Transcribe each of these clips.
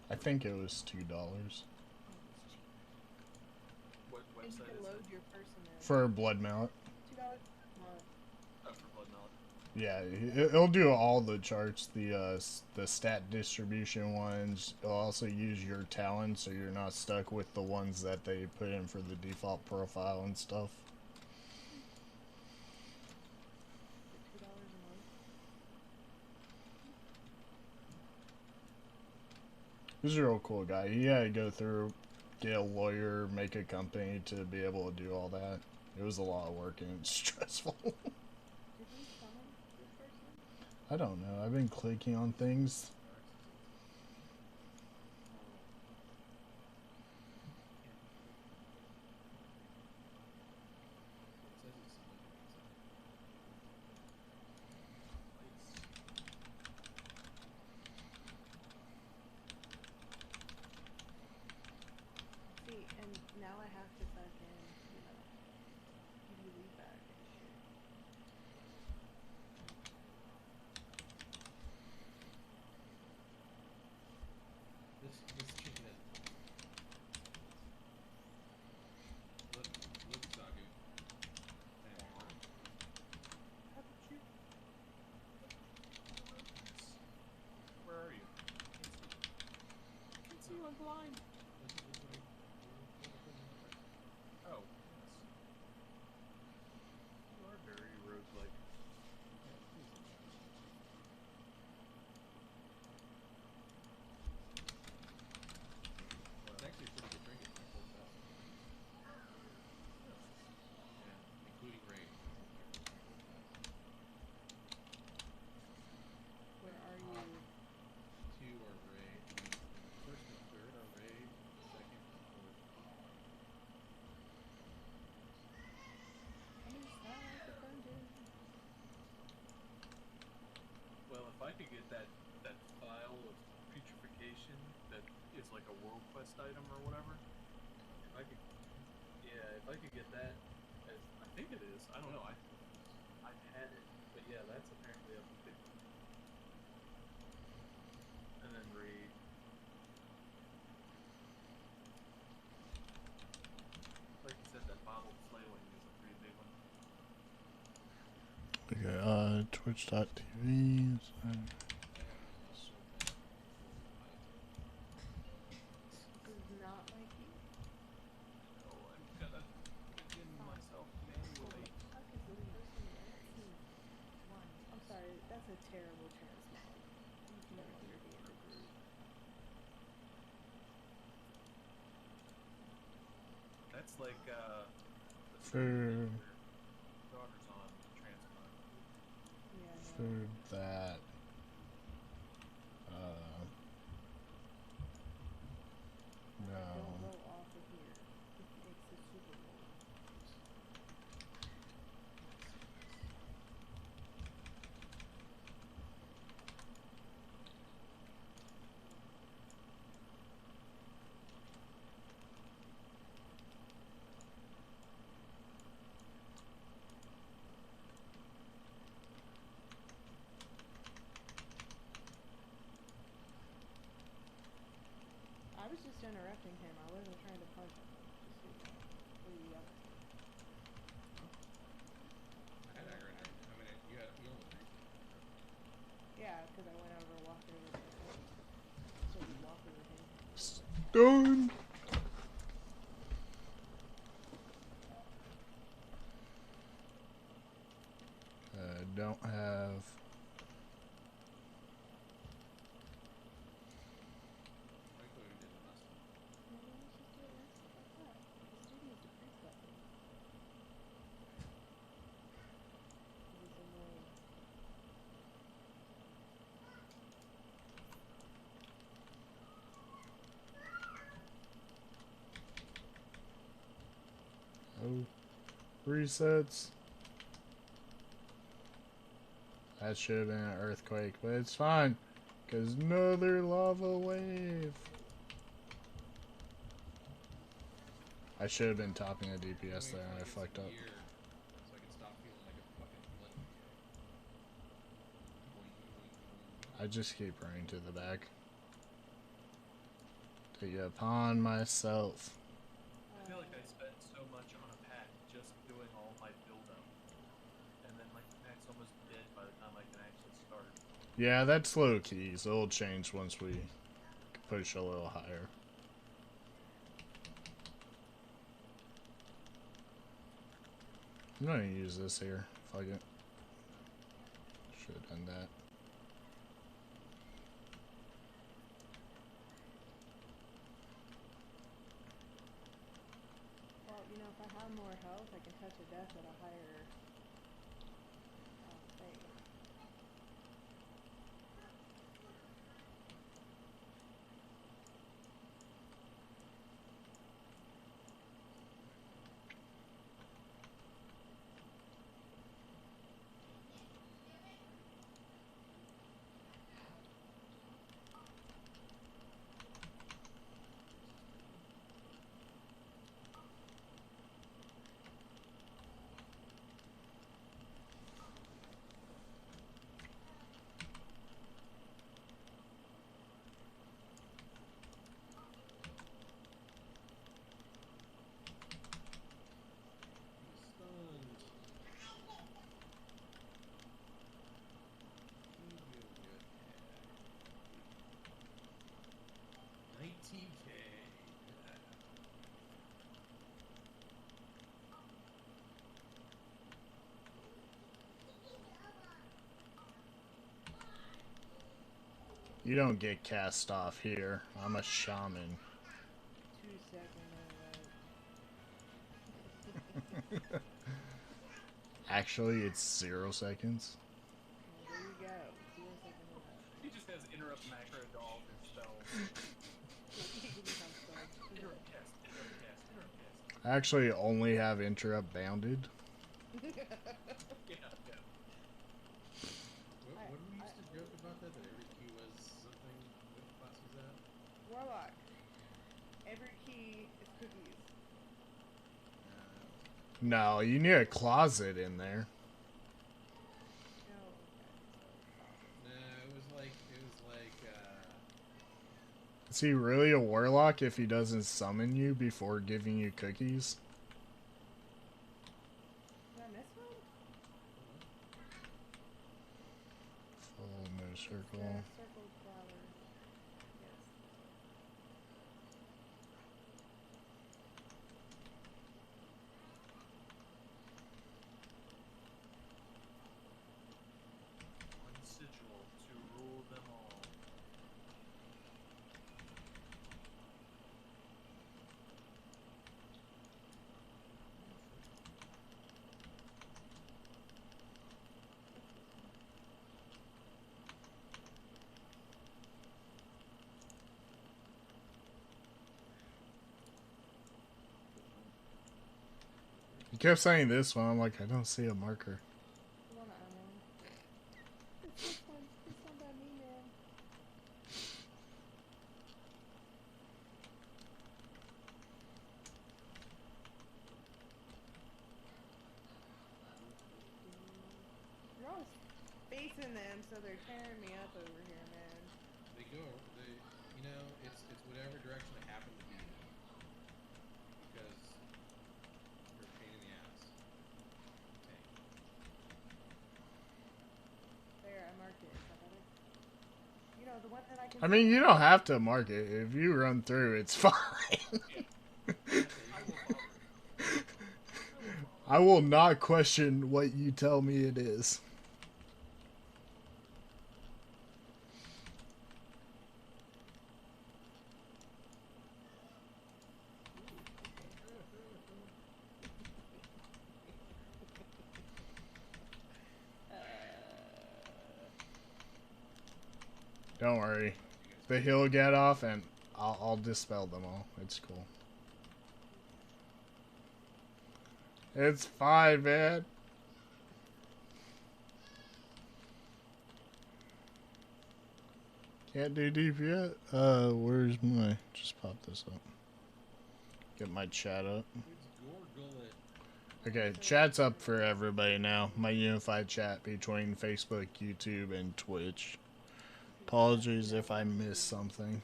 I think it was $2 What And you website can is it? load your person in. for blood mallet. $2 a month. Oh, for Blood Mallet. Yeah, it'll do all the charts, the stat distribution ones. It'll also use your talent, so you're not stuck with the ones that they put in for the default profile and stuff. For $2 a month. This is a real cool guy. He had to go through, get a lawyer, make a company to be able to do all that. It was a lot of work and it's stressful. Did we summon this person? I don't know. I've been clicking on things. Oh. See, and now I have to fucking, you know, give you lead back and shit. This chicken has look Zagu. How did you? Where are you? I can see you, I'm blind. Oh, yes. You are very roguelike. Well, it's actually a pretty good drink. It's my full best. Really? Yeah, including raid. It's my full best. Where Like are top you? two are raid. The first and third are raid. Second and fourth are top. I'm inside the dungeon. Well, if I could get that file of putrefaction that is like a world quest item or whatever, if I could, yeah, if I could get that, as I think it is. I don't know. I've had it, but yeah, that's apparently a big one. And then raid. Like you said, that bottled flailing is a pretty big one. Okay, twitch.tv. I have so bad full item. This is not like you. I know. I'm gonna begin Stop. myself What the manually. fuck is this person wearing? One. I'm sorry, that's a terrible transmog. You can no longer be in the group. That's like the stream that For your daughter's on, the transmog. Yeah, no. for that, uh, Also, don't no. go off of here. It makes the Super Bowl. I was just interrupting him. I wasn't trying to punch him. Just so you know. What are you yelling at me? I had aggro. I mean, you almost reached me. Yeah, because I went over, walked over to him. So you walk over to him. Done. Don't have. Like what we did the last one. Maybe let's just do it and stuff like that. This dude needs to pre-cut me. Because it's annoying. Oh, resets. That should have been an earthquake, but it's fine. Because another lava wave. I should have been topping a Let DPS me there try and to I get some fucked up. gear so I can stop feeling like a fucking bloody dick. Boing, boing, boing, boing. I just keep running to the back. Be upon myself. I feel like I spent so much on a pack just doing all my build up, and then like the pack's almost dead by the time I can actually start. Yeah, that's low keys. It'll change once we push a little higher. I'm gonna use this here. Fuck it. Should have done that. Well, you know, if I have more health, I can touch a death at a higher rate. He's stunned. Give you a good hack. 19K. You don't get cast off here. I'm a shaman. 2 seconds. Actually, it's 0 seconds. Well, there you go. 0 seconds left. He just has interrupt macro to all of his spells. Give me some spells. Interrupt cast, interrupt cast, interrupt cast. I actually only have interrupt bounded. Yeah, yeah. What we used to joke about that every key was something. What class was that? Warlock. Every key is cookies. No, you need a closet in there. No, No, it was like Is he really a warlock if he doesn't summon you before giving you cookies? did I miss one? Full no It's circle. the circled flower. Yes. One sigil to rule them all. He kept saying this one. I'm like, I don't see a marker. The one I'm on. It's this one. It's not by me, man. You're always facing them, so they're tearing me up over here, man. you know, it's whatever direction they happen to be in. Because you're a pain in the ass. Tank. There, I marked it. Is that better? You know, the one that I can. I mean, you don't have to mark it. If you run through, it's fine. I will not question what you tell me it is. Don't worry. The he'll get off and I'll dispel them all. It's cool. It's fine, man. Can't do deep yet? Where's my... Just pop this up. Get my chat up. It's Gorgullet. Okay, chat's up for everybody now. My unified chat between Facebook, YouTube, and Twitch. Apologies if I missed something.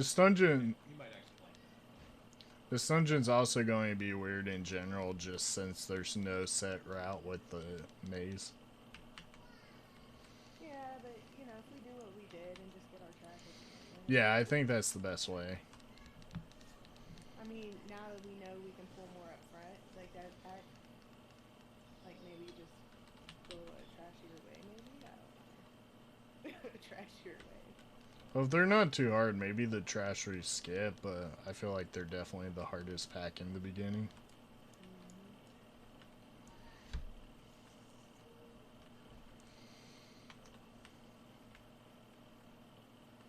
This dungeon, You might actually like it. this dungeon's also going to be weird in general, just since there's no set route with the maze. Yeah, but you know, if we do what we did and just get our trash at the end, then Yeah, I think that's the best way. I mean, now that we know we can pull more up front, like that, like maybe just go a trashier way, maybe? I don't know. Trashier way. Well, if they're not too hard, maybe the trash we skip, but I feel like they're definitely the hardest pack in the beginning. Mm-hmm.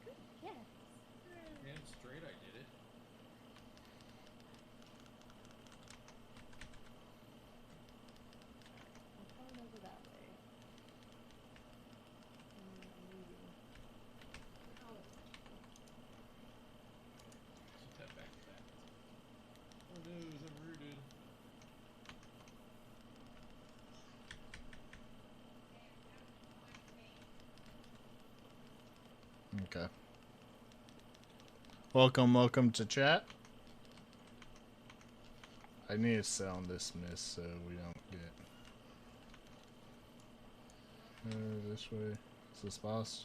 Good guess. Damn straight I did it. I'm coming over that way. I'm leaving. Should tap back to that. Oh no, I'm rooted. Okay. Welcome to chat. I need to sit on this mist so we don't get... this way. Is this boss?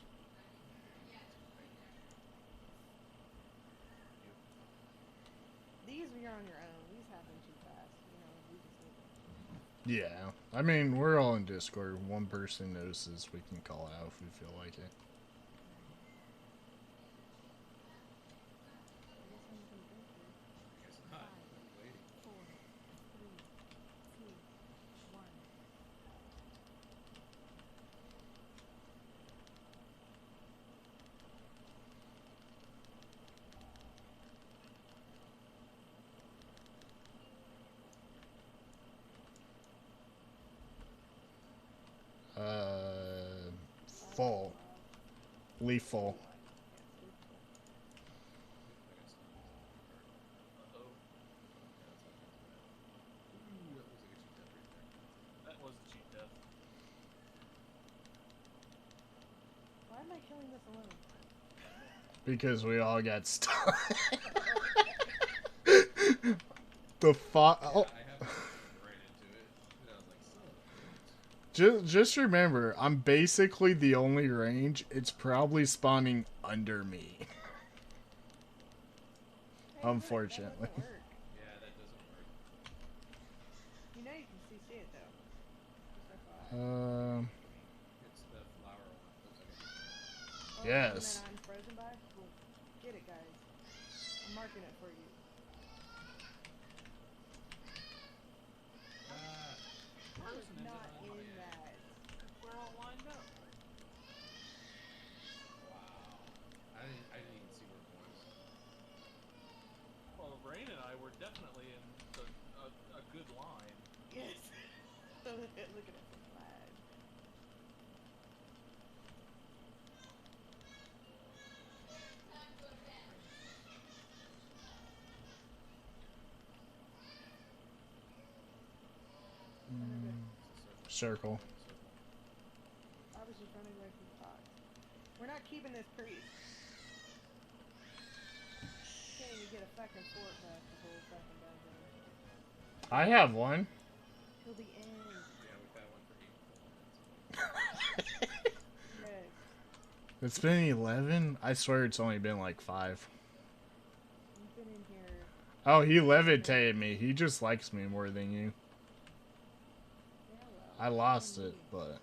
These you're on your own. These happen too fast. You know, we just need to. Yeah. I mean, we're all in Discord. One person notices, we can call out if we feel like it. I guess I'm gonna go here. I guess not. I'm waiting. 4, 3, 2, 1. Full. Leaf full. Yes, leaf full. I got stunned. Uh-oh. Ooh, that looks like a cheat death right there. That was a cheat death. Why am I killing this alone? Because we all got stuck. The fuck. Yeah, Oh. I have right into it. And I was like, son of a bitch. Just remember, I'm basically the only range. It's probably spawning under me. Hey, Unfortunately. That doesn't work. Yeah, that doesn't work. You know you can CC it though. Just FYI. It's the flower one. Looks like a Oh, Yes. the one that I'm frozen by? Cool. Get it, guys. I'm marking it for you. I was Person is not it? Oh, in yeah. that. We're all lined up. wow. I didn't even see where it was. Well, Rain and I were definitely in a good line. Yes. Look at it from flag. It's a circle. Circle. Circle. I was just running away from the fox. We're not keeping this priest. Can't even get a fucking fort past the whole fucking dungeon. I have one. Till the end. Yeah, we've had one for 8 minutes. Yes. It's been 11? I swear it's only been like 5. You've been in here. Oh, he levitated me. He just likes me more than you. Yeah, well. I lost you and it, me. but...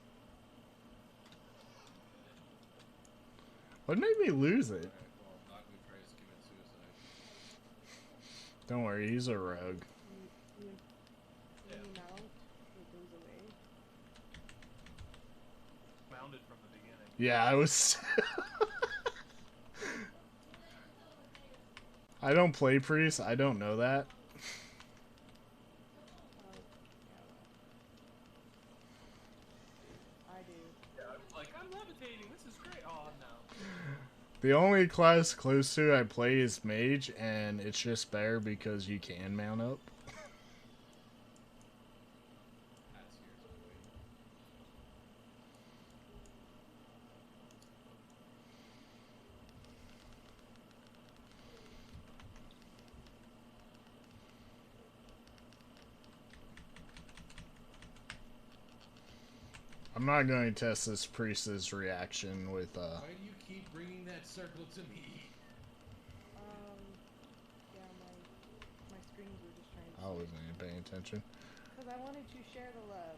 What made me lose it? Alright, well, Naku tries to commit suicide. Don't worry, he's a rogue. You Yeah. mount, it goes away. Mounded from the beginning. Yeah, I was... I don't play priest. I don't know that. Oh, yeah, well. I do. Yeah, I was like, I'm levitating. This is great. Oh, no. The only class close to I play is mage, and it's just better because you can mount up. Pat's here, so wait. I'm not going to test this priest's reaction with, Why do you keep bringing that circle to me? Yeah, my screens were just trying to I wasn't even paying attention. because I wanted to share the love.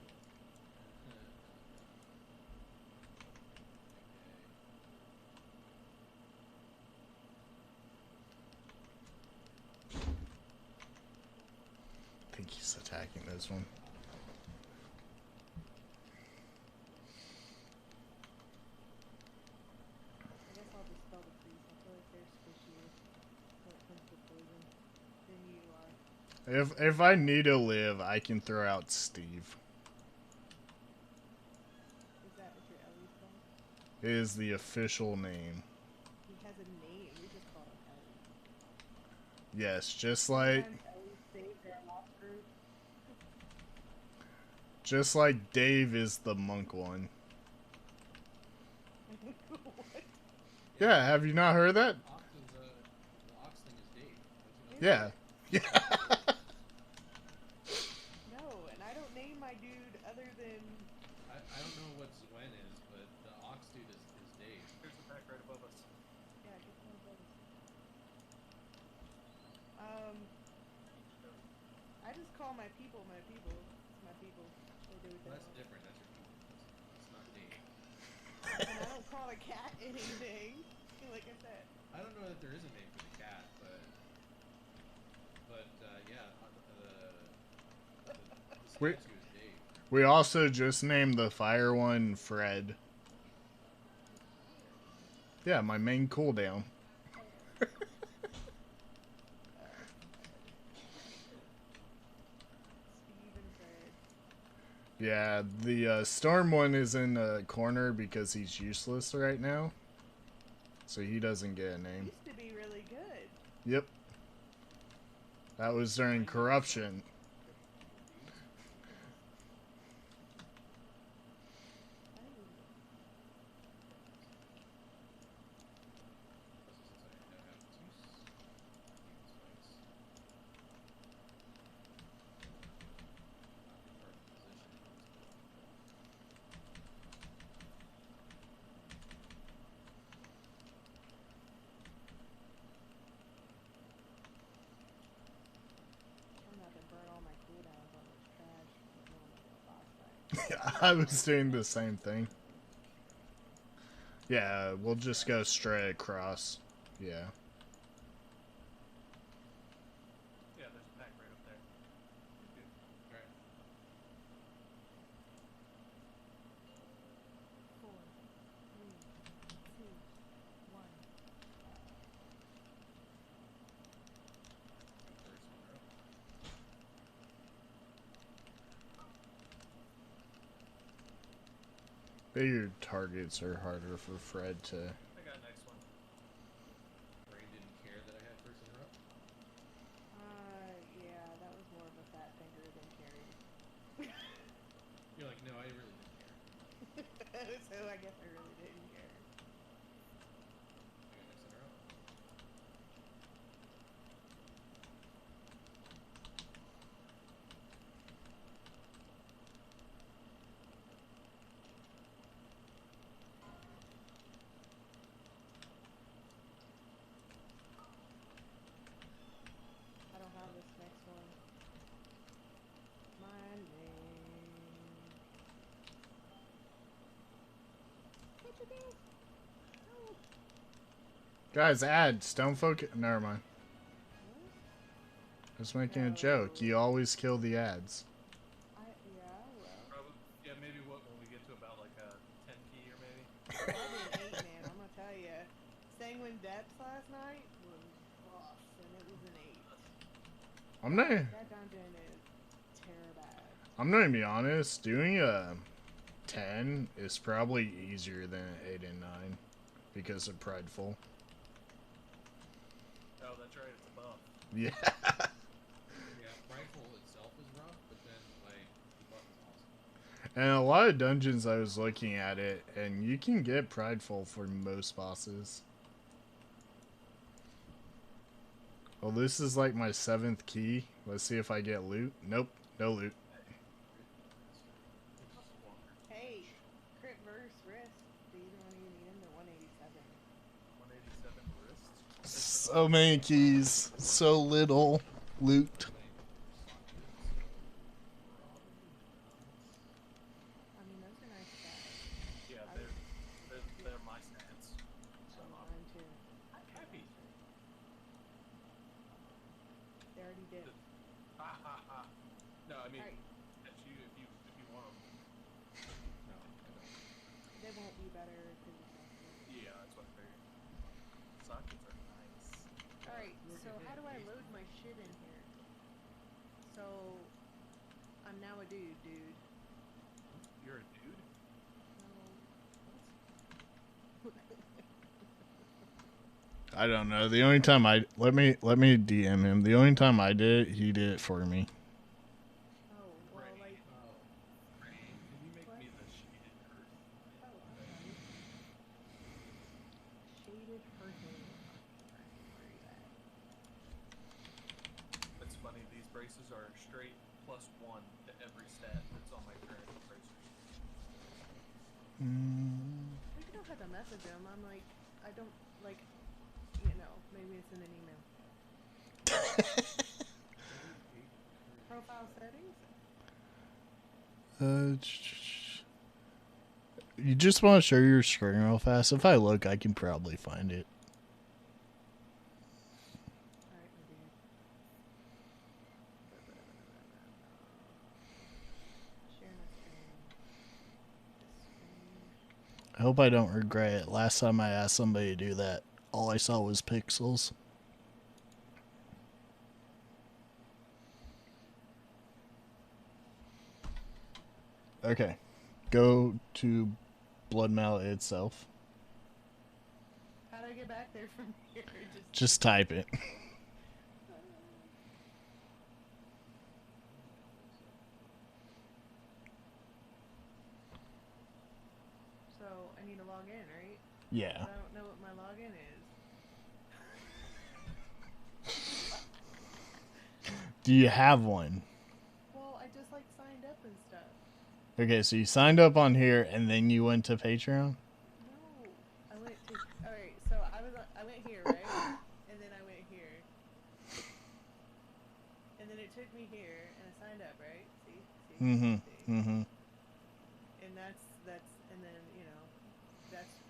I think he's attacking this one. I guess I'll dispel the priest. I feel like they're squishier when it comes to poison than you are. If I need to live, I can throw out Steve. Is that what your Ellie's called? It is the official name. He has a name. We just call him Ellie. Yes, just like Sometimes Ellie saved their lost group. Dave is the monk one. What? Yeah, have you not heard that? The ox thing is Dave. Don't you know? Yeah. Yeah. No, and I don't name my dude other than. I don't know what Zwen is, but the ox dude is Dave. Here's the pack right above us. Yeah, get one of those. I just call my people my people. It's my people. They do what they Well, that's want. different. That's your people. That's not Dave. And I don't call a cat anything. Like I said. I don't know that there is a name for the cat, but yeah, the We statue is Dave. we also just named the fire one Fred. Yeah, my main cooldown. Steve and Fred. Yeah, the storm one is in the corner because he's useless right now. So he doesn't get a name. Used to be really good. Yep. That was during corruption. I'm about to burn all my cooldowns on this trash. I don't want to do a boss fight. I was doing the same thing. Yeah, we'll just go straight across. Yeah. Yeah, there's a pack right up there. You're good. Alright. 4, 3, 2, 1. First one up. Bigger targets are harder for Fred to... I got next one. Brain didn't care that I had first interrupt. Yeah, that was more of a fat finger than caring. You're like, no, I really didn't care. So I guess I really didn't care. I got next interrupt. I don't have this next one. My name. What you do? No. Guys, ads. Don't focus... Never mind. What? I was making a joke. You always kill the ads. Yeah, well. Probably. Yeah, maybe when we get to about like a 10 key or maybe. Probably an 8, man. I'm gonna tell you. Sanguine Depths last night was rough, and it was an 8. I'm not... That dungeon is terrible. I'm not gonna be honest. Doing a 10 is probably easier than an 8 and 9 because of Prideful. Oh, that's right. It's a buff. Yeah. Yeah, Rifle itself is rough, but then, like, the buff is awesome. And a lot of dungeons I was looking at it, and you can get Prideful for most bosses. Well, this is like my 7th key. Let's see if I get loot. Nope, no loot. Hey, So many keys, so little loot. I mean, those are nice stats. Yeah, I they're my stats. So mine too. I'm happy. They already did. Ha ha ha. No, I mean, Alright, that's you if you want them. No, I don't. they won't be better because you talked to them. Yeah, that's what I figured. Sockets are nice. Alright, Look so at how that do I case, load man. my shit in here? So, I'm now a dude. You're a dude? No. I don't know. The only time I let me DM him. The only time I did it, he did it for me. Oh, well, Ready. like, Oh, Frank, can you make What? me the shaded earth? oh, I'm sorry. Shaded Earthing. Alright, where are you at? It's funny, these braces are straight +1 to every stat that's on my current bracers. Well, you don't have to message him. I'm like, I don't, like, maybe it's in an email. dedicated courage. Profile settings? You just want to show your screen real fast. If I look, I can probably find it. Alright, my dude. Share my screen. This screen. I hope I don't regret it. Last time I asked somebody to do that, all I saw was pixels. Okay. Go to Blood Mallet itself. How do I get back there from here? Just type it. So, I need to log in, right? Yeah. But I don't know what my login is. Do you have one? Well, I just, like, signed up and stuff. Okay, so you signed up on here and then you went to Patreon? No. I went to, alright, so I went here, right? And then I went here. And then it took me here, and I signed up, right? See? Mm-hmm. See? Mm-hmm. And and then,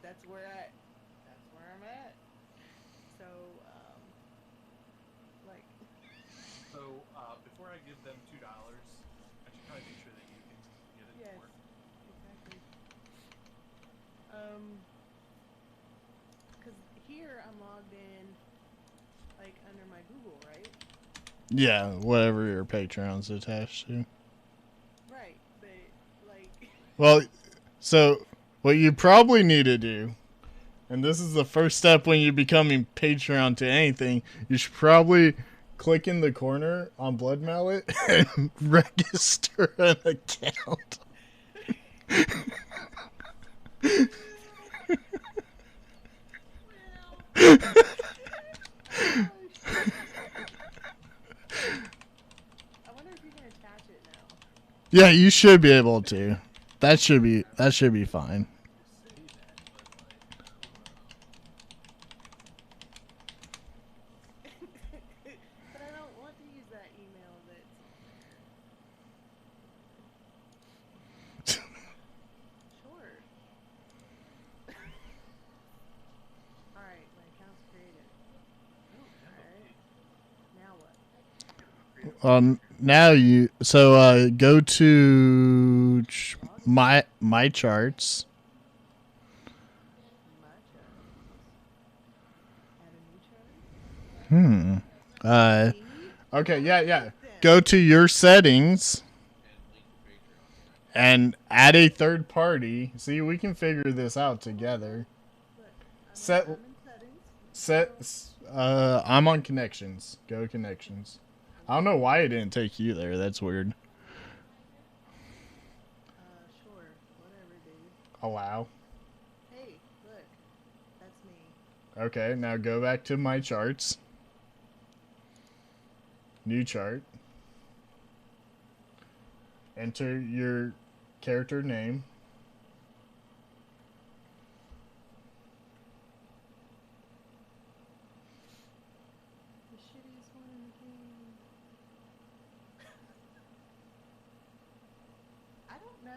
that's where I'm at. So, like, So, before I give them $2, I should probably make sure that you can get it yes, to work. exactly. Because here I'm logged in, like, under my Google, right? Yeah, whatever your Patreon's attached to. Right, but, like, Well, so what you probably need to do, and this is the first step when you're becoming Patreon to anything, you should probably click in the corner on Blood Mallet and register an account. oh, shit. I wonder if you can attach it now. Yeah, you should be able to. That should be fine. You say that, but, like, I don't know. But I don't want to use that email that's on there. Sure. Alright, my account's created. Alright. Now what? Now you go to my charts. My charts. Add a new chart. See? Okay, yeah. Look at them. Go to your settings And link to Patreon. and add a third party. See, we can figure this out together. Look, Set I'm in settings. set I'm on connections. Go connections. I don't know why it didn't take you there. That's weird. Sure. Whatever, dude. Allow. Hey, look. That's me. Okay, now go back to my charts. New chart. Enter your character name. No.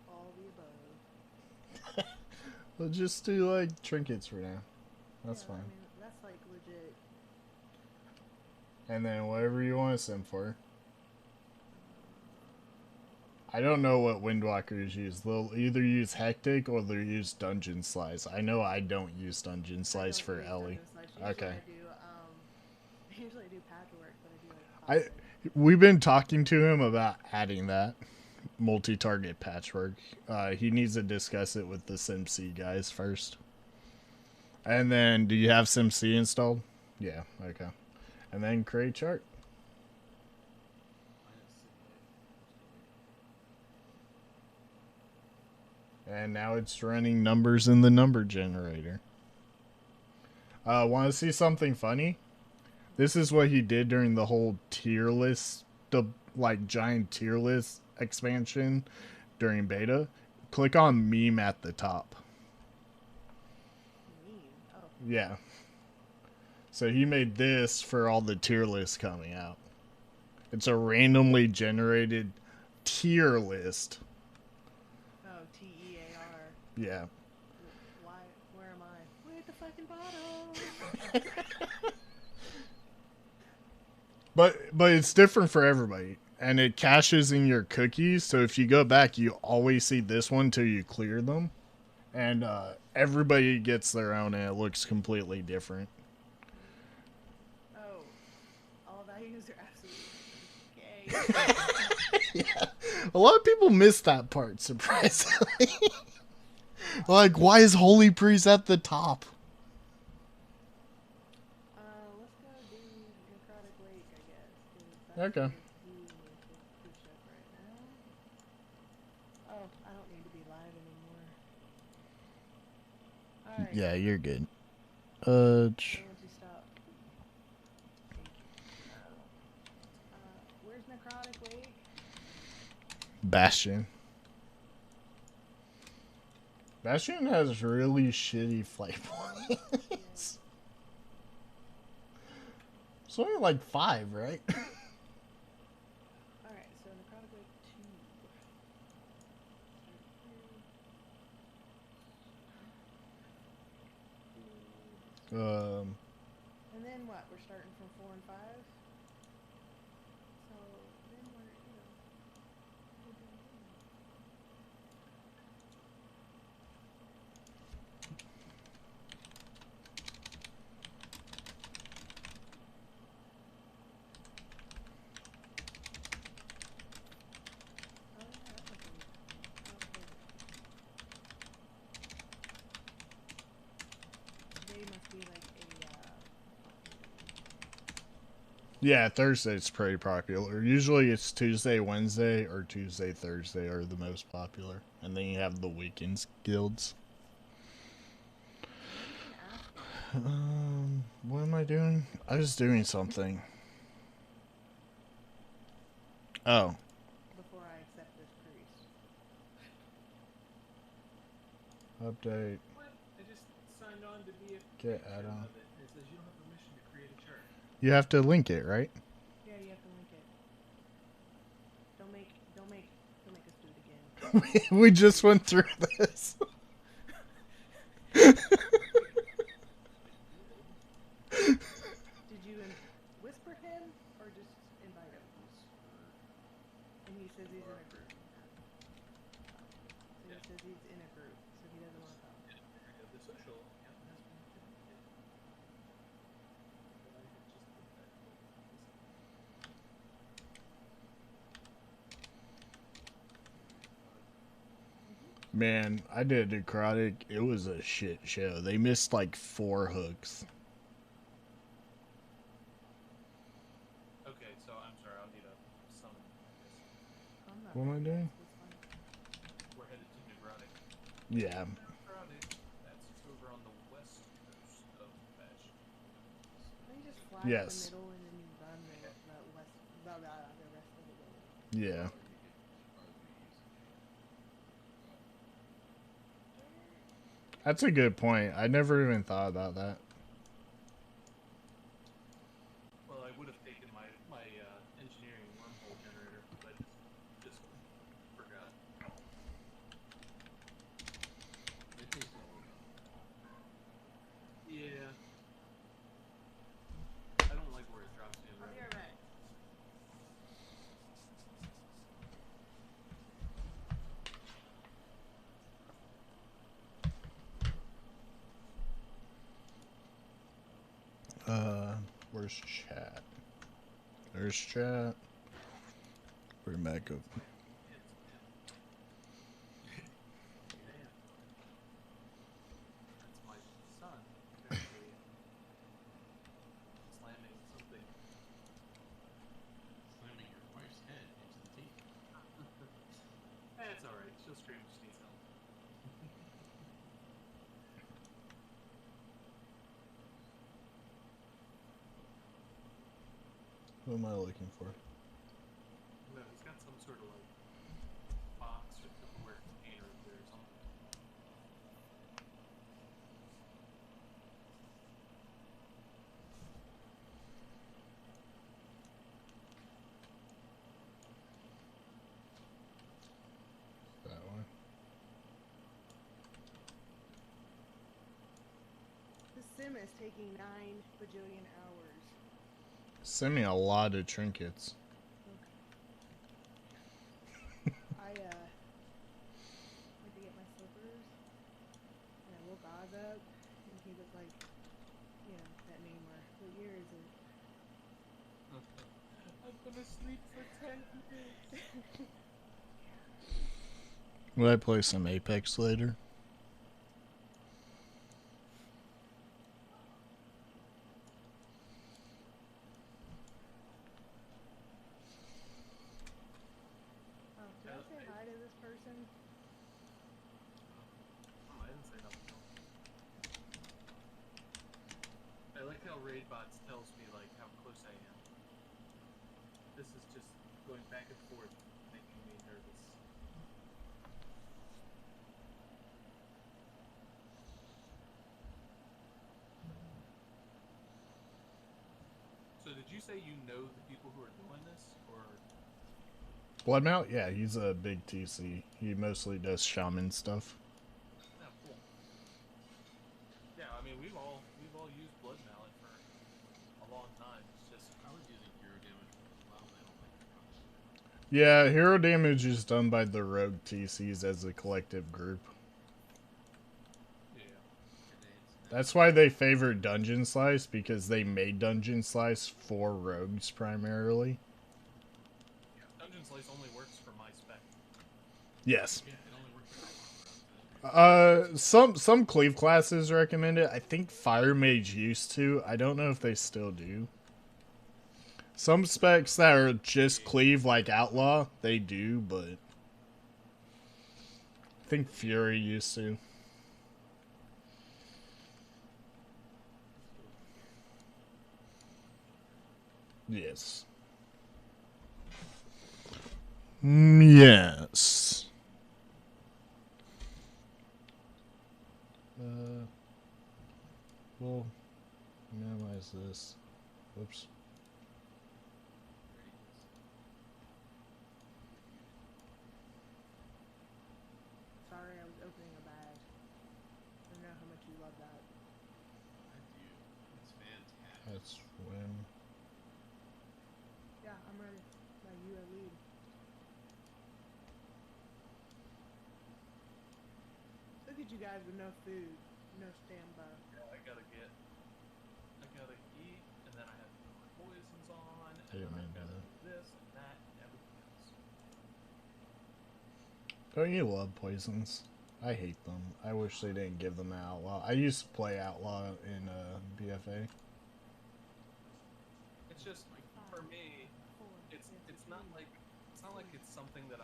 All the above. We'll just do like trinkets for now. That's Yeah, fine. I mean, that's like legit. And then whatever you want to send for. I don't know what Windwalkers use. They'll either use Hectic or they'll use Dungeon Slice. I know I don't use Dungeon Slice I don't for use Ellie. Dungeon Slice. Usually Okay. I do. Usually I do patchwork, but I do like I classic. we've been talking to him about adding that multi-target patchwork. He needs to discuss it with the SimC guys first. And then, do you have SimC installed? Yeah. Okay. And then create chart. Mine is simulate. And now it's running numbers in the number generator. Want to see something funny? This is what he did during the whole tier list, the like giant tier list expansion during beta. Click on meme at the top. Mean. Oh. Yeah. So he made this for all the tier lists coming out. It's a randomly generated tier list. Oh, TEAR. Yeah. Why? Where am I? Way at the fucking bottom. But it's different for everybody. And it caches in your cookies, so if you go back, you always see this one till you clear them. And everybody gets their own, and it looks completely different. Oh, all values are absolutely okay. Yeah. A lot of people miss that part, surprisingly. Like, why is Holy Priest at the top? Let's go do Necrotic Lake, I guess. 'Cause that's Okay. what we need to push up right now. Oh, I don't need to be live anymore. Alright. Yeah, you're good. So once you stop. Thank you. Where's Necrotic Lake? Bastion. Bastion has really shitty flight points. It's only like 5, right? Alright, so Necrotic Lake 2. And then what? We're starting from 4 and 5? So then we're, we're doing Oh, yeah, that was Today must be like Yeah, Thursday's pretty popular. Usually it's Tuesday, Wednesday, or Tuesday, Thursday are the most popular. And then you have the weekends guilds. What am I doing? I was doing something. Oh. before I accept this priest. Update. What? I just signed on to be a Get patron add-on. of it. It says you don't have permission to create a chart. You have to link it, right? Yeah, you have to link it. Don't make us do it again. We just went through this. Did you whisper him or just invite him? And he says he's in a group. So he says he's in a group, so he doesn't want to come. The social account has been connected. But I had just put that. Man, I did Necrotic. It was a shit show. They missed like 4 hooks. Okay, so I'm sorry, I'll need a summon. I'm not What am I ready. doing? That's fine. We're headed to Necrotic. Yeah. Necrotic, that's over on the west coast of Bastion. Then you just fly Yes. to the middle and then you run the west, the rest of the way. Yeah. That's a good point. I never even thought about that. Well, I would have taken my engineering wormhole generator, but just forgot Where's chat? There's chat. Bring back up. Damn. That's my son. Apparently slamming something. Slamming your wife's head into the TV. It's alright. She'll stream. She needs help. Who am I looking for? No, he's got some sort of like box or Tupperware container over there or something. That one. The sim is taking 9 bajillion hours. Send me a lot of trinkets. I went to get my slippers, and I woke Oz up, and he was like, you know, that meme where, what year is it? I'm gonna sleep for 10 years. Will I play some Apex later? Oh, did I say hi to this person? I didn't say nothing to him. I like how RaidBots tells me like how close I am. This is just going back and forth, making me nervous. So did you say you know the people who are doing this, or? Bloodmount? Yeah, he's a big TC. He mostly does shaman stuff. Yeah, cool. Yeah, I mean we've all used Blood Mallet for a long time. It's just I was using hero damage for a while, and I don't like that concept. Yeah, hero damage is done by the rogue TCs as a collective group. yeah. That's why they favor Dungeon Slice, because they made Dungeon Slice for rogues primarily. Yeah, Dungeon Slice only works for my spec. Yes. Yeah, it only works for Outlaw. Some cleave classes recommend it. I think Fire Mage used to. I don't know if they still do. Some specs that are just cleave like Outlaw, they do, but I think Fury used to. Yes. Yes. We'll minimize this. Whoops. Sorry, I was opening a bag. I don't know how much you love that. I do. It's fantastic. That's when. Yeah, I'm ready. Now you are lead. Look at you guys with no food, no standby. Yeah, I gotta eat, and then I have to put my poisons on, and Yeah, then man, I've gotta that. do this and that and everything else. Don't you love poisons? I hate them. I wish they didn't give them an Outlaw. I used to play Outlaw in BFA. It's just for me, it's not like it's something that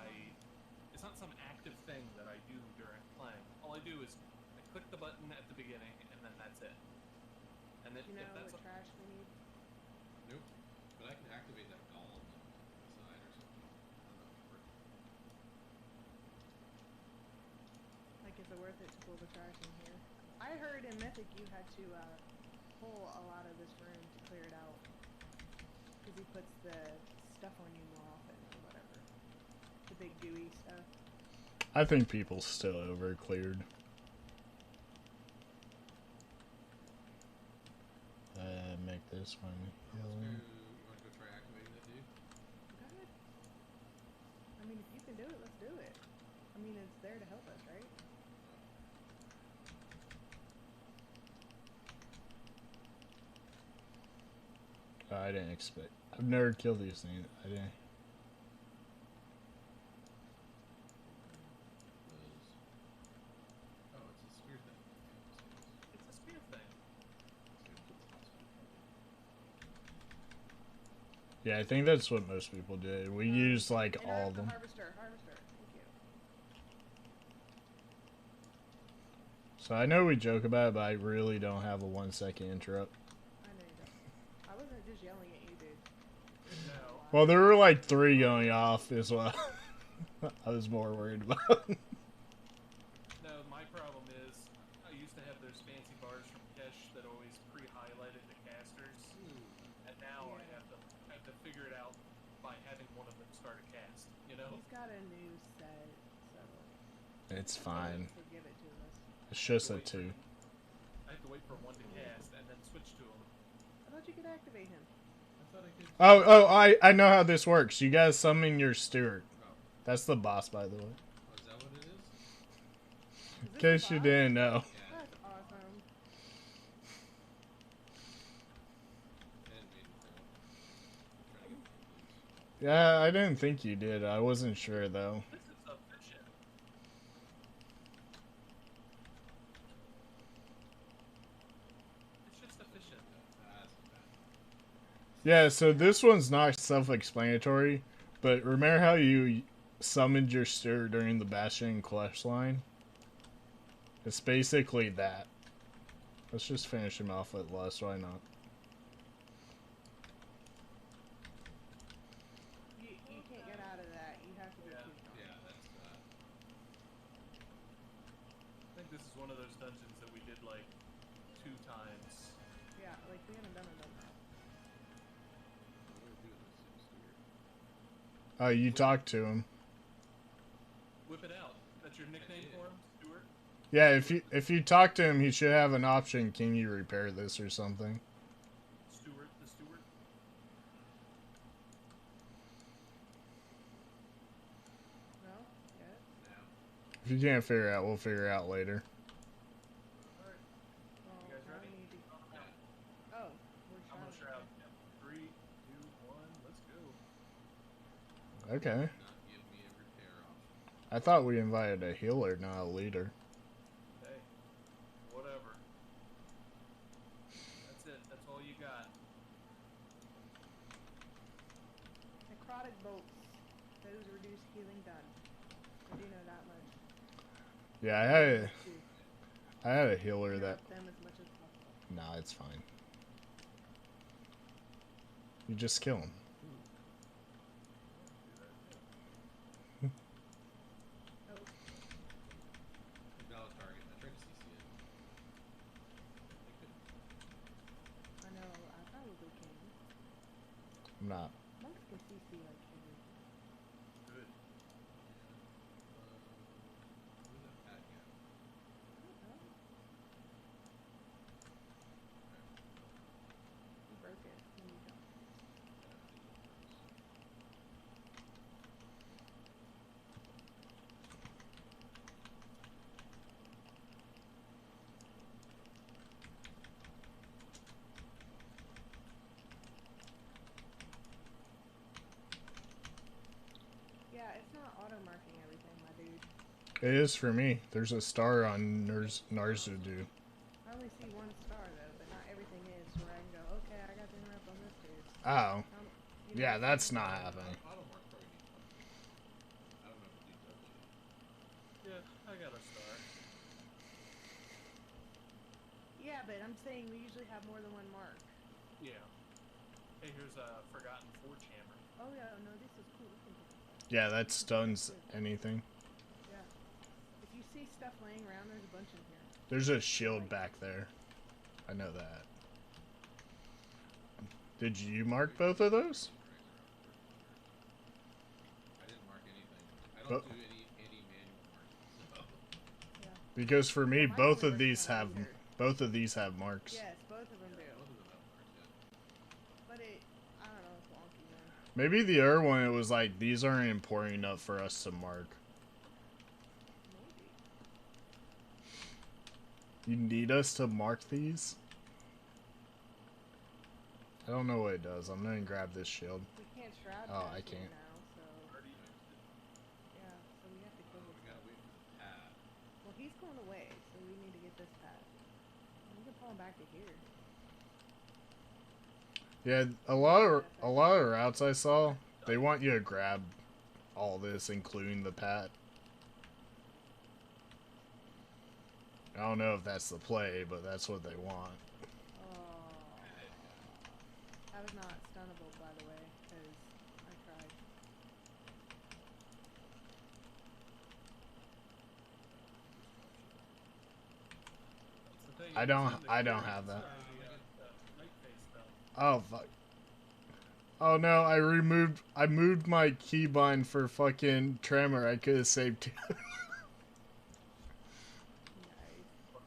it's not some active thing that I do during playing. All I do is I click the button at the beginning, and then that's it. And then You know if that's what trash we need? Nope. But I can activate that golem on the side or something. I don't know if it works. Like, is it worth it to pull the trash in here? I heard in Mythic you had to pull a lot of this room to clear it out. Because he puts the stuff on you more often or whatever. The big gooey stuff. I think people still over-cleared. Make this one. You want to go try activating that dude? Go ahead. I mean, if you can do it, let's do it. I mean, it's there to help us, right? I didn't expect. I've never killed these things. I didn't. Oh, it's a spear thing. It's a spear thing. Yeah, I think that's what most people did. We used like And all of them. Harvester. Thank you. So I know we joke about it, but I really don't have a 1 second interrupt. I know you don't. I wasn't just yelling at you, dude. No. Well, there were like 3 going off as well. I was more worried about. No, my problem is I used to have those fancy bars from Kesh that always pre-highlighted the casters, and now I have to figure it out by having one of them start a cast. You know? He's got a new set, so It's fine. to give it to us. It's just a Wait for 2. I have to wait for one to cast and then switch to him. I thought you could activate him. I thought I could. I know how this works. You guys summon your steward. Oh, That's the boss, by the way. is that what it is? Is In this case the you boss? didn't know. Yeah. That's awesome. I didn't mean to. I'm trying to get confused. Yeah, I didn't think you did. I wasn't sure though. This is efficient. It's just efficient. That's bad. Yeah, so this one's not self-explanatory, but remember how you summoned your steward during the Bastion quest line? It's basically that. Let's just finish him off with lust, why not? You can't get out of that. You have to be Yeah. too strong. Yeah, that's bad. I think this is one of those dungeons that we did like 2 times. Yeah, like we haven't done it enough. What do I do with this steward? You talked to him. Whip it out. That's your nickname for him, Stuart? Yeah, if you talk to him, he should have an option. Can you repair this or something? Stuart, the Stuart? No? Yes? Now. If you can't figure it out, we'll figure it out later. Alright, Well, you guys now ready? we need to... Yeah. Oh, we're I'm gonna shrouded. shroud. Yep. 3, 2, 1, let's go. Okay. Not give me a repair option. I thought we invited a healer, not a leader. Hey, whatever. That's it. That's all you got. Necrotic bolts. Those reduce healing done. I do know that much. Yeah, I had a healer that. Interrupt them as much as possible. Nah, it's fine. You just kill him. Oh, Valid target. I tried to CC it. I couldn't. I know. I probably can. I'm not. Monks can CC like everything. Good. Where's that pad go? Oh, you broke it. When you don't. Yeah, it's not auto marking everything, my dude. It is for me. There's a star on Narzudu. I only see one star though, but not everything is where I can go, okay, I got the interrupt on this dude. Oh. You know, Yeah, that's not happening. Auto mark probably needs one. I don't know if it needs that. Yeah, I got a star. Yeah, but I'm saying we usually have more than one mark. Yeah. Hey, here's a Forgotten Forge Hammer. Oh yeah, no, this is cool. We can pick this up. Yeah, that stuns anything. Yeah. If you see stuff laying around, there's a bunch in here. There's a shield back there. I know that. Did you mark both of those? I didn't mark anything. I don't do any manual marking. So. Yeah. Because for me, Mine both only of works these on have either. marks. Yes, both of them do. Both of them have marks, yeah. But it, I don't know, it's wonky then. Maybe the other one, it was like, these aren't important enough for us to mark. Maybe. You need us to mark these? I don't know what it does. I'm gonna grab this shield. We can't shroud Oh, I Trash here can't. now, so Already used it. yeah. So we have to kill We this gotta guy. wait for the pad. Well, he's going away, so we need to get this pad. We can pull him back to here. Yeah, a lot of routes I saw, they want you to grab all this, including the pat. I don't know if that's the play, but that's what they want. Oh, I was not stunnable, by the way, because I tried. That's the thing, I it's don't in the have that. Night face stuff. Oh fuck. Oh no, I moved my keybind for fucking Tremor. I could have saved two. Nice.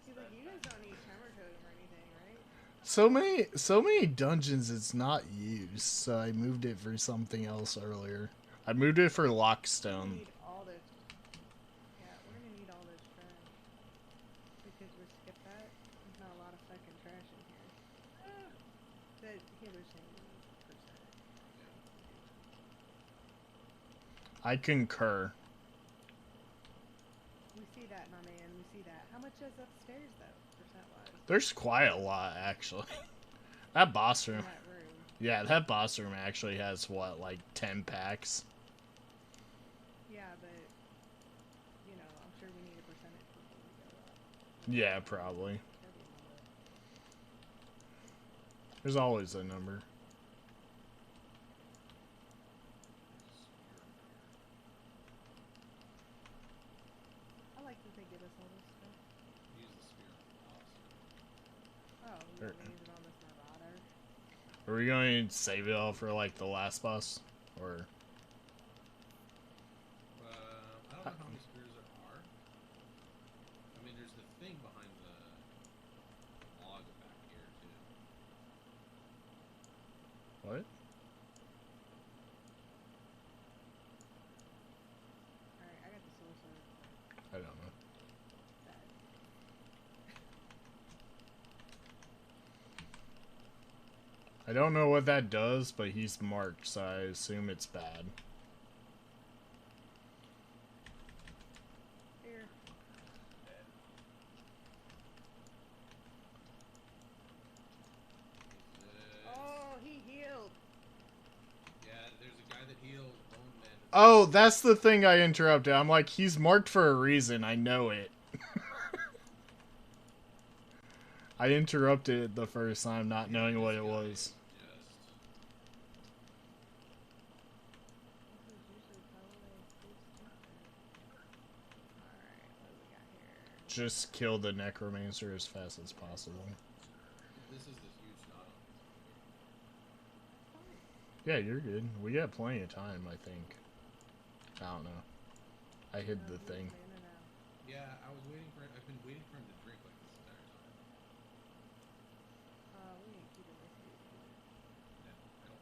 He's like, you guys don't need tremor totem or anything, right? So many dungeons it's not used, so I moved it for something else earlier. I moved it for We're gonna Lockstone. need all this. Yeah, we're gonna need all this trash. Because we skip that. There's not a lot of fucking trash in here. The healer's saying we need percent. I concur. We see that, my man. We see that. How much is upstairs, though, percent-wise? There's quite a lot actually. That boss In room. that room. Yeah, that boss room actually has what, like 10 packs? Yeah, but, you know, I'm sure we need a percentage before we go up. Yeah, probably. Gotta be a number. There's always a number. I like that they give us all this stuff. Use the spear on the boss. Oh, you want me to use it on this Marauder? Are we going to save it all for like the last boss? Or I don't know how many spears there are. I mean, there's the thing behind the log back here, too. what? Alright, I got the soul sword. I don't know. That. I don't know what that does, but he's marked, so I assume it's bad. Here. Oh, he healed. Yeah, there's a guy that heals bone men. Oh, that's the thing I interrupted. I'm like, he's marked for a reason. I know it. I interrupted it the first time, not knowing what it was. This is usually probably a good stuff. Alright, what do we got here? Just kill the necromancer as fast as possible. This is this huge knot on Fine. Yeah, you're good. We got plenty of time, I think. I don't know. I hid the He's thing. mana now. Yeah, I was waiting for. I've been waiting for him to drink like this entire time. We ain't keeping this dude. Yeah, I don't think so.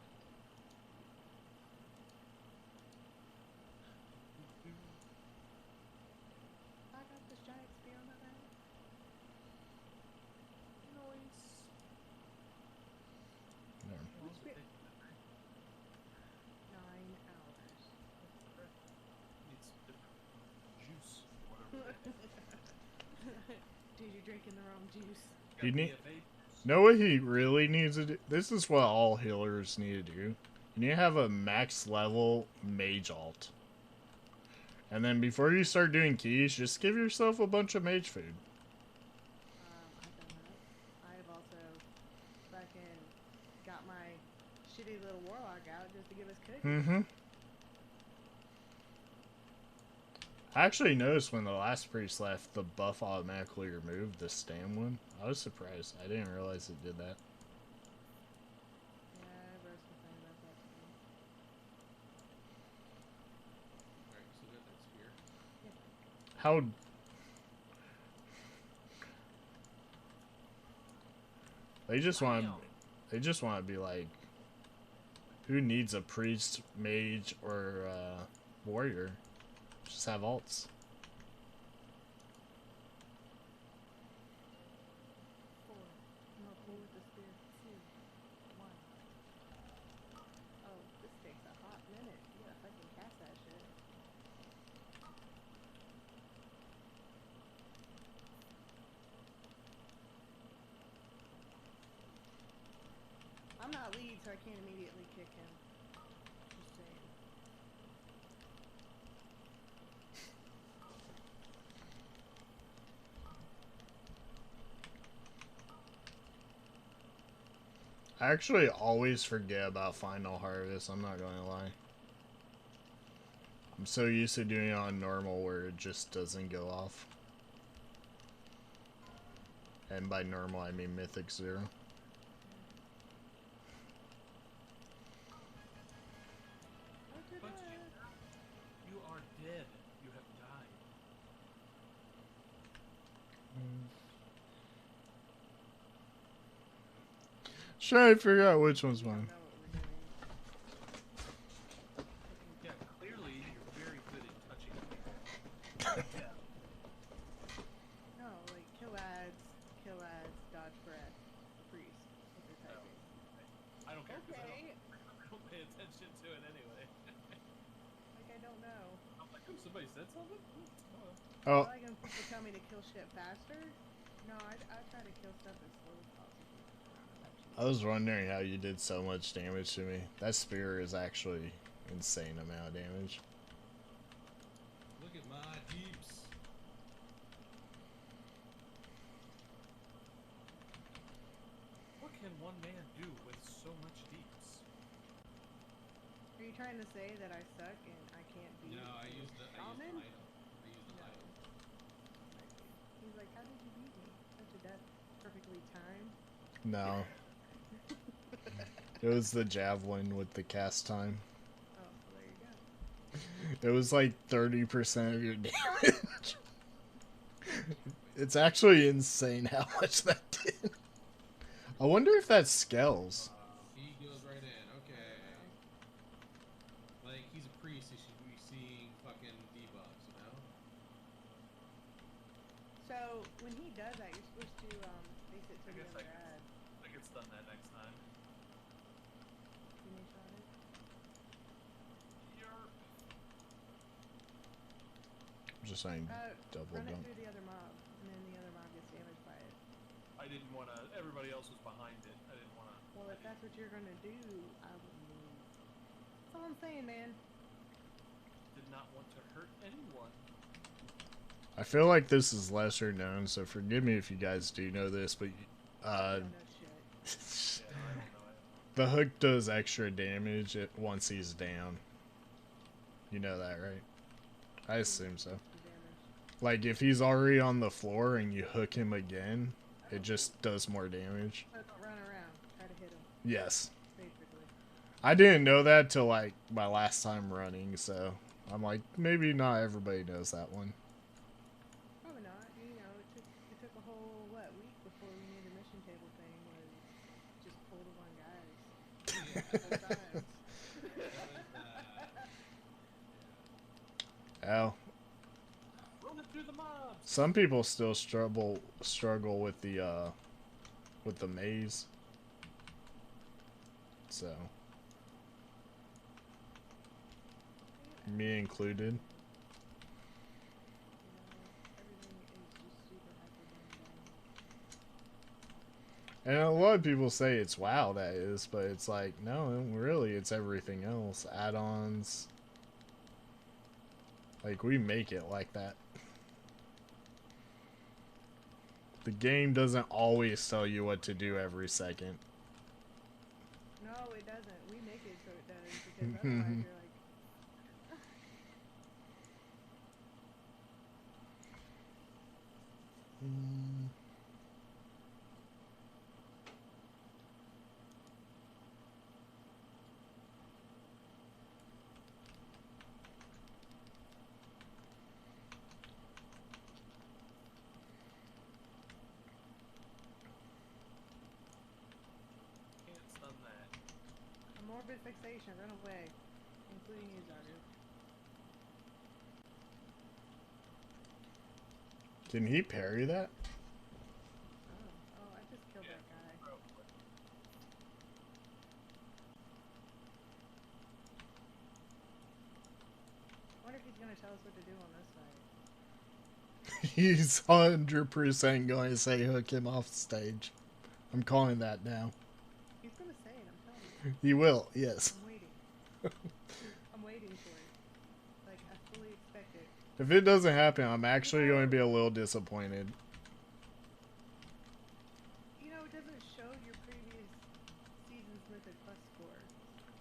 I got this giant spear on my back. Noise. There. Which spear? 9 hours. Needs different juice, whatever. Dude, you're drinking the wrong juice. You need- BFA juice. Know what he really needs to do? This is what all healers need to do. You need to have a max level mage alt. And then before you start doing keys, just give yourself a bunch of mage food. I've done that. I've also fucking got my shitty little warlock out just to give us cookies. Mm-hmm. I actually noticed when the last priest left, the buff automatically removed the stam one. I was surprised. I didn't realize it did that. Yeah, everyone's complaining about that too. Alright, you still got that spear? How... They just want to... They just want to be like... Who needs a priest, mage, or warrior? Just have alts. 4. I'm gonna pull with the spear. 2. 1. I'm not lead, so I can't immediately kick him. Just saying. I actually always forget about Final Harvest, I'm not gonna lie. I'm so used to doing it on normal where it just doesn't go off. And by normal, I mean Mythic 0. But you are dead. You have died. Trying to figure out which one's We don't mine. know what we're doing. Yeah, clearly you're very good at touching people. Yeah. No, like kill ads, dodge breath, priest. What they're typing. I don't care 'cause Okay. I don't pay attention to it anyway. Like I don't know. I'm like, oh, somebody said something? Oh. I Oh, like when people tell me to kill shit faster. No, I try to kill stuff as slow as possible. I was wondering how you did so much damage to me. That spear is actually insane amount of damage. Look at my deeps. What can one man do with so much deeps? Are you trying to say that I suck and I can't beat? No, I used the shaman? idol. I used the No. idol. He's like, how did you beat me? Such a death perfectly timed. No. It was the javelin with the cast time. Oh, well, there you go. It was like 30% of your damage. It's actually insane how much that did. I wonder if that scales. He goes right in. Okay. Like, he's a priest. He should be seeing fucking debuffs, you know? So when he does that, you're supposed to face it to I the guess other ad. I could stun that next time. Can you shot it? You're... I'm just saying double Run it jump. through the other mob, and then the other mob gets damaged by it. I didn't want to... Everybody else was behind it. I didn't want to... Well, if that's what you're gonna do, I would move. That's all I'm saying, man. Did not want to hurt anyone. I feel like this is lesser known, so forgive me if you guys do know this, but I don't know shit. Yeah, I don't know it. the hook does extra damage once he's down. You know that, right? I assume so. The damage. Like, if he's already on the floor and you hook him again, it just does more damage. So don't run around. Try to hit him, Yes. basically. I didn't know that till, like, my last time running, so I'm like, maybe not everybody knows that one. Probably not. You know, it took a whole, week before we made the mission table thing was just pull the one guys. Whole time. Well, Running through the mobs! some people still struggle with the maze. So, me included. Everything is just super hyper dumbed down. And a lot of people say it's WoW that is, but it's like, no, really, it's everything else. Add-ons. Like, we make it like that. The game doesn't always tell you what to do every second. No, it doesn't. We make it so it does because otherwise you're like, Can't stun that. a morbid fixation, run away. Including you, Zardu. Can he parry that? Oh, I just killed that guy. Probably. I wonder if he's gonna tell us what to do on this side. He's 100% going to say hook him off stage. I'm calling that now. He's gonna say it, I'm You will, yes. I'm waiting. I'm waiting for it. Like, I fully expect it. If it doesn't happen, I'm actually going to be a little disappointed. You know, it doesn't show your previous season's Mythic Quest score.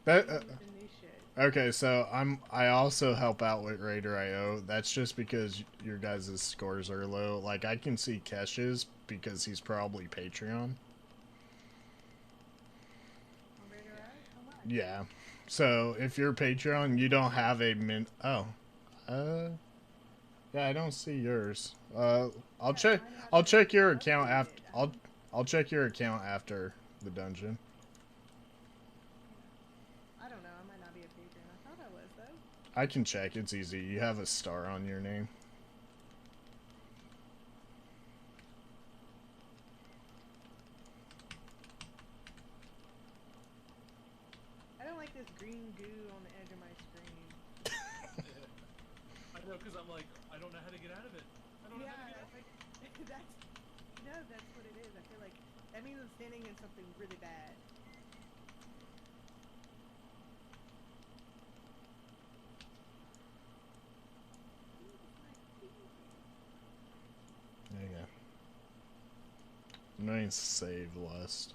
That It uses the new shit. okay, so I also help out with Raider IO. That's just because your guys' scores are low. Like I can see Kesh's because he's probably Patreon. On Raider Eye? How much? Yeah. So if you're Patreon, you don't have a min. Oh, yeah, I don't see yours. I'll Yeah, check. mine has I'll to check be your account updated. after. I'll check your account after the dungeon. I don't know. I might not be a Patreon. I thought I was, though. I can check. It's easy. You have a star on your name. I don't like this green goo on the edge of my screen. I know, because I'm like, I don't know how to get out of it. I don't know how to get out. Like, that's, that's what it is. I feel like that means I'm standing in something really bad. There you go. Nice save, Lust.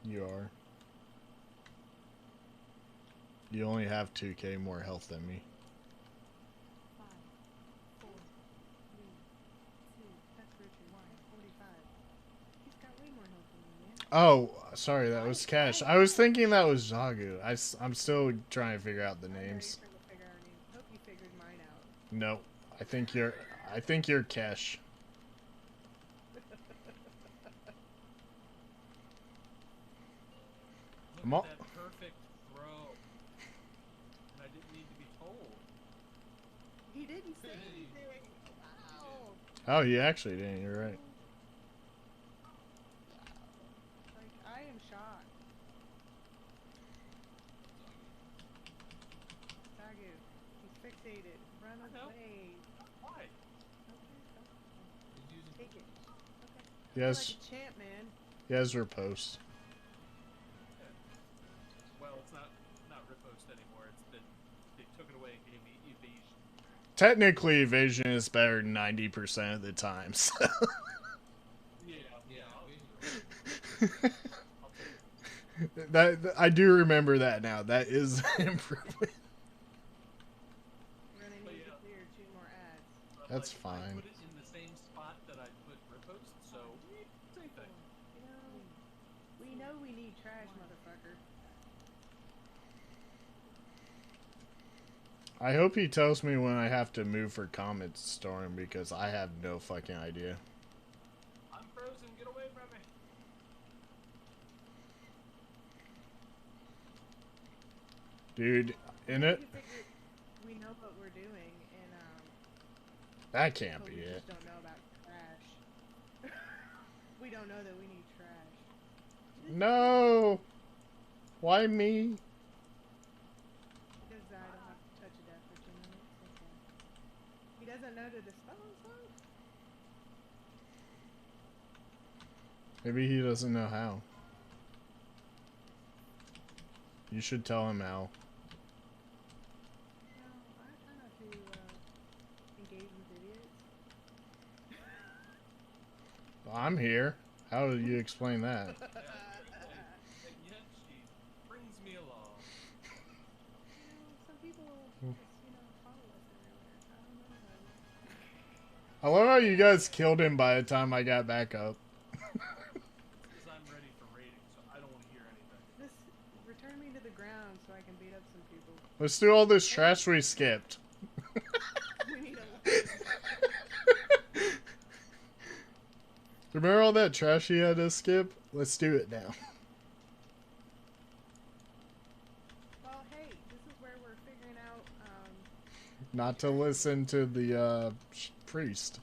You are. You only have 2k more health than me. 5, 4, 3, 2. That's Richard. 1, 45. He's got way more health than me, man. Oh, sorry, that was Cash. I was thinking that was Zagu. I'm still trying to figure out the I know names. you're trying to figure our names. Hope you figured mine out. No, I think you're Cash. Look I'm at all, that perfect throw. And I didn't need to be told. He didn't say Hey. anything. Wow. oh, you actually didn't. You're right. Like, I am shocked. Sagu, he's fixated. Run I know. away. Why? Okay, He's using take it. Okay. Yes, You're like a champ, man. he has riposte. Well, it's not riposte anymore. It's been, they took it away and gave me evasion. Technically, evasion is better 90% of the time. So. Yeah, Yeah, I'll take it. that I do remember that now. That is an improvement. We're gonna But need to yeah. clear 2 more ads. But, That's like, fine. I put it in the same spot that I put riposte, so same thing. You know, we know we need trash, motherfucker. I hope he tells me when I have to move for Comet Storm because I have no fucking idea. I'm frozen. Get away from me. Dude, in it, We figured we know what we're doing, and that can't but be we it. just don't know about trash. We don't know that we need trash. No! Why me? Because I don't have to touch a death for 2 minutes. Okay. He doesn't know to dispel himself? Maybe he doesn't know how. You should tell him how. No, I try not to engage with idiots. I'm here. How do you explain that? And yet she brings me along. You know, some people just, follow us everywhere. I don't know about it. I love how you guys killed him by the time I got back up. Because I'm ready for raiding, so I don't want to hear anything. This return me to the ground so I can beat up some people. Let's do all this trash we skipped. We need a Remember all that trash he had to skip? Let's do it now. Well, hey, this is where we're figuring out Not to listen to the priest.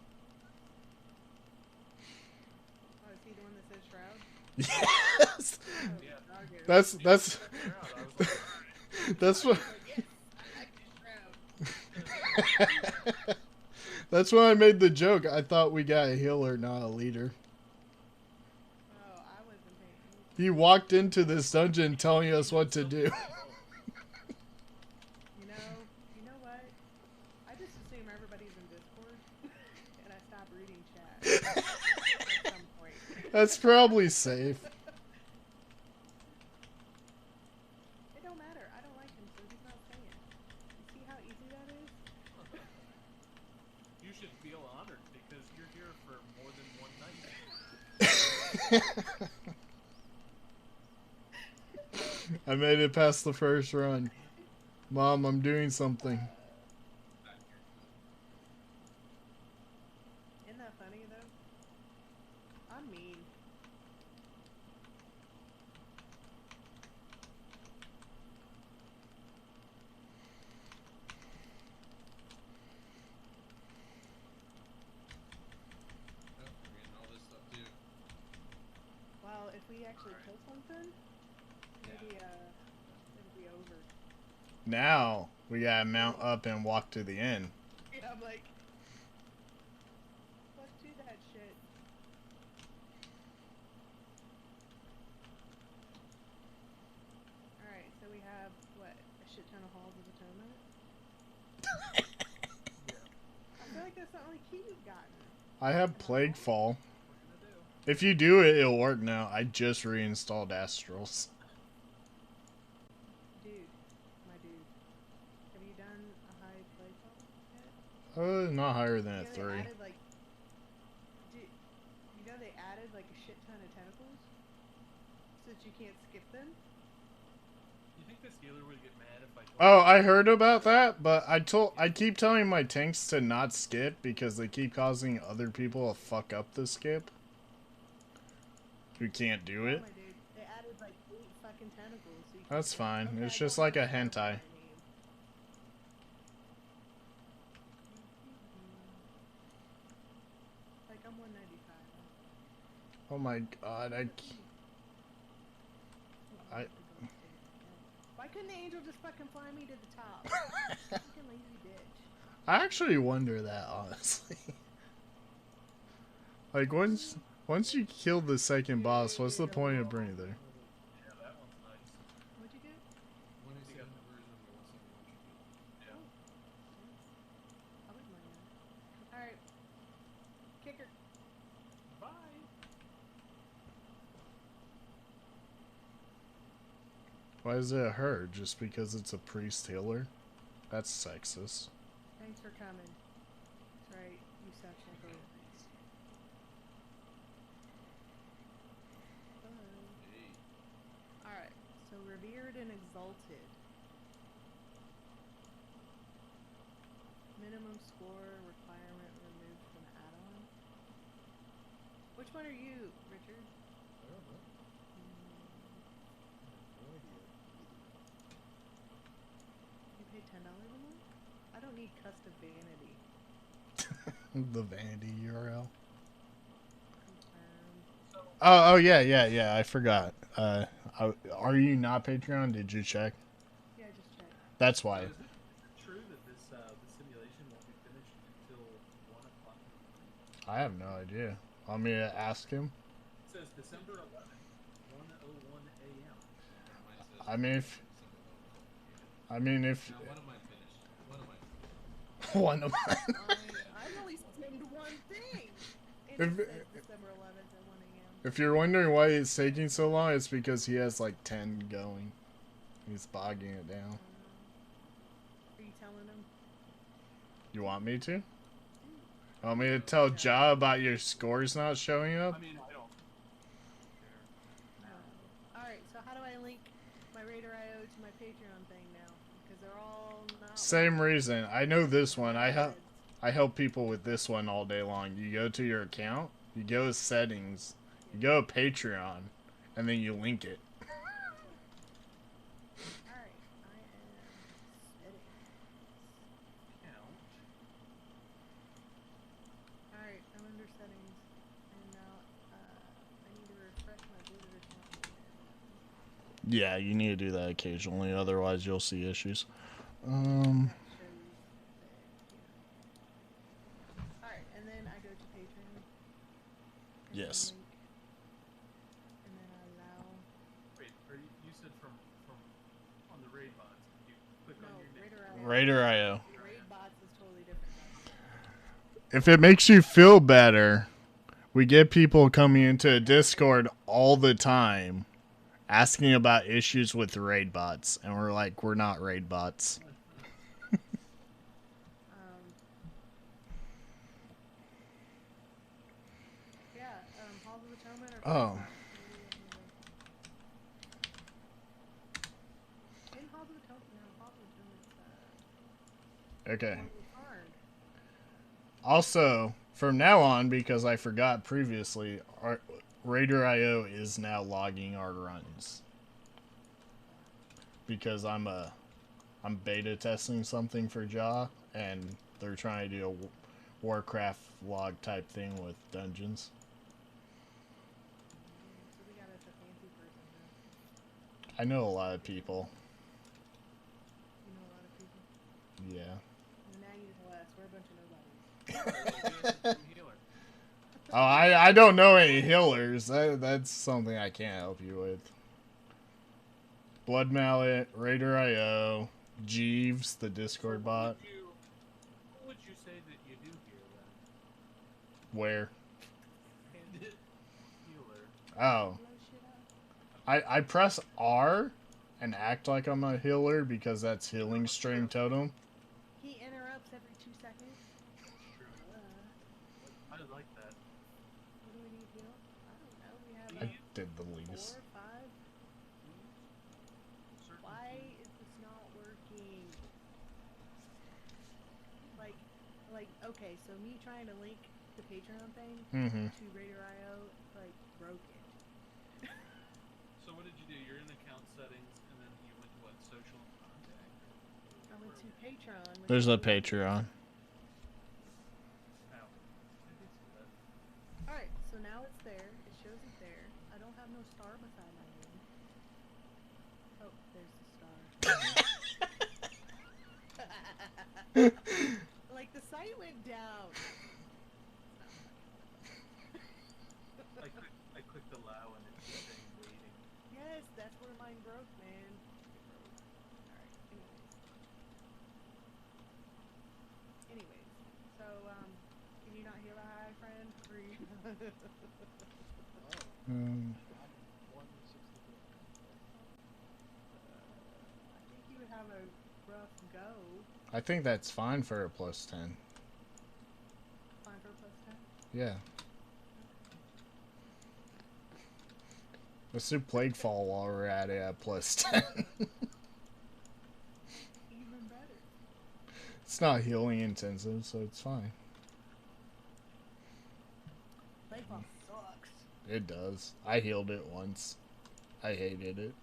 oh, is he the one that says shroud? Yes. Oh, Yeah. doggo. That's I was like, that's what Like, yes, I like this shroud. That's when I made the joke. I thought we got a healer, not a leader. Oh, I wasn't paying attention. He walked into this dungeon telling us what to do. You know what? I just assume everybody's in Discord, and I stop reading chat at some point. That's probably safe. It don't matter. I don't like him, so he's not staying. You see how easy that is? You should feel honored because you're here for more than one night. I made it past the first run. Mom, I'm doing something. Isn't that funny though? I'm mean. Oh, we're getting all this stuff too. Well, if we actually kill something, maybe it'll be over. Now we gotta mount up and walk to the end. Yeah, I'm like, let's do that shit. Alright, so we have, what, a shit ton of Halls of Atonement? I feel like that's the only key we've gotten. I have Plague Fall. What we're gonna do? If you do it, it'll work now. I just reinstalled Astrals. Dude, my dude. Have you done a high playfall yet? Not higher than a You know 3. they added like, dude, you know they added like a shit ton of tentacles, so that you can't skip them. You think this healer would get mad if I told Oh, him? I heard about that, but I keep telling my tanks to not skip because they keep causing other people to fuck up the skip. Who can't do it. Oh, my dude, they added like 8 fucking tentacles. So you can That's skip. fine. Okay, It's I just don't like a have that hentai. on my name. Like I'm 195. Oh my god, I Why couldn't the angel just fucking fly me to the top? Fucking lazy bitch. I actually wonder that, honestly. Like, once you kill the second boss, what's the point of bringing it there? Yeah, that one's nice. What'd you get? 187 version of the 171 should be. Yeah. I wouldn't mind that. Alright. Kicker. Bye. Why is it her? Just because it's a priest healer? That's sexist. Thanks for coming. That's right. You suck, Shackle. Hey. Alright. So revered and exalted. Minimum score requirement removed from add-on. Which one are you, Richard? I don't know. No idea. You paid $10 a month? I don't need custom vanity. The vanity URL. Confirm. Oh, yeah. I forgot. Are you not Patreon? Did you check? Yeah, just check. That's So why. is it true that this simulation won't be finished until 1 o'clock in the morning? I have no idea. Want me to ask him? It says December 11th, 1:01 a.m. Mine says I mean, if Now, one of mine finished. One of mine finished. one of mine. I've only skimmed one thing. And If- it says December 11th at 1 a.m. If you're wondering why it's taking so long, it's because he has like 10 going. He's bogging it down. Are you telling him? You want me to? Want me to tell Ja about your scores not showing up? I mean, I don't care. Alright, so how do I link my Raider IO to my Patreon thing now? Because they're all not. Same reason. I know this one. I help people with this one all day long. You go to your account, you go to settings, you go to Patreon, and then you link it. Alright, I am settings. Count. Alright, I'm under settings. And now I need to refresh my visitor count again. Yeah, you need to do that occasionally, otherwise you'll see issues. That shows that, And then Yes. link. And then allow. Wait, you said from on the raid bots. You click No, on your name. Raider.io. Raider.io. Raid bots is totally different though. If it makes you feel better, we get people coming into Discord all the time asking about issues with raid bots, and we're like, we're not raid bots. Yeah, Halls of Atonement or Oh. in Halls of Atonement, no, Halls of Atonement's Okay. one we farmed. Also, from now on, because I forgot previously, our Raider.io is now logging our runs. Because I'm beta testing something for Jaw, and they're trying to do a Warcraft log type thing with dungeons. So we got us a fancy person, huh? I know a lot of people. You know a lot of people. Yeah. And now you tell us we're a bunch of nobodies. Oh, I don't know any healers. That's something I can't help you with. Blood Mallet, Raider.io, Jeeves, the Discord bot. What would you say that you do here then? Where? Bandit healer. Oh. Blow shit up. I press R and act like I'm a healer because that's healing stream totem. He interrupts every 2 seconds. True. I like that. What do we need heal? I don't know. We have I did the 4 least. or 5. Why is this not working? Like, okay, so me trying to link the Patreon thing to Raider.io, like, broke it. So what did you do? You're in account settings, and then you went to what? Social contact? I went to Patreon. There's a Patreon. Ow. I did see that. Alright, so now it's there. It shows it there. I don't have no star beside my name. Oh, there's the star. Like, the site went down. I clicked allow, and it's just saying waiting. Yes, that's where mine broke, man. Alright, anyways. So, can you not heal a high friend? Or you... I think you would have a rough go. I think that's fine for a plus 10. Fine for a plus 10? Yeah. Let's do Plague Fall while we're at it at plus 10. Even better. It's not healing intensive, so it's fine. Playfall sucks. It does. I healed it once. I hated it.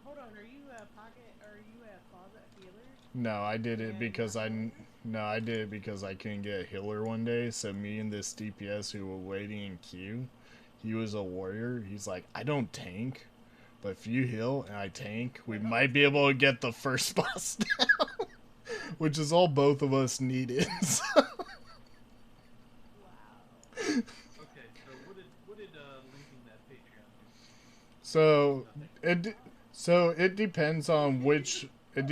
Hold on, are you a pocket? Are you a closet healer? No, I did it And because not healer? I did it because I couldn't get a healer one day. So me and this DPS who were waiting in queue, he was a warrior. He's like, I don't tank, but if you heal and I tank, we might be able to get the first boss down, which is all both of us needed. So. Wow. Okay, so what did linking that Patreon do? So it depends on which it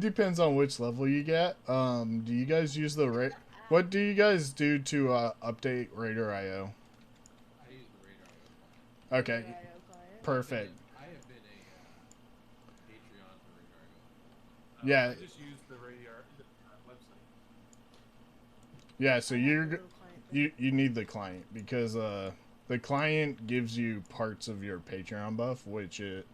depends on which level you get. Do you guys use the what do you guys do to update Raider.io? I use the Radar client. Okay, Raider.io client. perfect. I have been a Patreon for Radar. Yeah. I just used the website. Yeah, so I have a little client thing. you need the client because the client gives you parts of your Patreon buff, which is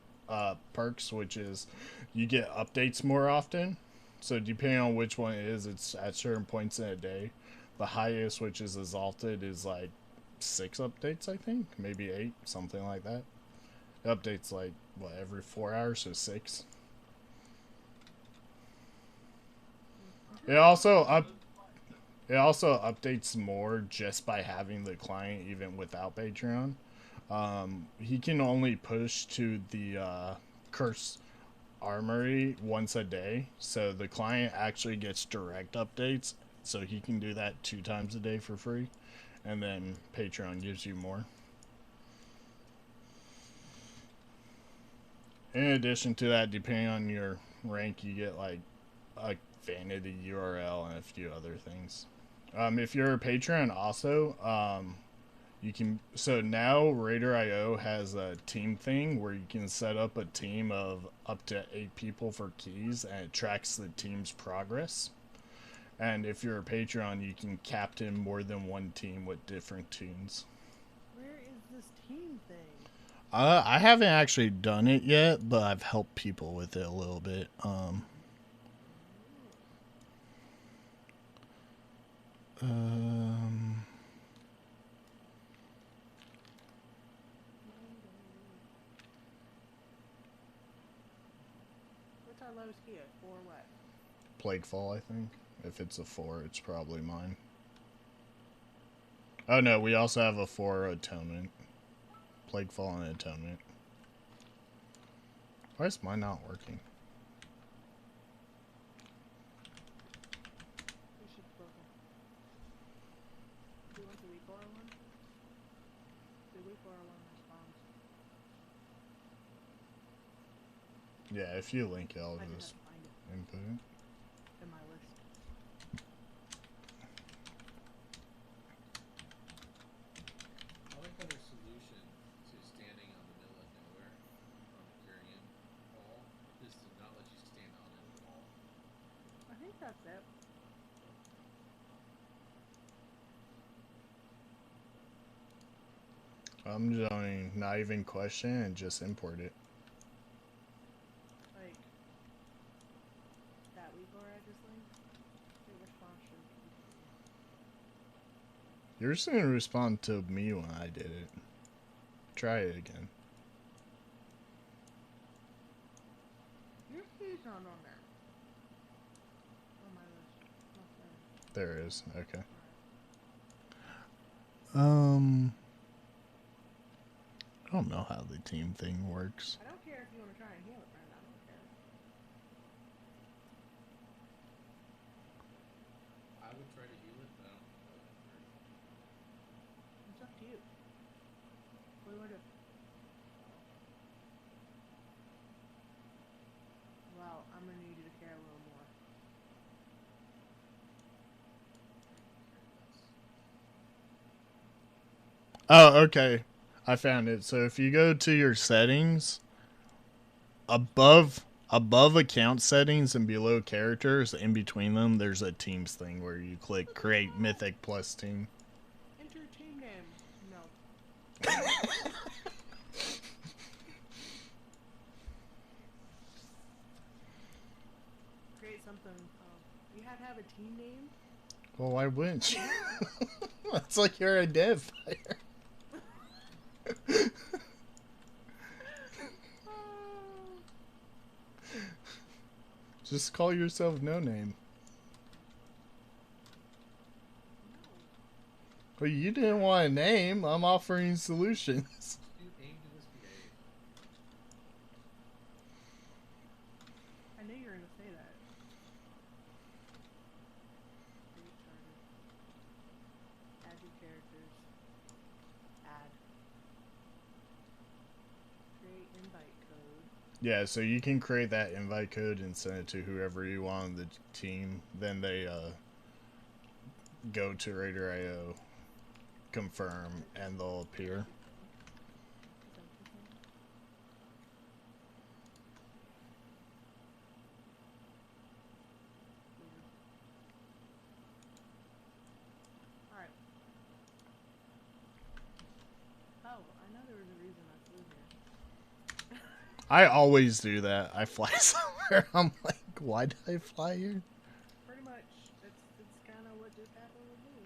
perks, which is you get updates more often. So depending on which one it is, it's at certain points in a day. The highest, which is exalted, is like 6 updates, I think, maybe 8, something like that. It updates like what every 4 hours, so 6. It also updates more just by having the client, even without Patreon. He can only push to the curse armory once a day, so the client actually gets direct updates, so he can do that 2 times a day for free. and then Patreon gives you more. In addition to that, depending on your rank, you get like a vanity URL and a few other things. If you're a patron, also, you can. So now Raider.io has a team thing where you can set up a team of up to 8 people for keys, and it tracks the team's progress. And if you're a patron, you can captain more than one team with different tunes. Where is this team thing? I haven't actually done it yet, but I've helped people with it a little bit. What's our lowest key at? 4 what? Plaguefall, I think. If it's a 4, it's probably mine. Oh no, we also have a 4 Atonement. Plaguefall and Atonement. Why is mine not working? We should book them. Do you want the week or one? The week or one responds. Yeah, if you link it, I'll I just just have to find it input it. in my list. I like how their solution to standing on the middle of nowhere on the Curian wall is to not let you stand on it at all. I think that's it. I'm just not even question and just import it. Like that week or I just linked. It responds to You're just gonna respond to me when I did it. Try it again. your key's not on there. On my list. Not there. There it is. Okay. Alright. I don't know how the team thing works. I don't care if you want to try and heal it, friend. I don't care. I would try to heal it, but I don't think that would hurt. It's up to you. What do I do? Well, I'm gonna need you to care a little more. Oh, okay. I found it. So if you go to your settings, above account settings and below characters, in between them, there's a teams thing where you click create mythic plus team. Enter team name. No. Create something. You have to have a team name. Well, why wouldn't you? That's like you're a dev player. Just call yourself No Name. Well, you didn't want a name. I'm offering solutions. Dude, aim to misbehave. I knew you were gonna say that. Create starter. Add new characters. Add. Create invite code. Yeah, so you can create that invite code and send it to whoever you want on the team. Then they go to Raider.io, confirm, and they'll appear. Is that what you're saying? Weird. Alright. Oh, I know there was a reason I flew here. I always do that. I fly somewhere. I'm like, why did I fly here? Pretty much. It's kind of what just happened with me.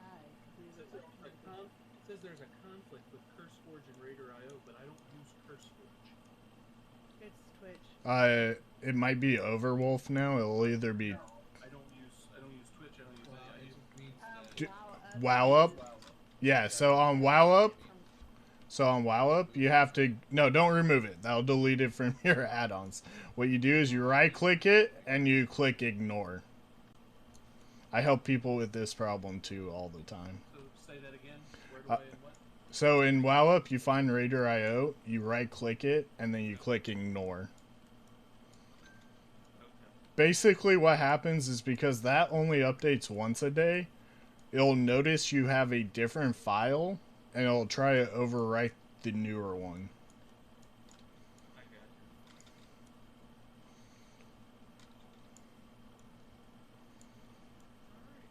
I completed It a says, section. it says there's a conflict with CurseForge and Raider.io, but I don't use CurseForge. It's Twitch. It might be Overwolf now. It'll either be No, I don't use Twitch. I don't use Well, any. I use it means that Do- Wow. WoW Up. Yeah, so on WoW Up, you have to don't remove it. That'll delete it from your add-ons. What you do is you right-click it and you click ignore. I help people with this problem too all the time. So say that again. Where do Uh, I and what? so in WowUp, you find Raider IO, you right click it, and then you click ignore. Okay. Basically, what happens is because that only updates once a day, it'll notice you have a different file, and it'll try to overwrite the newer one. I got you. All right.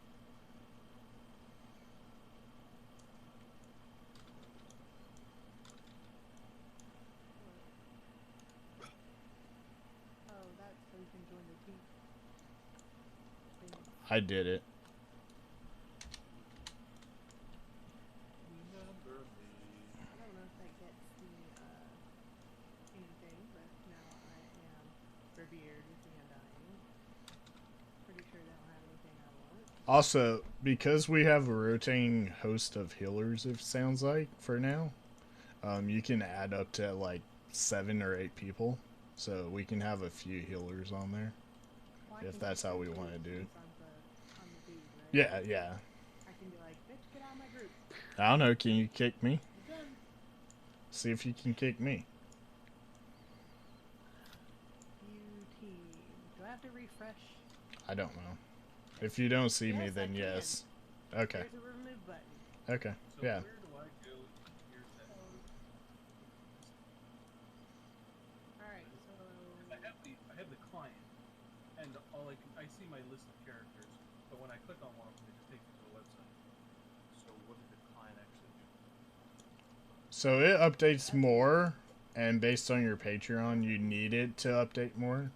Oh, that's so you can join the team. I did it. Remember me. I don't know if that gets me anything, but now I am revered with the undying. Pretty sure they don't have anything I want. Also, because we have a rotating host of healers, it sounds like, for now, you can add up to like 7 or 8 people. So we can have a few healers on there. Well, If that's how we want to do. I'm the dude, right? Yeah, yeah. I can be like, bitch, get out of my group. I don't know. Can you kick me? You're done. See if you can kick me. View team. Do I have to refresh? I don't know. If you don't see me, Yes, then I yes. Okay. There's a remove button. Okay. So Yeah. where do I go here then? Alright, so I have the client, and I see my list of characters, but when I click on one of them, it just takes me to the website. So what did the client actually do? So it updates more, and based on your Patreon, you need it to update more.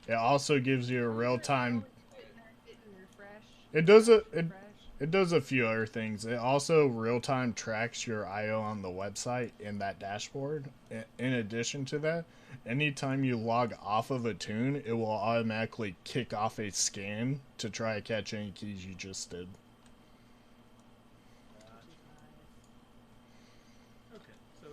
It also gives you a real time. It does it does a few other things. It also real time tracks your IO on the website in that dashboard. In addition to that, anytime you log off of a tune, it will automatically kick off a scan to try to catch any keys you just did. Okay, so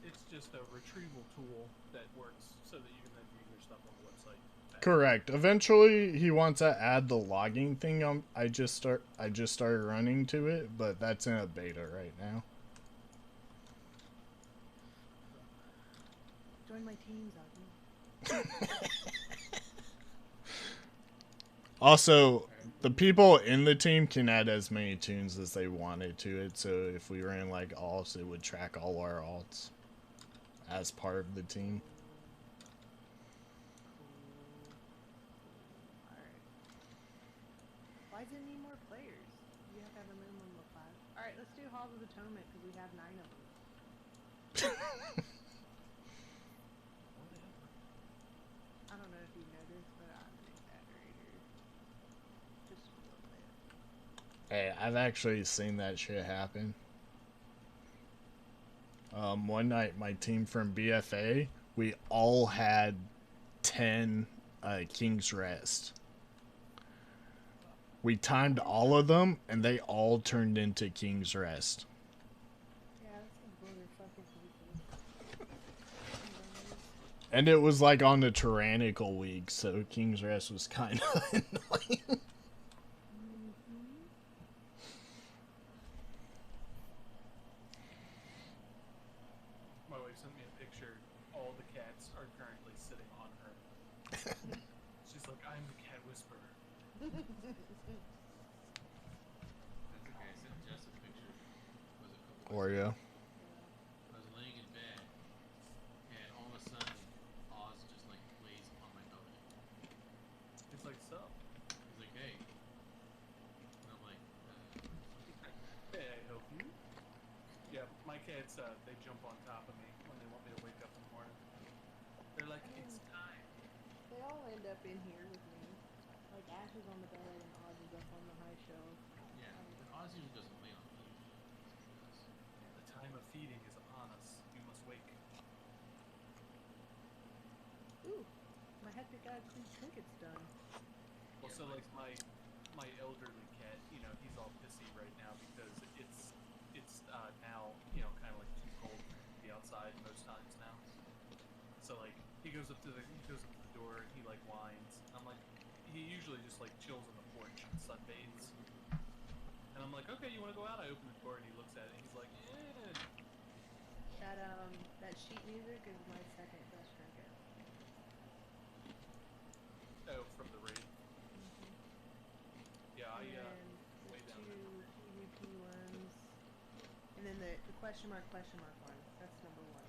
it's just a retrieval tool that works so that you can then view your stuff on the website. Correct. Eventually, he wants to add the logging thing. I just started running to it, but that's in a beta right now. Join my team, Zaki. Also, the people in the team can add as many tunes as they wanted to it. So if we ran like alts, it would track all our alts as part of the team. Alright. Why does it need more players? You have to have a minimum of 5. Alright, let's do Halls of Atonement because we have 9 of them. I don't know if you noticed, but I'm an exaggerator. Just a little bit. Hey, I've actually seen that shit happen. One night, my team from BFA, we all had 10 King's Rest. We timed all of them, and they all turned into King's Rest. Yeah, that's a motherfucking people. And it was like on the tyrannical week, so King's Rest was kind of annoying. My wife sent me a picture. All the cats are currently sitting on her. She's like, I'm the cat whisperer. That's okay. I sent Jess a picture. Was a couple Oreo. I was laying in bed, and all of a sudden, Oz just like lays on my belly. He's like, so? He's like, hey. And I'm like, Hey, I help you. Yeah, my cats, they jump on top of me when they want me to wake up in the morning. They're like, it's time. They all end up in here with me. Like Ash is on the bed and Oz is up on the high shelf. yeah. But Oz usually doesn't lay on me. The time of feeding is upon us. You must wake. Ooh, my hectic got 3 trinkets done. Well, so like my elderly cat, you know, he's all pissy right now because it's now, you know, kind of like too cold for him to be outside most times now. So like he goes up to the door and he like whines. I'm like, he he usually just like chills on the porch and sunbathes. And I'm like, okay, you want to go out? I open the door and he looks at it. And he's like, eh. That sheet music is my second best trinket. Oh, from the raid. Yeah, And then way the down two there. PvP ones. And then the question mark one. That's number one.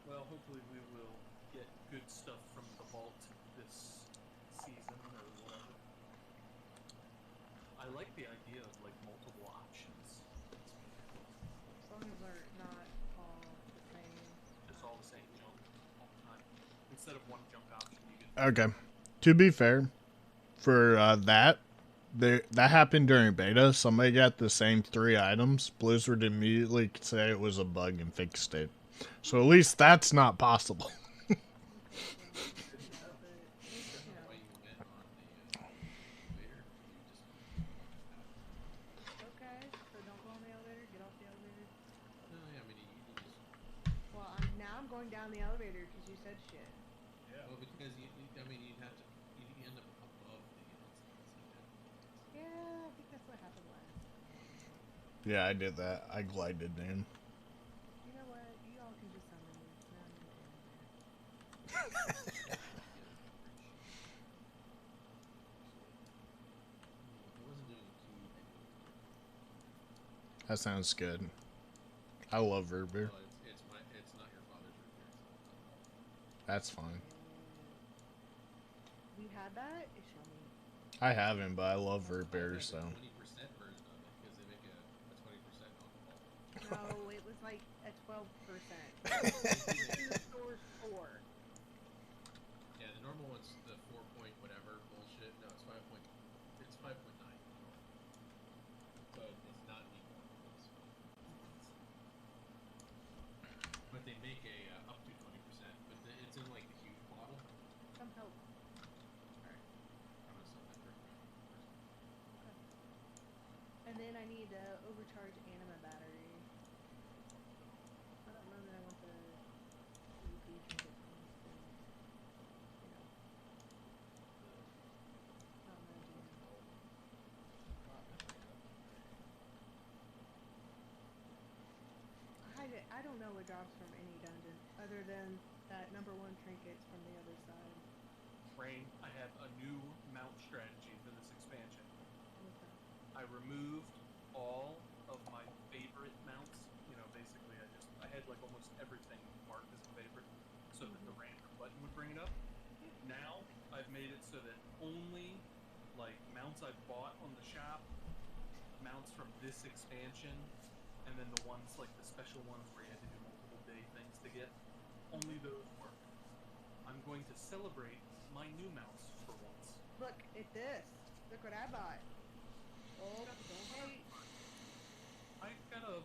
Well, hopefully we will get good stuff from the vault this season or whatever. I like the idea of like multiple options. As long as they're not all the same. Just all the same junk all the time. Instead of one junk option, you get. Okay. To be fair, for that happened during beta. Somebody got the same 3 items. Blizzard immediately said it was a bug and fixed it. So at least that's not possible. Good to know. But I it's, don't you know know, why you went on the elevator. You just okay. So don't go on the elevator. Get off the elevator. no, yeah, I mean you can just Well, now I'm going down the elevator because you said shit. Yeah. well because I mean you'd have to you end up above the instance. Yeah, I think that's what happened last time. Yeah, I did that. I glided in. You know what? You all can just summon me. Now I'm in the elevator. I wasn't doing it too big. That sounds good. I love Verbeer. Well, it's not your father's root beer. That's fine. You had that? Show me. I haven't, but I love Verbeer, It's so. a 20% version of it because they make a 20% alcohol. No, it was like at 12%. The store's 4. Yeah, the normal one's the 4 point whatever bullshit. No, it's 5 point. It's 5.9. But it's not anymore. But they make a up to 20%. But it's in like the huge bottle. Some help. Alright. I'm gonna sell that for you. And then I need to overcharge anima battery. I don't know that I want the PvP trinket from this thing. You know. Not my jam. I don't know what drops from any dungeon other than that number 1 trinkets from the other side. Rain, I have a new mount strategy for this expansion. Okay. I removed all of my favorite mounts. You know, basically I had like almost everything marked as a favorite so that the random button would bring it up. Now I've made it so that only like mounts I bought on the shop, mounts from this expansion, and then the ones like the special ones where you had to do multiple day things to get, only those work. I'm going to celebrate my new mounts for once. Look at this. Look what I bought. Oh, don't hate. I got oh,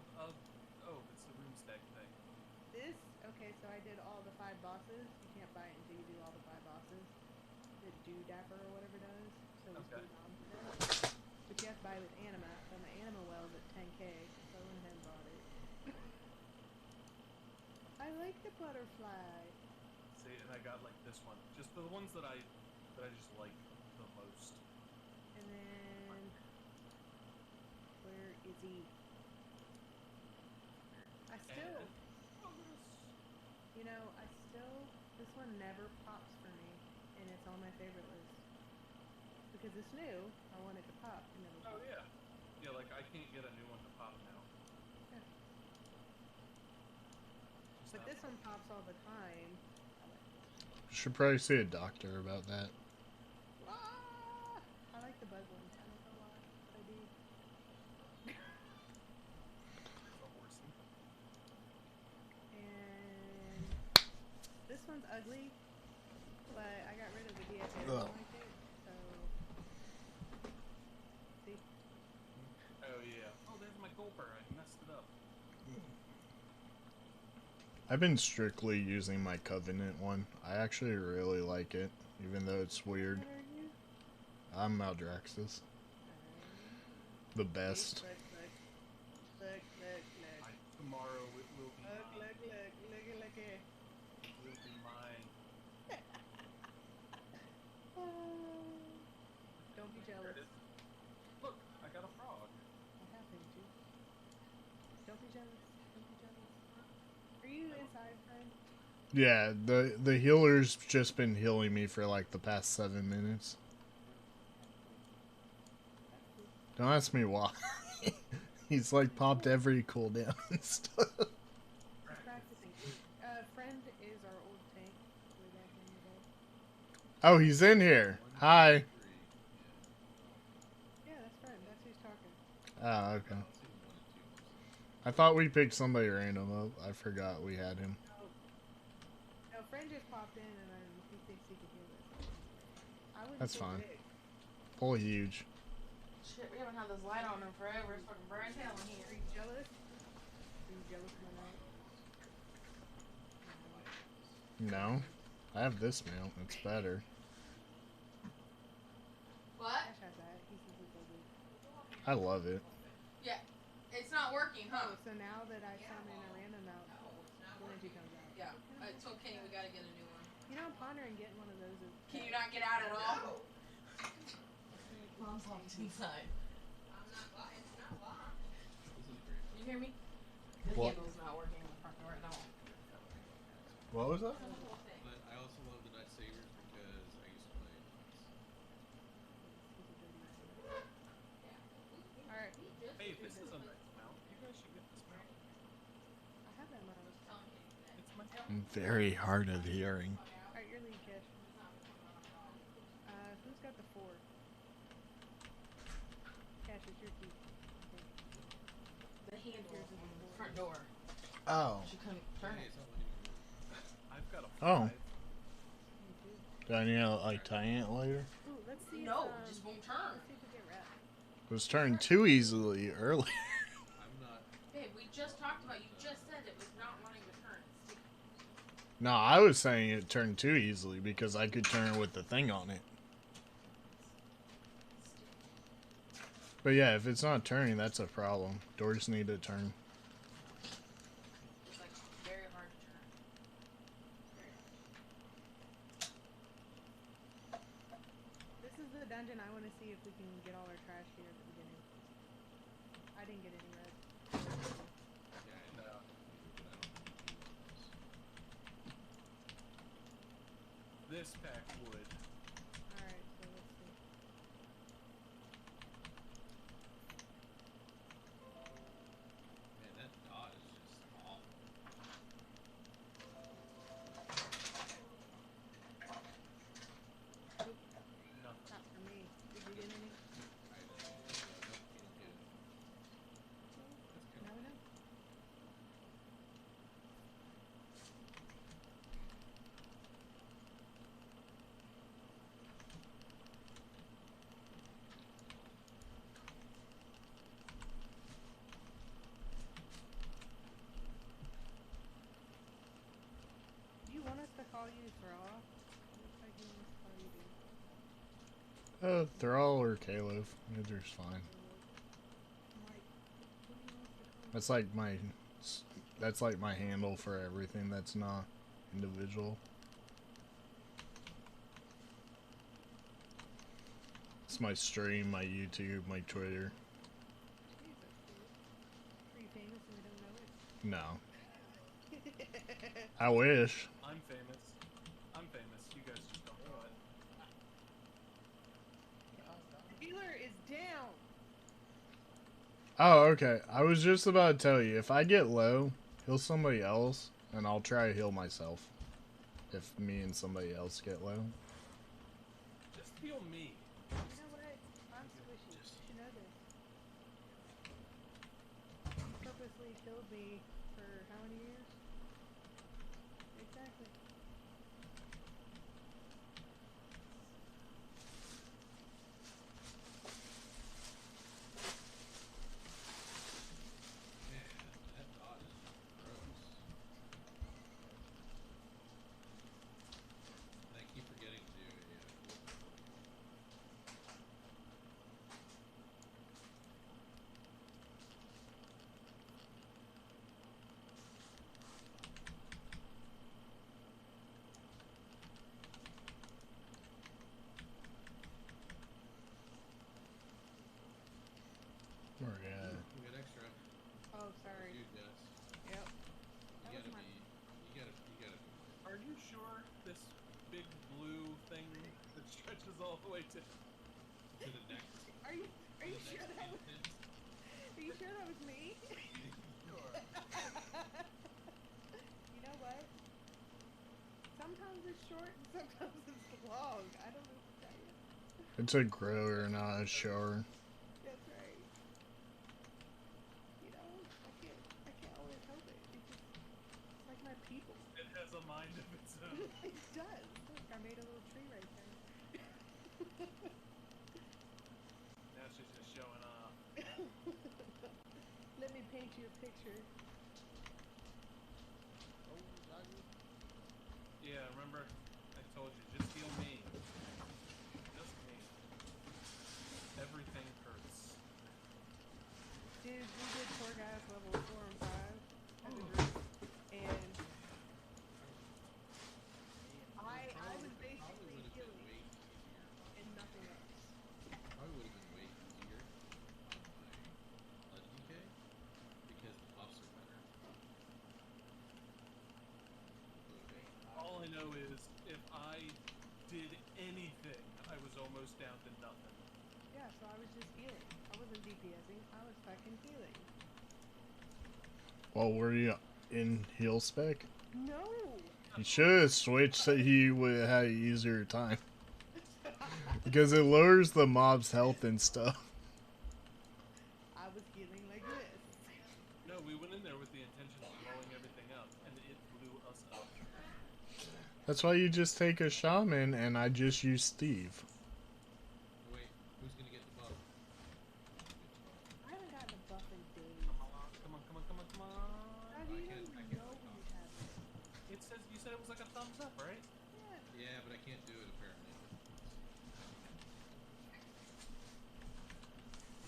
it's the rune stack thing. This, okay, so I did all the 5 bosses. You can't buy it until you do all the 5 bosses. The Dapper or whatever does. So it's Okay. good on today. But you have to buy it with anima. But my anima well's at 10k, so I went ahead and bought it. I like the butterfly. See, and I got like this one. Just the ones that I just like the most. And then where is he? I still, you know, this one never pops for me, and it's on my favorite list because it's new. I want it to pop. It never Oh pops. yeah. Yeah, like I can't get a new one to pop now. Yeah. Just But not this one pops all the time. I like this one. Should probably see a doctor about that. Ah! I like the bug ones. I don't know why, but I do. the horsey. And this one's ugly, but I got rid of the DFA. I Ugh. don't like it, so see. Oh yeah. Oh, there's my gulper. I messed it up. I've been strictly using my Covenant one. I actually really like it, even though it's weird. What are you? I'm Maldraxxus. The best. Look, look, look, look, look. Tomorrow it will be Look, mine. look, look, look, look, look. It will be mine. Don't be There jealous. it is. Look, I got a frog. I happen to. Don't be jealous. Don't be jealous. Are you inside, friend? Yeah, the healer's just been healing me for like the past 7 minutes. That's cool. Don't ask me why. He's like popped every cooldown and stuff. He's practicing. Friend is our old tank way back in the day. Oh, he's in here. Hi. 3. Yeah, that's friend. That's who's talking. Oh, Yeah. okay. I'll see 1 and 2 mostly. I thought we picked somebody random up. I forgot we had him. No, friend just popped in and then he thinks he can heal us. I wouldn't That's pull fine. big. Pull huge. Shit, we haven't had this light on in forever. It's fucking bright as hell in Are here. you jealous? Are you jealous of my night? No. I have this mount. It's better. What? Ash has that. He says it's ugly. I love it. Yeah. It's not working, huh? Oh, so now that I summon a random mount, the energy comes out. Yeah. I told Kenny we gotta get a new one. You know, I'm pondering getting one of those. Can you not get out at all? Mom's locked inside. This is great. You hear me? The What? handle's not working in the front door at all. What was that? But I also love the Night Savers because I used to play Alright, Hey, this is a nice mount. You guys should get this mount. I have that mount. It's my I'm very hard of hearing. Alright, your lead, Cash. Who's got the 4? Cash, it's your key. Okay. The handle Yours is on the the 4. front door. Oh. She couldn't turn Hey, it. it's not letting me move. I've got a 5. Oh. Me too. Do I need to like tie it later? Ooh, let's see No, if, it just won't turn. let's see if we get wrapped. It was turned too easily earlier. I'm not. Babe, we just talked about, you just said it was not wanting to turn. It's sticky. No, I was saying it turned too easily because I could turn it with the thing on it. But yeah, if it's not turning, that's a problem. Doors need to turn. It's like very hard to turn. Very hard. This is the dungeon I want to see if we can get all our trash here at the beginning. I didn't get any red. Yeah, I No. know. But I don't think you want this. This pack would. Alright, so let's see. Man, that dot is just awful. Nothing. Not for me. Did you get any? I know. Nope, you don't get it. That's kind No, of no. Do you want us to call you Thrall? Looks like you want us to call you dude. Thrall or Caleb. Either's fine. I'm like, what do you want us to call you? That's like my handle for everything that's not individual. It's my stream, my YouTube, my Twitter. Jeez, that's cool. Are you famous and we don't know it? No. I wish. I'm famous. I'm famous. You guys just don't know it. Healer is down. Oh, okay. I was just about to tell you, if I get low, heal somebody else, and I'll try to heal myself. If me and somebody else get low. Just heal me. You know what? I'm squishy. You should know this. You purposely killed me for how many years? Exactly. Man, that dot is just gross. And I keep forgetting to do a Where we at? We got extra. Oh, sorry. You, Jess. Yep. You That was gotta my. be. You gotta be. Are you sure this big blue thing that stretches all the way to? To the next. Are you to the sure next that was? instance. Are you sure that was me? Sure. You know what? Sometimes it's short and sometimes it's long. I don't know what to tell you. It's a grower, not a shower. That's right. You know, I can't always help it. It's like my people. It has a mind of its own. It does. Look, I made a little tree right there. Now she's just showing off. Let me paint you a picture. Oh, doggy. Yeah, remember? I told you, just heal me. Just me. Everything hurts. Dude, we did Poor Guys level 4 and 5 as a group, and I was Probably basically would have been healing way easier. and nothing else. Probably would have been way easier on my DK because the buffs are better. All I know is, if I did anything, I was almost down to nothing. Yeah, so I was just healing. I wasn't DPSing, I was fucking healing. Well, were you in heal spec? No! You should have switched so you would have had an easier time. Because it lowers the mob's health and stuff. I was healing like this. No, we went in there with the intention of blowing everything up, and it blew us up. That's why you just take a shaman and I just use Steve. Oh, wait, who's gonna get the buff? I haven't gotten a buff in days. Come on, come on, come on, come on. How do you don't even know when you have it? It says, you said it was like a thumbs up, right? Yeah. Yeah, but I can't do it apparently.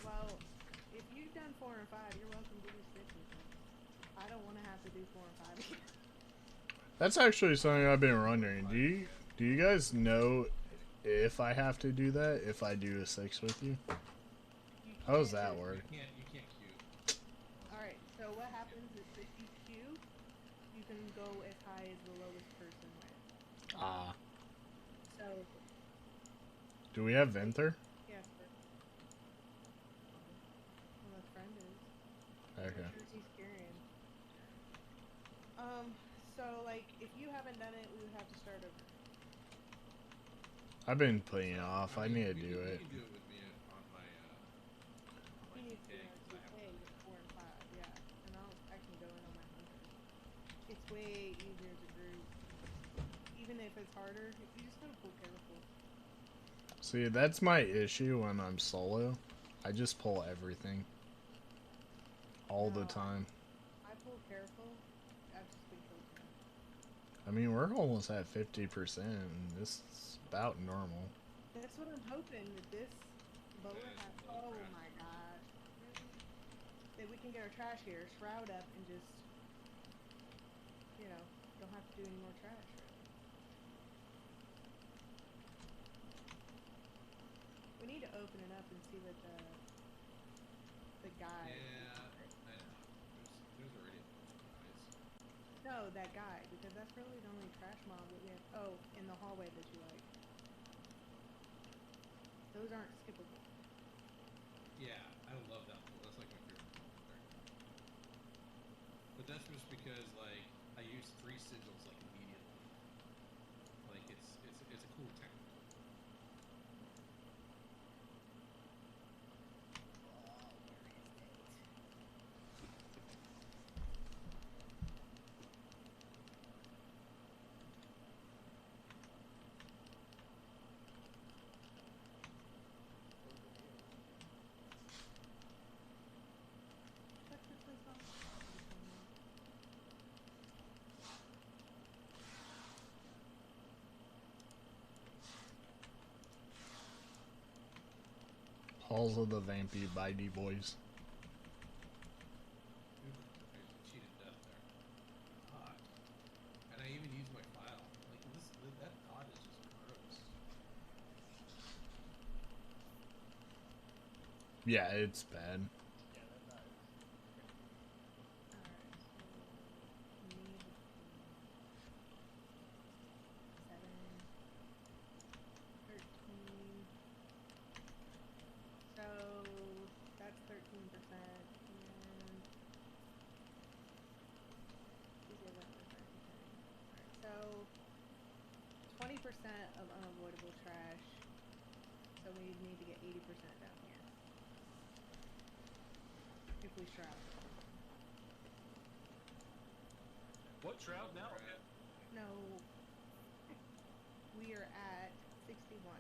Well, if you've done 4 and 5, you're welcome to do 6 with me. I don't want to have to do 4 and 5 again. That's actually something I've been wondering. Do you guys know if I have to do that if I do a 6 with you? How does that work? You can't queue. Alright, so what happens is if you queue, you can go as high as the lowest person went. Ah. So, Do we have Venther? yes, but... Unless friend is. Okay. I'm sure he's carrying. So, like, if you haven't done it, we would have to start over. I've been putting it off. I need to do it. You can do it with me on my He needs to DK, be on 'cause I have 2K one. with 4 and 5, yeah. And I can go in on my hunter. It's way easier to group. Even if it's harder, you just gotta pull careful. See, that's my issue when I'm solo. I just pull everything. All the No, time. I pull careful. I've just been cooking. I mean, we're almost at 50%, and this is about normal. That's what I'm hoping that this boa Yeah, has. it's boa Oh trash. my god. Really? That we can get our trash here, shroud up, and just, you know, don't have to do any more trash, really. We need to open it up and see what the guy. Yeah, I know. There's already a bunch of guys. No, that guy, because that's really the only trash mob that we have. Oh, in the hallway that you like. Those aren't skippable. Yeah, I love that pool. That's like my favorite pool there. But that's just because like I use 3 sigils like immediately. Like it's a cool technical. Check this place out. Halls of the Vampy Bitey Boys. Ooh, I cheated death there. God. And I even used my file. Like that pod is just gross. Yeah, it's bad. of unavoidable trash, so we need to get 80% down here. If we shroud. What shroud now? No. We are at 61.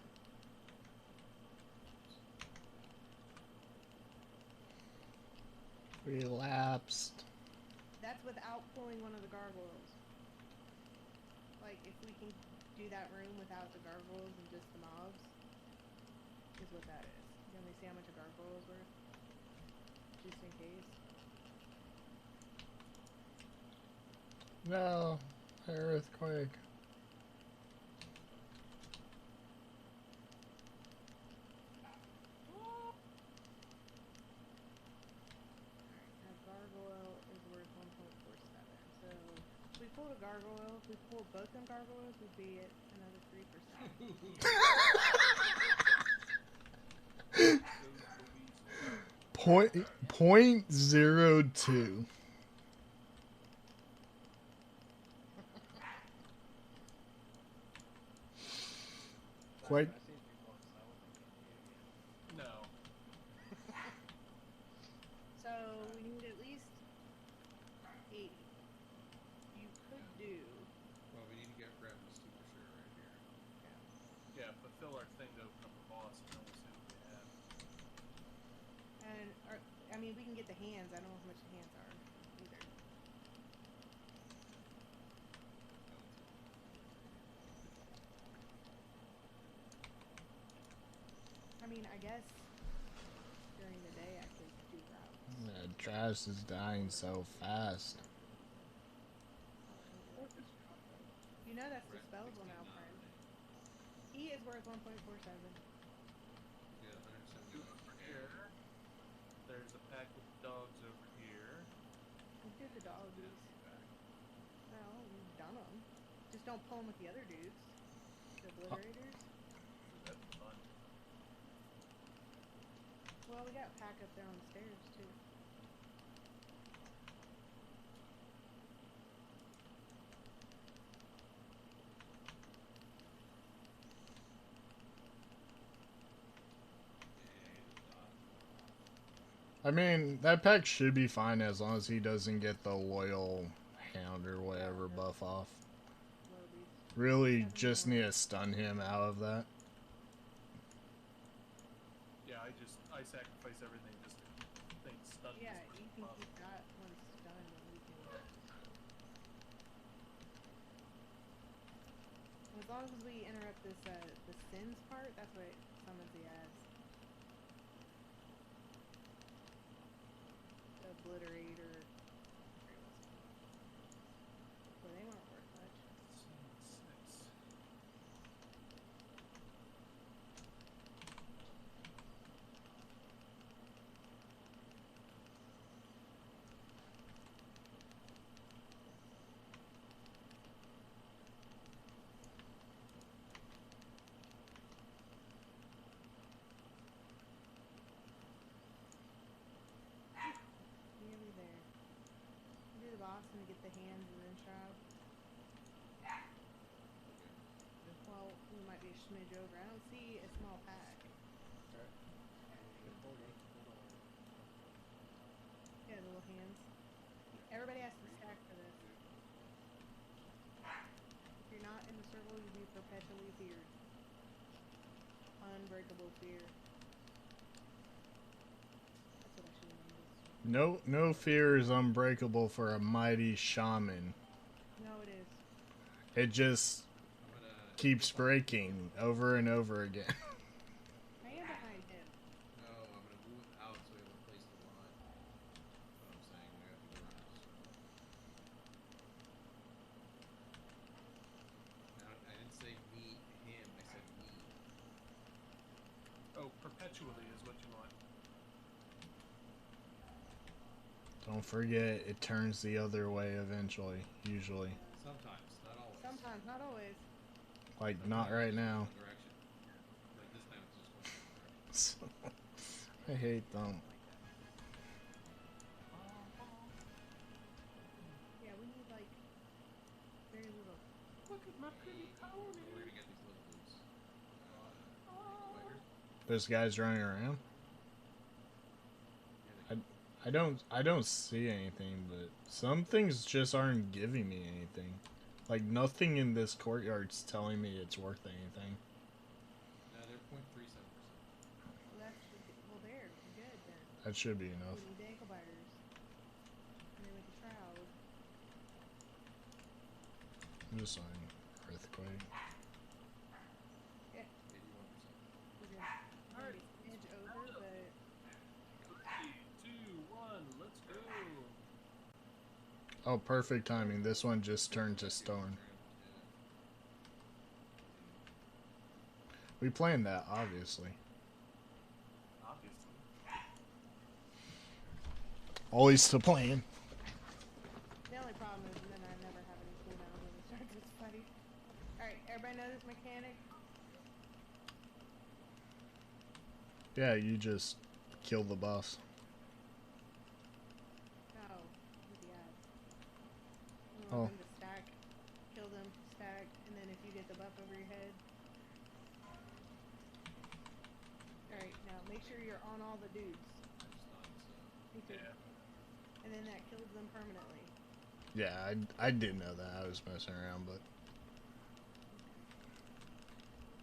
Relapsed. That's without pulling one of the gargoyles. Like, if we can do that room without the gargoyles and just the mobs, is what that is. Can we see how much a gargoyle is worth? Just in case. No, earthquake. A gargoyle is worth 1.47. So, if we pulled a gargoyle, if we pulled both them gargoyles, we'd be at another 3%. .02. Quite. No. So, we need at least 80. You could do... Well, we need to grab these two for sure right here. Yeah, fulfill our thing to open up the boss, and then we'll see what we have. And, I mean, we can get the hands. I don't know how much the hands are, either. I mean, I guess during the day I could do routes. The trash is dying so fast. You know that's dispellable now, friend. E is worth 1.47. Yeah, 179. Over here. There's a pack with dogs over here. We did the doggies. Well, we've done them. Just don't pull them with the other dudes. The obliterators. Ooh, that'd be fun. Well, we got a pack up there on the stairs, too. I mean, that pack should be fine as long as he doesn't get the loyal hound or whatever buff off. Really just need to stun him out of that. Yeah, I sacrifice everything just to think stun. Yeah, you can keep that one stunned and we can... As long as we interrupt this, the sins part, that's what summons the ads. The obliterator. Well, they weren't worth much. 6. Nearly there. We do the boss and we get the hands and then shroud. Well, we might be a smidge over. I don't see a small pack. Yeah, the little hands. Everybody has to stack for this. If you're not in the circle, you'll be perpetually feared. Unbreakable fear. That's what I should remember. No fear is unbreakable for a mighty shaman. No, it is. It just keeps breaking over and over again. I am behind him. No, I'm gonna move out so we have a place to line. That's what I'm saying. We have to go around this circle. Now, I didn't say me, him. I said me. Oh, perpetually is what you want. Don't forget, it turns the other way eventually, usually. Sometimes, not always. Sometimes, not always. Like, Sometimes not right it's just now. one direction. Like this time it's just one direction. I hate them. Yeah, we need like very little. Look at my pretty pony. We're gonna get these There's guys running around. Yeah, I don't see anything, but some things just aren't giving me anything. Like nothing in this courtyard's telling me it's worth anything. no, they're 0.37%. Well, well, there. Good then. That should be enough. We need the ankle biters. And then we can shroud. I'm just on earthquake. Yeah, 81%. we're good. Alright. Edge over, but 3, 2, 1, let's go. Oh, perfect timing. This one just turned to stone. We planned that, obviously. Obviously. Always the plan. the only problem is then I never have any cooldowns when we start this fight. Alright, everybody know this mechanic? Yeah, you just kill the boss. No. With the ads. You Oh. want them to stack, kill them, stack, and then if you get the buff over your head. Alright, now make sure you're on all the dudes. Me too. Yeah. And then that kills them permanently. Yeah, I did know that. I was messing around, but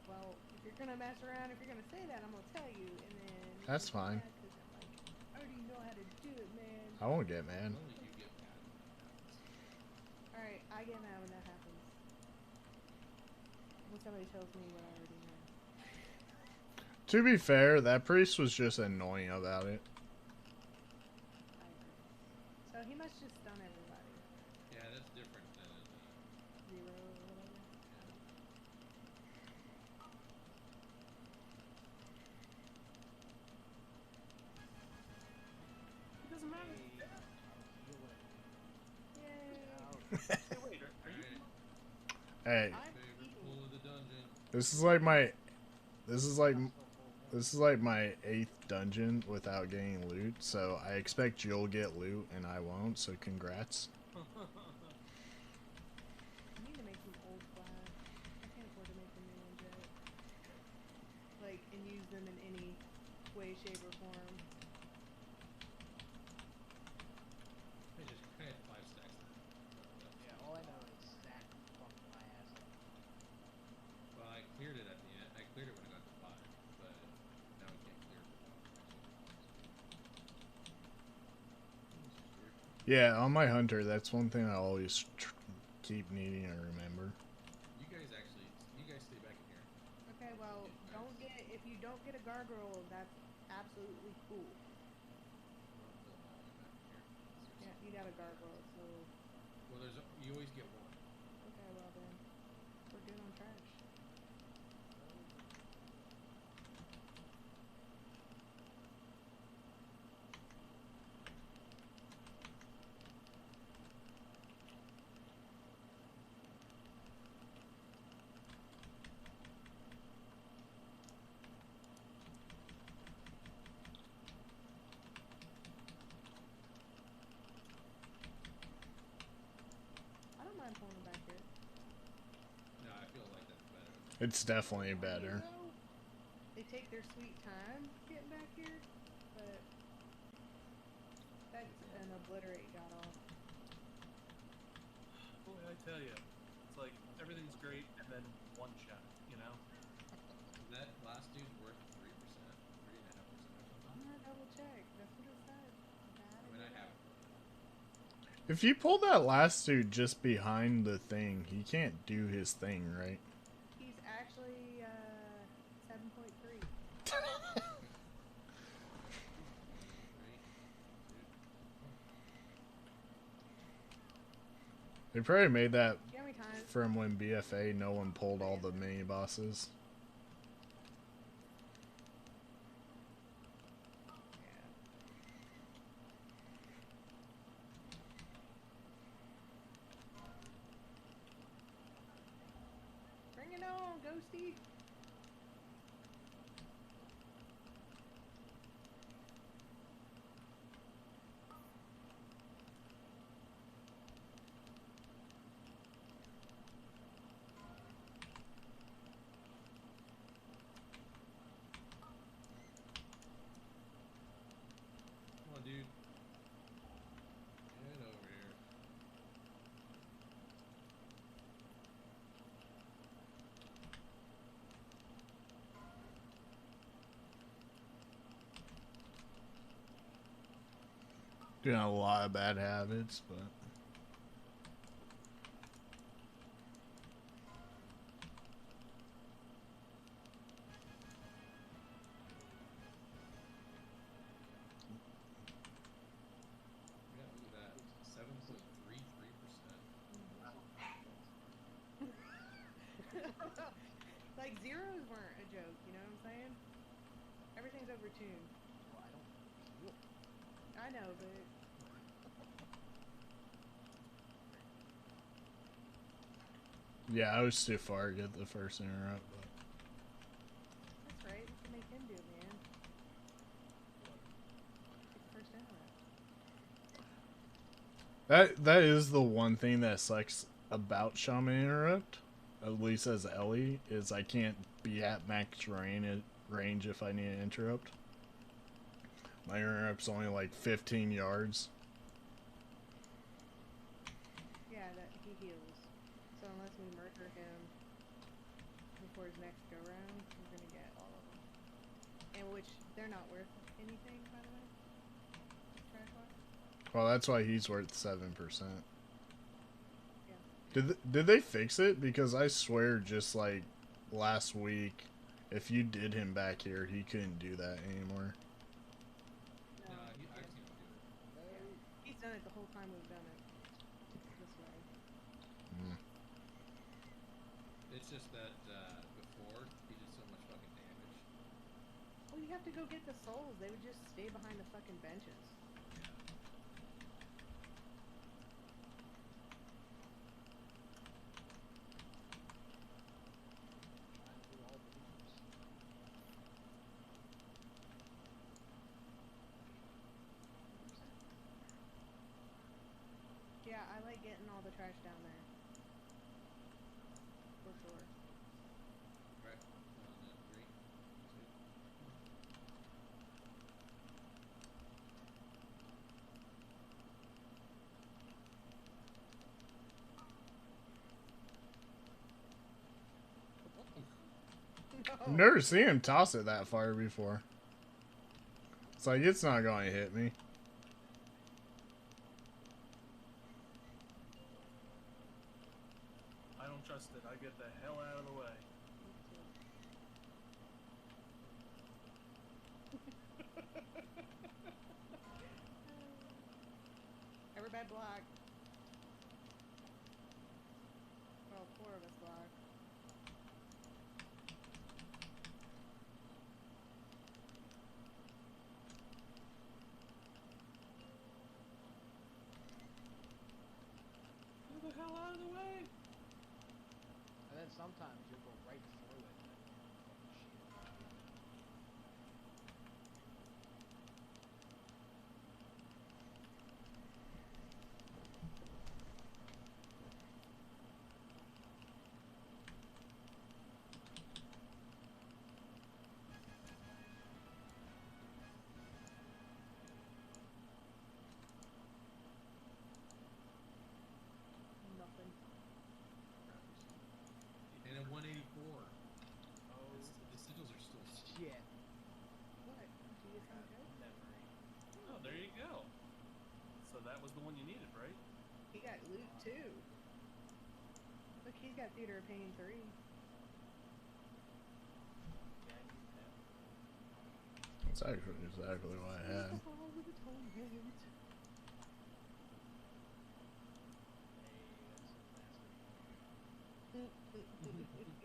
Well, if you're gonna mess around, if you're gonna say that, I'm gonna tell you, and then That's fine. Because I'm like, I already know how to do it, man. I won't get mad. Only you get mad when that happens. Alright, I get mad when that happens. When somebody tells me what I already know. To be fair, that priest was just annoying about it. I agree. So he must just stun everybody. Yeah, that's different than Zero or whatever. It doesn't matter. Yay! Hey, wait, are you? Hey, I'm favorite eating. pool of the dungeon. this is like my this is like my 8th dungeon without getting loot, so I expect you'll get loot and I won't, so congrats. I need to make some old flags. I can't afford to make the new ones yet. Like, and use them in any way, shape, or form. I just I had 5 stacks of that. Yeah, all I know is that fucked my ass up. Well, I cleared it at the end. I cleared it when I got to 5, but now we can't clear it without actually. Yeah, on my hunter, that's one thing I always keep needing to remember. You guys stay back in here. Okay, well, if you don't get a gargoyle, that's absolutely cool. Yeah, you got a gargoyle, so. Well, you always get one. Okay, well then. We're good on trash. I don't mind pulling them back here. No, I feel like that's better. It's definitely better. They take their sweet time getting back here, but that's an obliterate got off. Boy, I tell you, it's like everything's great and then one shot, you know? That last dude's worth 3%, 3.5% or something. I'm gonna double check. That's what it said. I mean, I haven't. If you pull that last dude just behind the thing, he can't do his thing, right? He's actually 7.3. They probably made that Give me time. from when BFA no one pulled all the mini bosses. Yeah. Bring it on, Ghosty. dude. Get over here. Doing a lot of bad habits, but Yeah, look at that. 7.33%. Like zeros weren't a joke, you know what I'm saying? Everything's overtuned. Well, I don't feel. I know, but yeah, I was too far to get the first interrupt. But that's right. We can make him do it, man. Get the first interrupt. that is the one thing that sucks about Shaman Interrupt, at least as Ellie, is I can't be at max range if I need an interrupt. My interrupt's only like 15 yards. Yeah, that he heals. So unless we murder him before his next go round, we're gonna get all of them. And which they're not worth anything, by the way. Trash wise. Well, that's why he's worth 7%. Yeah. Did they fix it? Because I swear, just like last week, if you did him back here, he couldn't do that anymore. No, I've seen him do it. yeah. He's done it the whole time we've done it. This way. Mm. It's just that before he did so much fucking damage. Well, you have to go get the souls. They would just stay behind the fucking benches. Trying to do all the losers. Yeah, I like getting all the trash down there. For sure. Right. Great. That's good. I've never seen him toss it that far before. It's like, it's not going to hit me. I don't trust it. I get the hell out of the way. Everybody block. Well, 4 of us block. Move the hell out of the way! And then sometimes you'll go right through it and then fucking shit. Nothing. And at 184. Oh, The sigils are still. Shit. What? Did you get something good? Memory. oh, there you go. So that was the one you needed, right? He got loot too. Look, he's got Theater of Pain 3. Yeah, I need that. That's actually exactly what I had. Hall of Atonement. Hey, that's so nasty.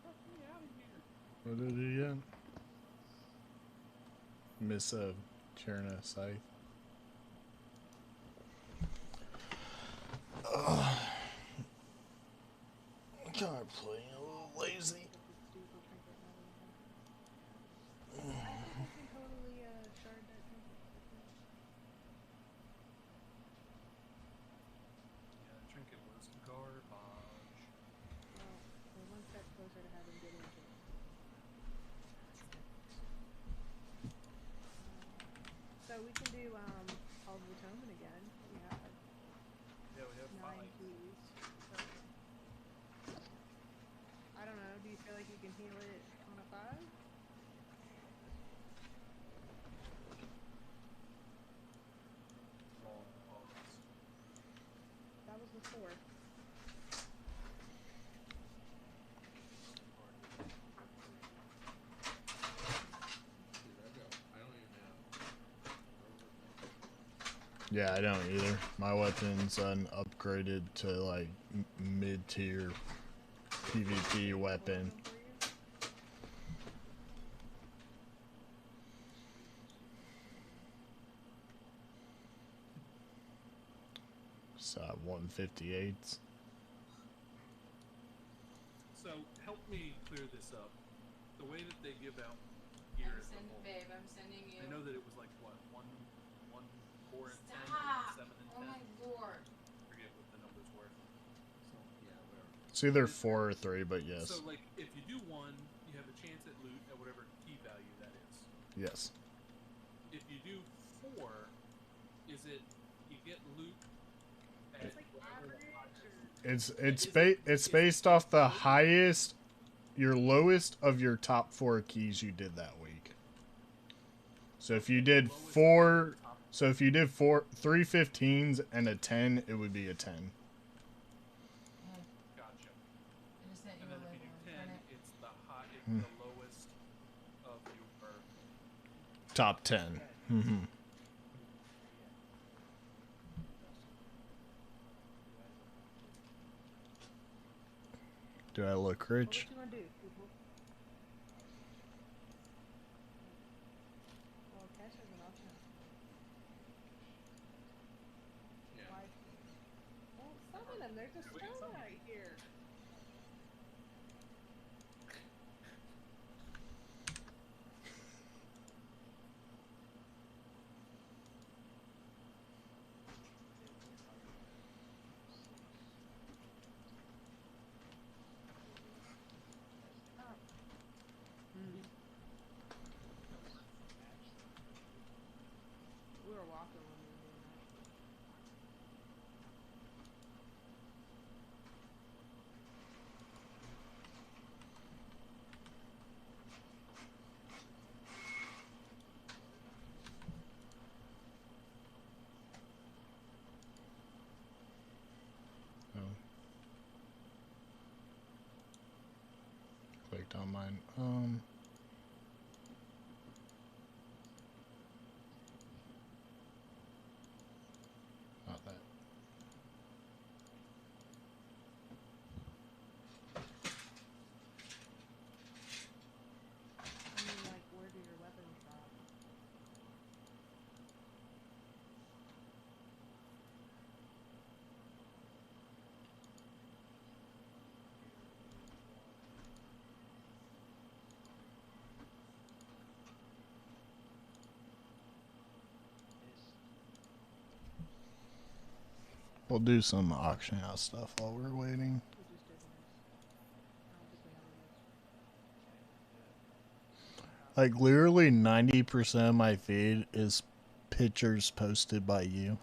Fuck me out of here. What did he get? Miss Cherna Scythe. God, playing a little lazy. I think I can totally shard that trinket. Yeah, the trinket was garbage. Well, once have him get into it. So we can do Hall of Atonement again. We have Yeah, we have 9 5. keys. So, I don't know. Do you feel like you can heal it on a 5? All of us. That was the 4th. Dude, I don't even have. Yeah, I don't either. My weapon's upgraded to like mid-tier PvP weapon. For you? So 158. So help me clear this up. The way that they give out gear as a whole. Babe, I'm sending you. I know that it was like what 1, 4, and 10, Stop! 7 and 10. Oh my lord. Forget what the numbers were. So yeah, whatever. It's either 4 or 3, but yes. So like if you do 1, you have a chance at loot at whatever key value that is. Yes. If you do 4, is it you get loot at It's like average It's based off the highest, your lowest of your top 4 keys you did that week. So if you did 4, so if you did 3 15s and a 10, it would be a 10. Hey, Gotcha. I just sent you And a then if you label. do 10, Print it. it's the lowest of your Top 10. Mm-hmm. Do I look Well, rich? what you gonna do, people? Well, cash has an option. Yeah. Why? Well, summon them. There's a stone right here. We were walking when we were doing that. Oh. Clicked on mine. Not that. I mean, like, where do your weapons drop? We'll do some auction house stuff while we're waiting. We just did this. I don't think we have a list. Like literally 90% of my feed is pictures posted by you.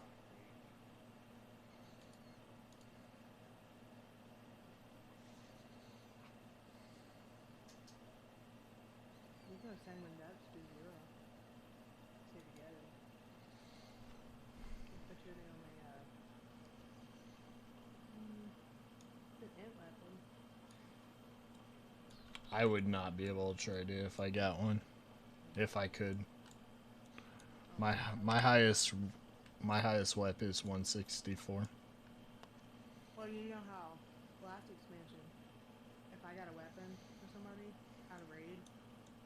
We're gonna send when that's do 0. See if you get it. But you're the only, it's an int weapon. I would not be able to trade it if I got one. If I could. My highest whip is 164. Well, you know how last expansion, if I got a weapon for somebody out of raid,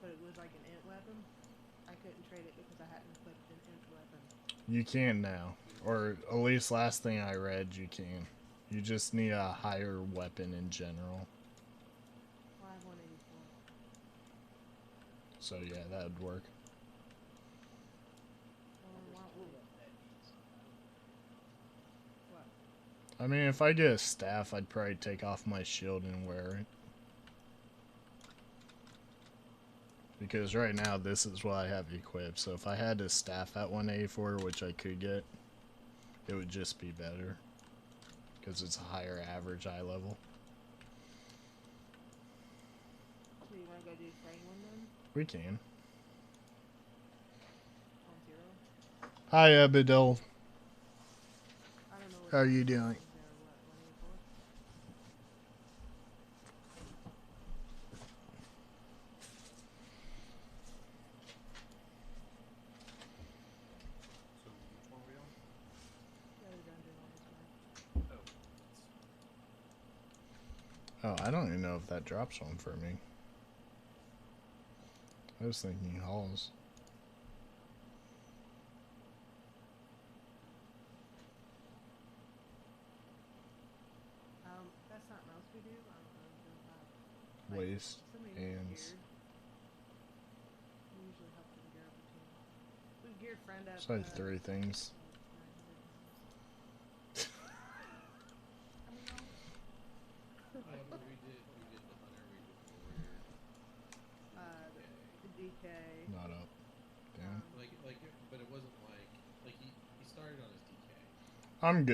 but it was like an int weapon, I couldn't trade it because I hadn't equipped an int weapon. You can now. Or at least last thing I read, you can. You just need a higher weapon in general. Well, I have 184. So yeah, that would work. Well, what? I mean, if I get a staff, I'd probably take off my shield and wear it. Because right now, this is what I have equipped. So if I had a staff at 184, which I could get, it would just be better. Because it's a higher average eye level. So you wanna go do frame one then? We can. On 0? Hi, Abidel. I don't know what How are you is there, doing? what, 184? So which one are we on? The other dungeon on this map. Oh, Oh, I don't even know if that drops one for me. I was thinking halls. That's something else we do. I don't know if we do that. Waste Somebody hands. geared. We usually help them gear up a team. We've geared friend up. It's like 3 things. I mean, no. But we did the hunter, we did the warrior, The DK. Not up. Down. but it wasn't like he started on his DK. I'm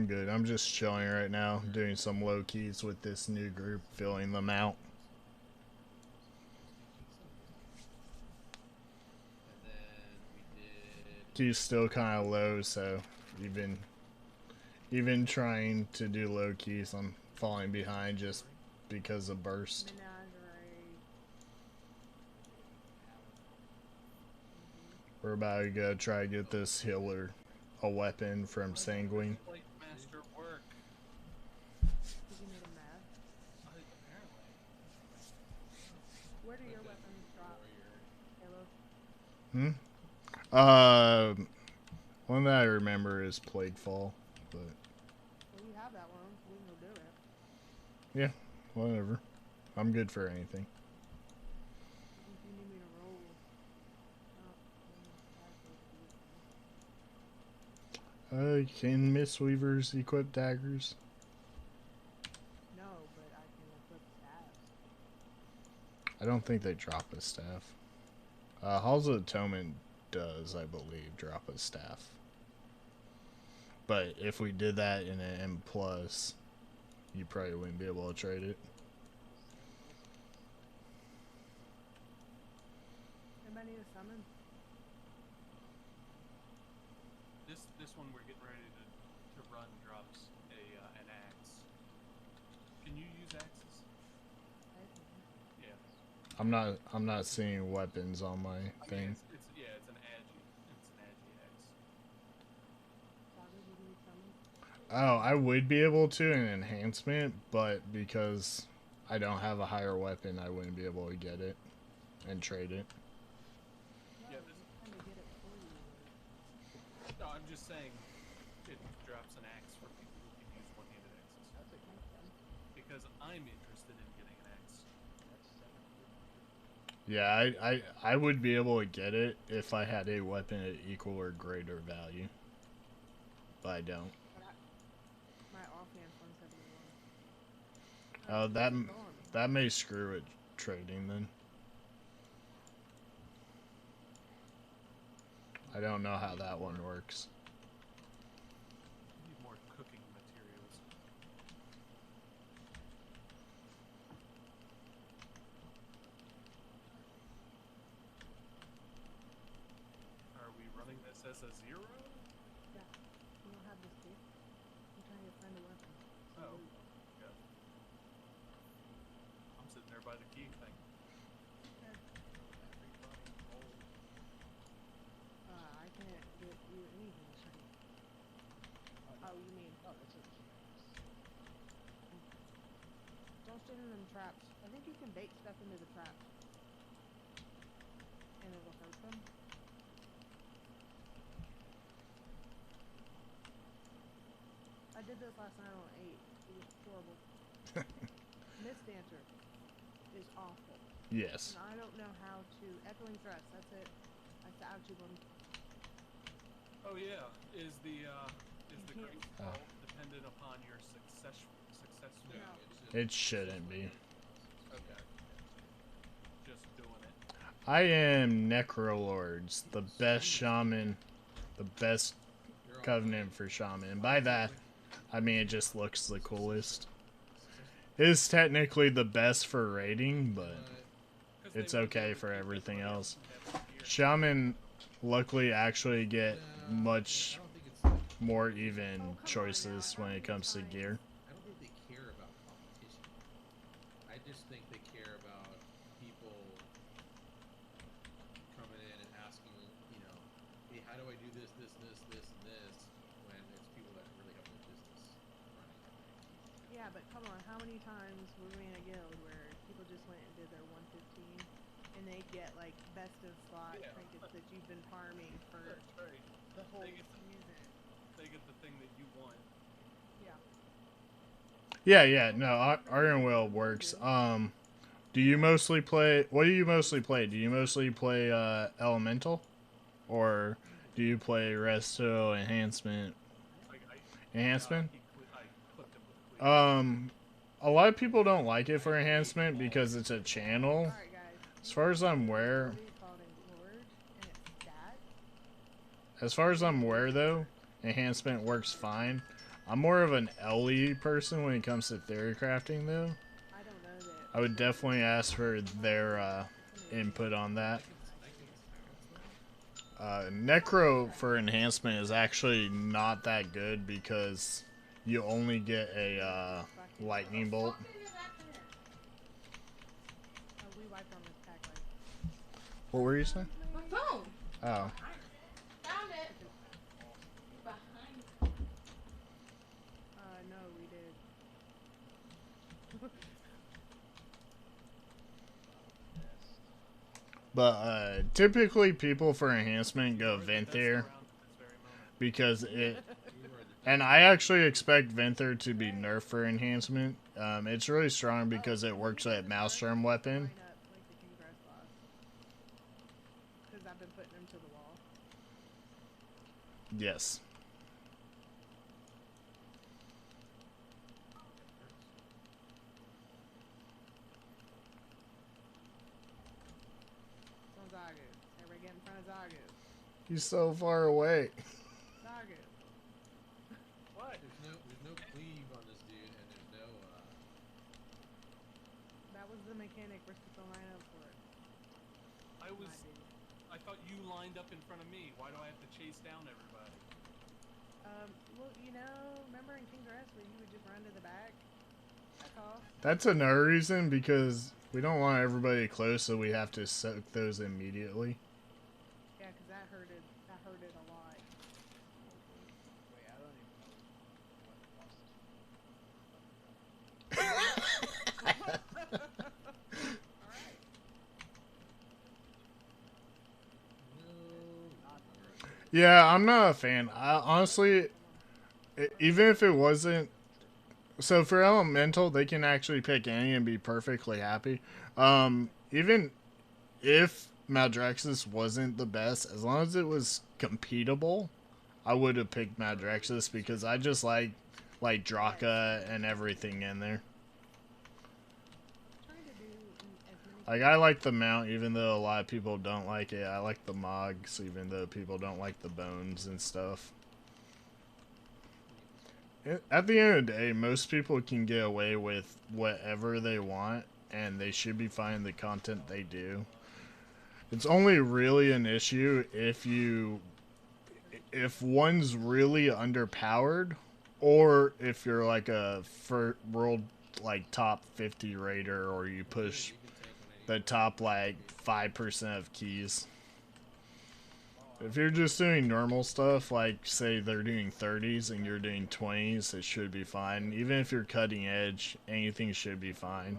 good. I'm just chilling right now, doing some low keys with this new group, filling them out. And then we did. Key's still kind of low, so even trying to do low keys, I'm falling behind just because of burst. Menagerie. We're about to go try to get this healer a weapon from Sanguine. Like master work. Did you made him mad? Apparently. Where do your weapons drop? Halo? One that I remember is Plaguefall, but Well, you have that one, so we can go do it. yeah, whatever. I'm good for anything. If you need me to roll. Can Mistweavers equip daggers? No, but I can equip staffs. I don't think they drop a staff. Halls of Atonement does, I believe, drop a staff. But if we did that in an M+, you probably wouldn't be able to trade it. Anybody need a summon? This one we're getting ready to run drops an axe. Can you use axes? Yeah. I'm not seeing weapons on my thing. It's an agi. It's an agi axe. Saga, do you need summon? Oh, I would be able to in enhancement, but because I don't have a higher weapon, I wouldn't be able to get it and trade it. No, Yeah, I'm trying to get it for you. No, I'm just saying it drops an axe for people who can use one-handed axes. That's a good one. Because I'm interested in getting an axe. That's 700. Yeah, I would be able to get it if I had a weapon at equal or greater value. But I don't. But my offhand's 171. That may screw it trading then. I don't know how that one works. Need more cooking materials. Are we running this as a 0? Yeah. You don't have this key. I'm trying to find a weapon. Oh. Yeah. I'm sitting there by the key thing. I can't get you anything shiny. Oh, you mean... Oh, that's a Don't sit in them traps. I think you can bait stuff into the traps. And it'll hurt them. I did this last night on 8. It was horrible. Mist Dancer is awful. Yes. And I don't know how to... Echoing Thrust, that's it. That's the ouchie one. Oh yeah. Is the can't- great fall dependent upon your successful? No. It shouldn't be. Okay. Just doing it. I am Necrolords, the best shaman, the best You're all covenant for shaman. And by that, I mean it just looks the coolest. successful. It is technically the best for raiding, but But 'Cause they it's wouldn't be okay able to for keep everything everybody else. have their gear. Shaman, luckily, actually get no, much I don't think it's like more I think- even Oh, come on choices now. when How it many comes to times? gear. I don't think they care about competition. I just think they care about people coming in and asking, you know, hey, how do I do this, this, this, this, and this, when it's people that really have no business running every. Yeah, but come on. How many times were we in a guild where people just went and did their 115 and they'd get like best of slot Yeah. trinkets that you've been farming for That's right. the whole They get the- season? They get the thing that you want. Yeah. Yeah, no, Iron Will works. Do you mostly play? What do you mostly play? Do you mostly play Elemental, or do you play Resto Enhancement? Enhancement? I clipped him with a cleaver. A lot of people don't like it for enhancement because it's a channel. All right, guys. As far as I'm aware, Ability called Engorge, and it's stat. as far as I'm aware though, enhancement works fine. I'm more of an LE person when it comes to theory crafting though. I don't know that. I would definitely ask for their input on that. I can silence them. Necro for enhancement is actually not that good because you only get a lightning bolt. Oh, we wiped on this pack like. What were you saying? My phone. Oh. Found it. Behind. No, we did. But typically people for enhancement go That's Venthyr around at this very moment. because it. You are the And I actually expect Venthyr to be nerfed for enhancement. It's really strong because it works at Maelstrom weapon. Line up like the king grass boss. Because I've been putting them to the wall. Yes. It's on Zagu. Everybody get in front of Zagu. He's so far away. Zagu. What? there's no cleave on this dude, and there's no That was the mechanic we're supposed to line up for. I was. My dude. I thought you lined up in front of me. Why do I have to chase down everybody? Well, you know, remember in King Grass where you would just run to the back? That's all. That's another reason because we don't want everybody close, so we have to soak those immediately. Yeah, because that hurted a lot. Wait, I don't even know what lost this. Alright. Yeah, I'm not a fan. Honestly, even if it wasn't. So for Elemental, they can actually pick any and be perfectly happy. Even if Maldraxxus wasn't the best, as long as it was competable, I would have picked Maldraxxus because I just like Draka and everything in there. Trying to do as many. Like I like the mount, even though a lot of people don't like it. I like the Mogs, even though people don't like the bones and stuff. At the end of the day, most people can get away with whatever they want, and they should be fine the content they do. It's only really an issue if one's really underpowered, or if you're like a world like top 50 raider, or you push the top like 5% of keys. If you're just doing normal stuff, like say they're doing 30s and you're doing 20s, it should be fine. Even if you're cutting edge, anything should be fine.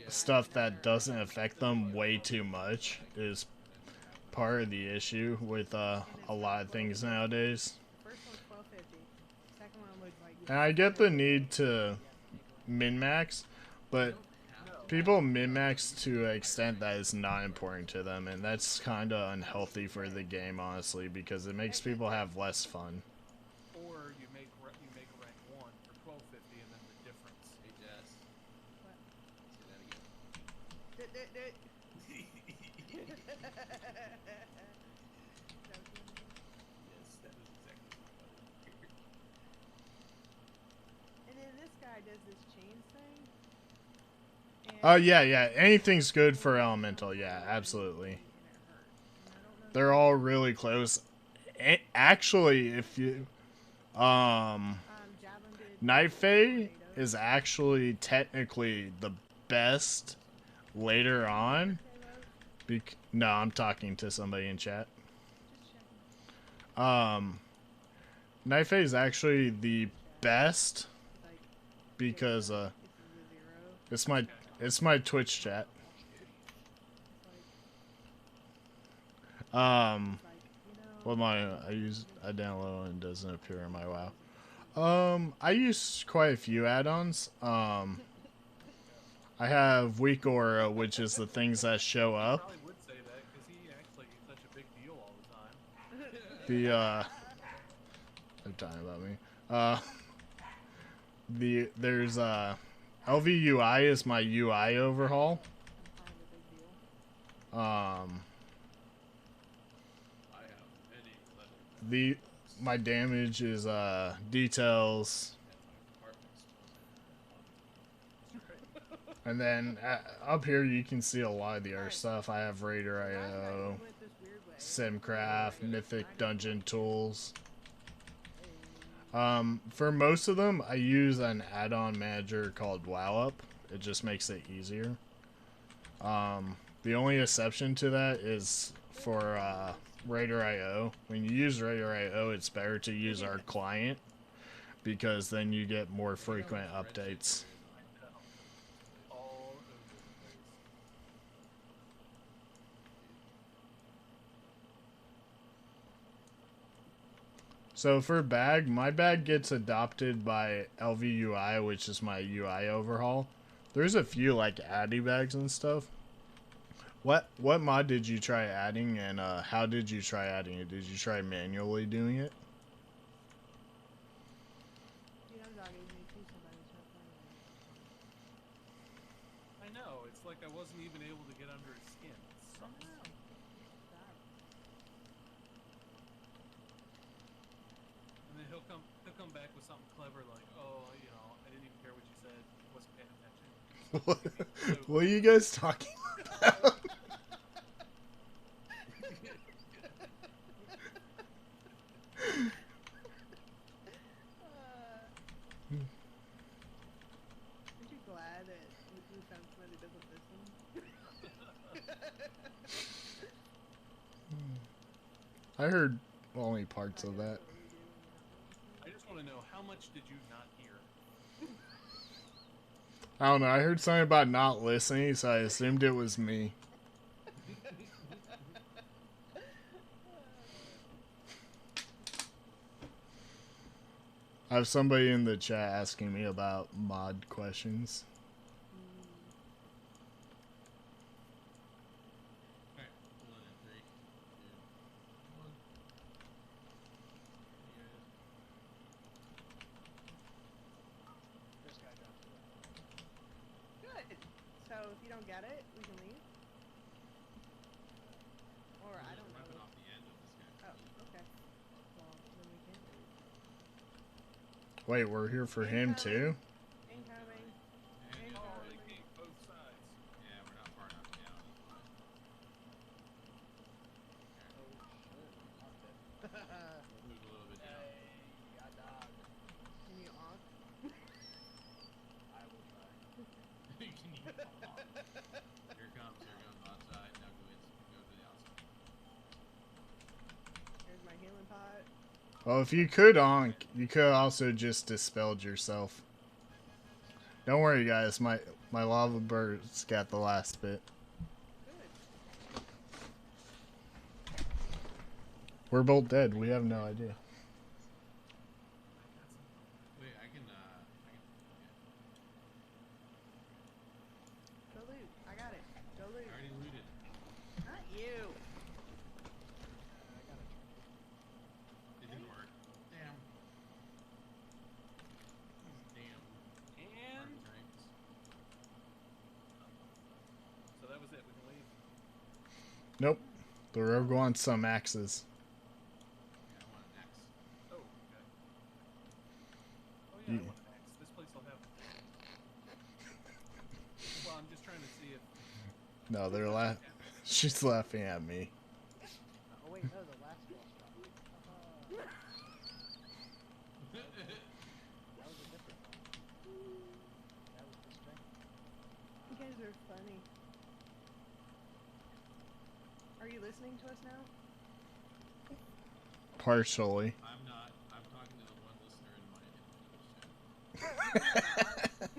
Stuff that doesn't affect them way too much is part of the issue with a lot of things nowadays. The first one's 1250. Second one was like. And I get the need to min-max, but people min-max to an extent that is not important to them, and that's kind of unhealthy for the game, honestly, because it makes people have less fun. Or you make a rank 1 for 1250, and then the difference. Hey Jess. What? Say that again. Yes, that is exactly what I would. And then this guy does this chains thing. Oh, And yeah. Anything's good for elemental. Yeah, absolutely. and it hurts. And I don't know They're all really close. Actually, if you Javelin did Night Fae tornado. is actually technically the best later on. Say love. No, I'm talking to somebody in chat. Just checking. Night Fae is actually the best It's like because this is a zero. it's my Twitch chat. It's like Well, I download and it doesn't appear in my WoW. I use quite a few add-ons. I have Weak Aura, which is the things that show He up. probably would say that because he acts like he's such a big deal all the time. They're talking about me. There's LVUI is my UI overhaul. I'm kind of a big deal. I have many leather. My damage is details, and then up here you can see a lot of the other stuff. I have Raider IO, Went this weird way. Simcraft, Mythic Dungeon Tools. For most of them, I use an add-on manager called WowUp. It just makes it easier. The only exception to that is for Raider IO. When you use Raider IO, it's better to use our client because then you get more frequent updates. All over the place. So for bag, my bag gets adopted by LVUI, which is my UI overhaul. There's a few like Addy bags and stuff. What mod did you try adding, and how did you try adding it? Did you try manually doing it? I know, it's like I wasn't even able to get under his skin. It sucks. And then he'll come back with something clever like, oh, you know, I didn't even care what you said, wasn't paying attention. What are you guys talking about? Aren't you glad that we found somebody that doesn't listen? I heard only parts of that. I just want to know, how much did you not hear? I don't know. I heard something about not listening, so I assumed it was me. I have somebody in the chat asking me about mod questions. Alright, 1 and 3, 2, 1. This guy drops it. Good. So if you don't get it, we can leave. Or I don't Ripping know. off the end of this guy. Oh, okay. Well, then we can leave. Wait, we're here for him too? Incoming. And Oh, they came both sides. yeah, we're not far enough down. Oh shit, locked it. We'll move a little bit down. Hey, I died. Can you honk? I will try. Can you come on? Here it comes outside. Now go to the outside. There's my healing pot. Well, if you could honk, you could also just dispelled yourself. Don't worry, guys. My lava bird's got the last bit. Good. We're both dead. We have no idea. Wait, I can Go loot. I got it. Go loot. I already looted. Not you. I got a trinket. It didn't work. Damn. Damn. And Archetypes. so that was it. We can leave. Nope. The Rogue wants some axes. Yeah, I want an axe. Oh, okay. Oh yeah, I You- want an axe. This place will have. Well, I'm just trying to see if. No, they're Yeah. She's laughing at me. Oh wait, no, the last boss dropped. That was a different one. That was this thing. You guys are funny. Are you listening to us now? Partially. I'm not. I'm talking to the one listener in my chat.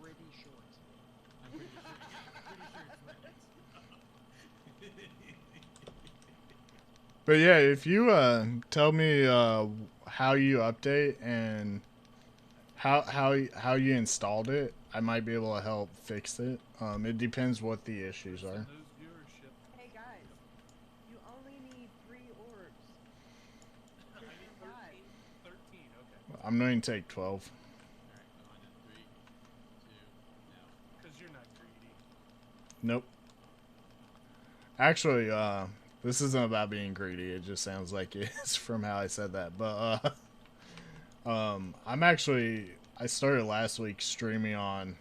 Pretty short. I'm pretty sure. Yeah, I'm pretty sure it's right. But yeah, if you tell me how you update and how you installed it, I might be able to help fix it. It depends what the issues are. News viewership. Hey guys, you only need 3 orbs. I need 13. 13. Okay. I'm going to take 12. Alright, go on in 3, 2, now. Because you're not greedy. Nope. Actually, this isn't about being greedy. It just sounds like it is from how I said that. But I started last week streaming on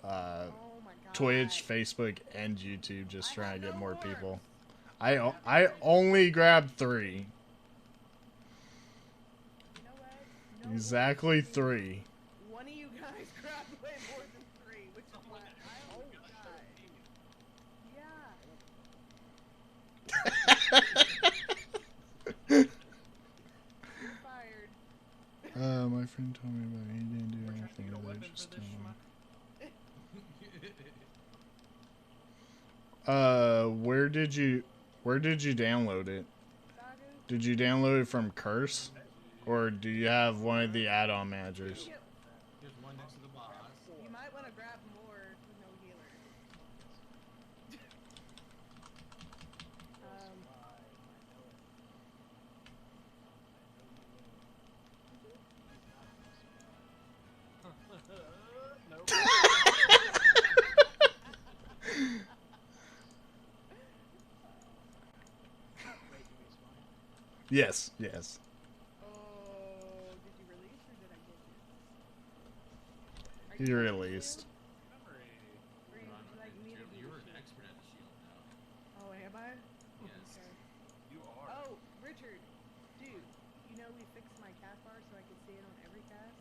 Oh my god. Twitch, Facebook, and YouTube, just I trying have to get no more orbs. people. I only grabbed 3. You know what? No Exactly orbs. 3. One of you guys grabbed way more than 3, which is why I only died. Yeah. You're fired. My friend told me about it. He didn't do We're trying to anything get a with weapon it. for Just this schmuck. where did you download it? Sagu, Did you download it from Curse, or do you have one of the add-on managers? you, Here's one next to the boss. you might want to grab more with no healer. Nope. Wait, do we spawn? Yes, yes. Oh, did you release or did I get you? Are He you released. Memory. Or you, would you like me to do You're the an shield? expert at the shield now. Oh, am I? Yes. Okay. You are. Oh, Richard, dude, you know we fixed my cast bar so I could see it on every cast?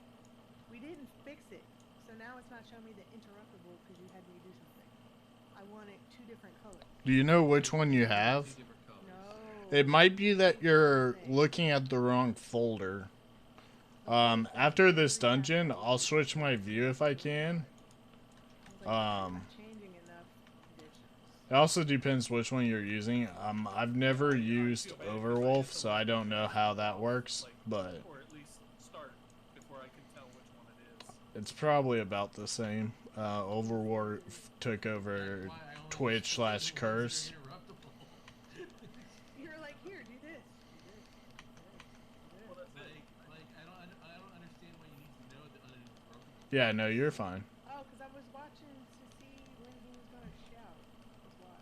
We didn't fix it, so now it's not showing me the interruptible because you had me do something. I want it 2 different colors. Do you know which one you have? 2 different colors. No. It might be that you're looking at the wrong folder. After this dungeon, I'll switch my view if I can. Not changing enough conditions. It also depends which one you're using. I've never used feel bad 'cause I Overwolf, get to so I look don't at know this how off, that works, like, but or at least start before I can tell which one it is. it's probably about the same. Overwolf took over Why I only Twitch destroy the ones / that are Curse. interruptible. You're like, here, do this. Do this. Do this. Well, that's Like I don't understand why you need to know the uninterruptible. Yeah, no, you're fine. Oh, because I was watching to see when he was going to shout. That's why.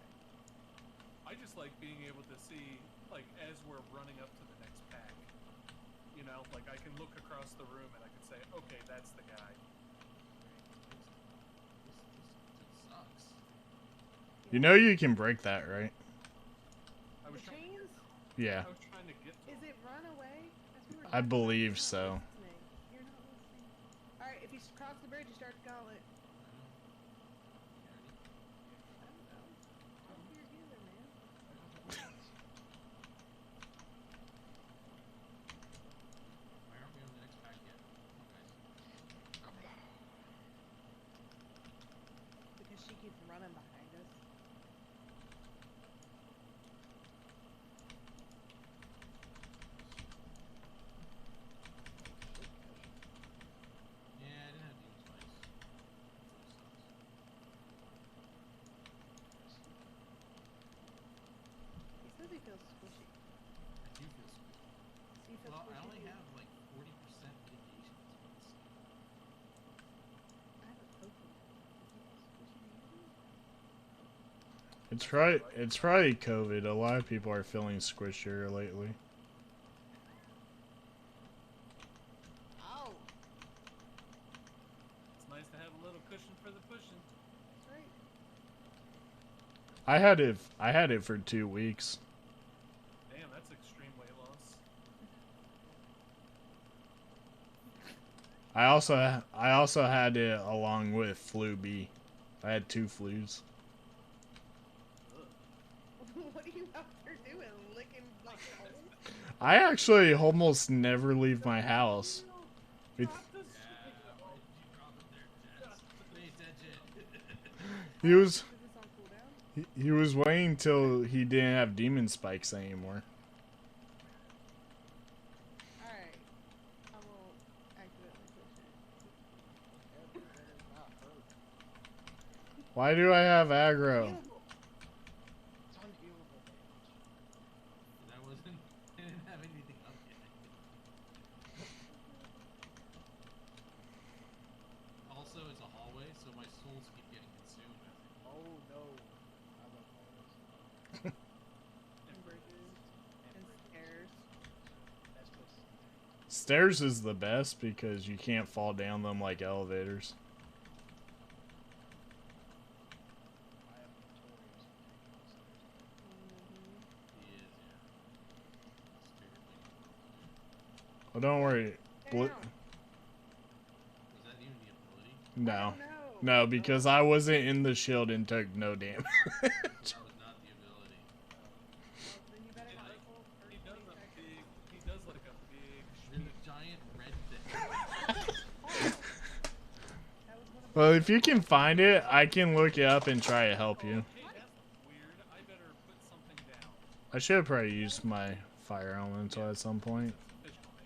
I just like being able to see, like, as we're running up to the next pack. You know, like I can look across the room and I can say, okay, that's the guy. This sucks. You know you can break that, right? I was The trying. chains? Yeah, I was trying to get to Is him. it run away? That's what we were I talking about. believe You're not so. listening. You're not listening. Alright, if you cross the bridge, you start the gauntlet. I don't know. Talk to your healer, man. Why aren't we on the next pack yet? Come on, guys. Because she keeps running behind us. Yeah, I didn't have to use twice. He says he feels squishy. I do feel squishy. So you feel Well, I squishy only too? have like 40% mitigation. I have a potion. Does he feel squishy to you? It's probably COVID. A lot of people are feeling squishier lately. Ow! It's nice to have a little cushion for the pushing. That's right. I had it for 2 weeks. Damn, that's extreme weight loss. I also had it along with flu B. I had 2 flus. What are you out there doing? Licking like holes? I actually almost never leave my house. It- Drop the Yeah, why did you drop it there, Jess? Pay attention. he was Is this on cooldown? he was waiting till he didn't have demon spikes anymore. Alright. I won't accidentally push it. Everything is not hurt. Why do I have aggro? Healable. It's unhealable damage. That wasn't. I didn't have anything up yet. Also, it's a hallway, so my souls keep getting consumed. Oh no. I love hallways. And bridges. And stairs. That's just. Stairs is the best because you can't fall down them like elevators. I am notorious for taking on stairs. Mm-hmm. He is, yeah. Spirit thing. Well, don't worry. Down. Was that even the ability? No. I don't know. No, because I wasn't in the shield and took no damage. That was not the ability. Well, then you better not hold for He does 20 a seconds. big. He does like a big. There's a giant red thing. That was one of Well, if you can find it, I can look it up and try to help you. Hey, that's weird. I better put something down. I should have probably used my fire elemental at some point. That's official name.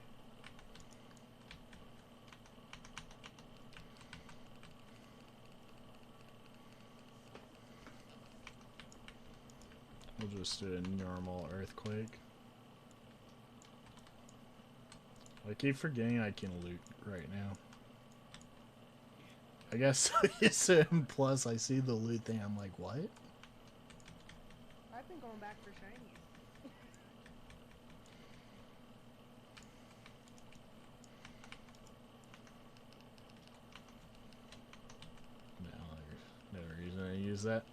We'll just do a normal earthquake. I keep forgetting I can loot right now. I guess it's plus I see the loot thing, I'm like, what? I've been going back for shinies. No, there's no reason to use that.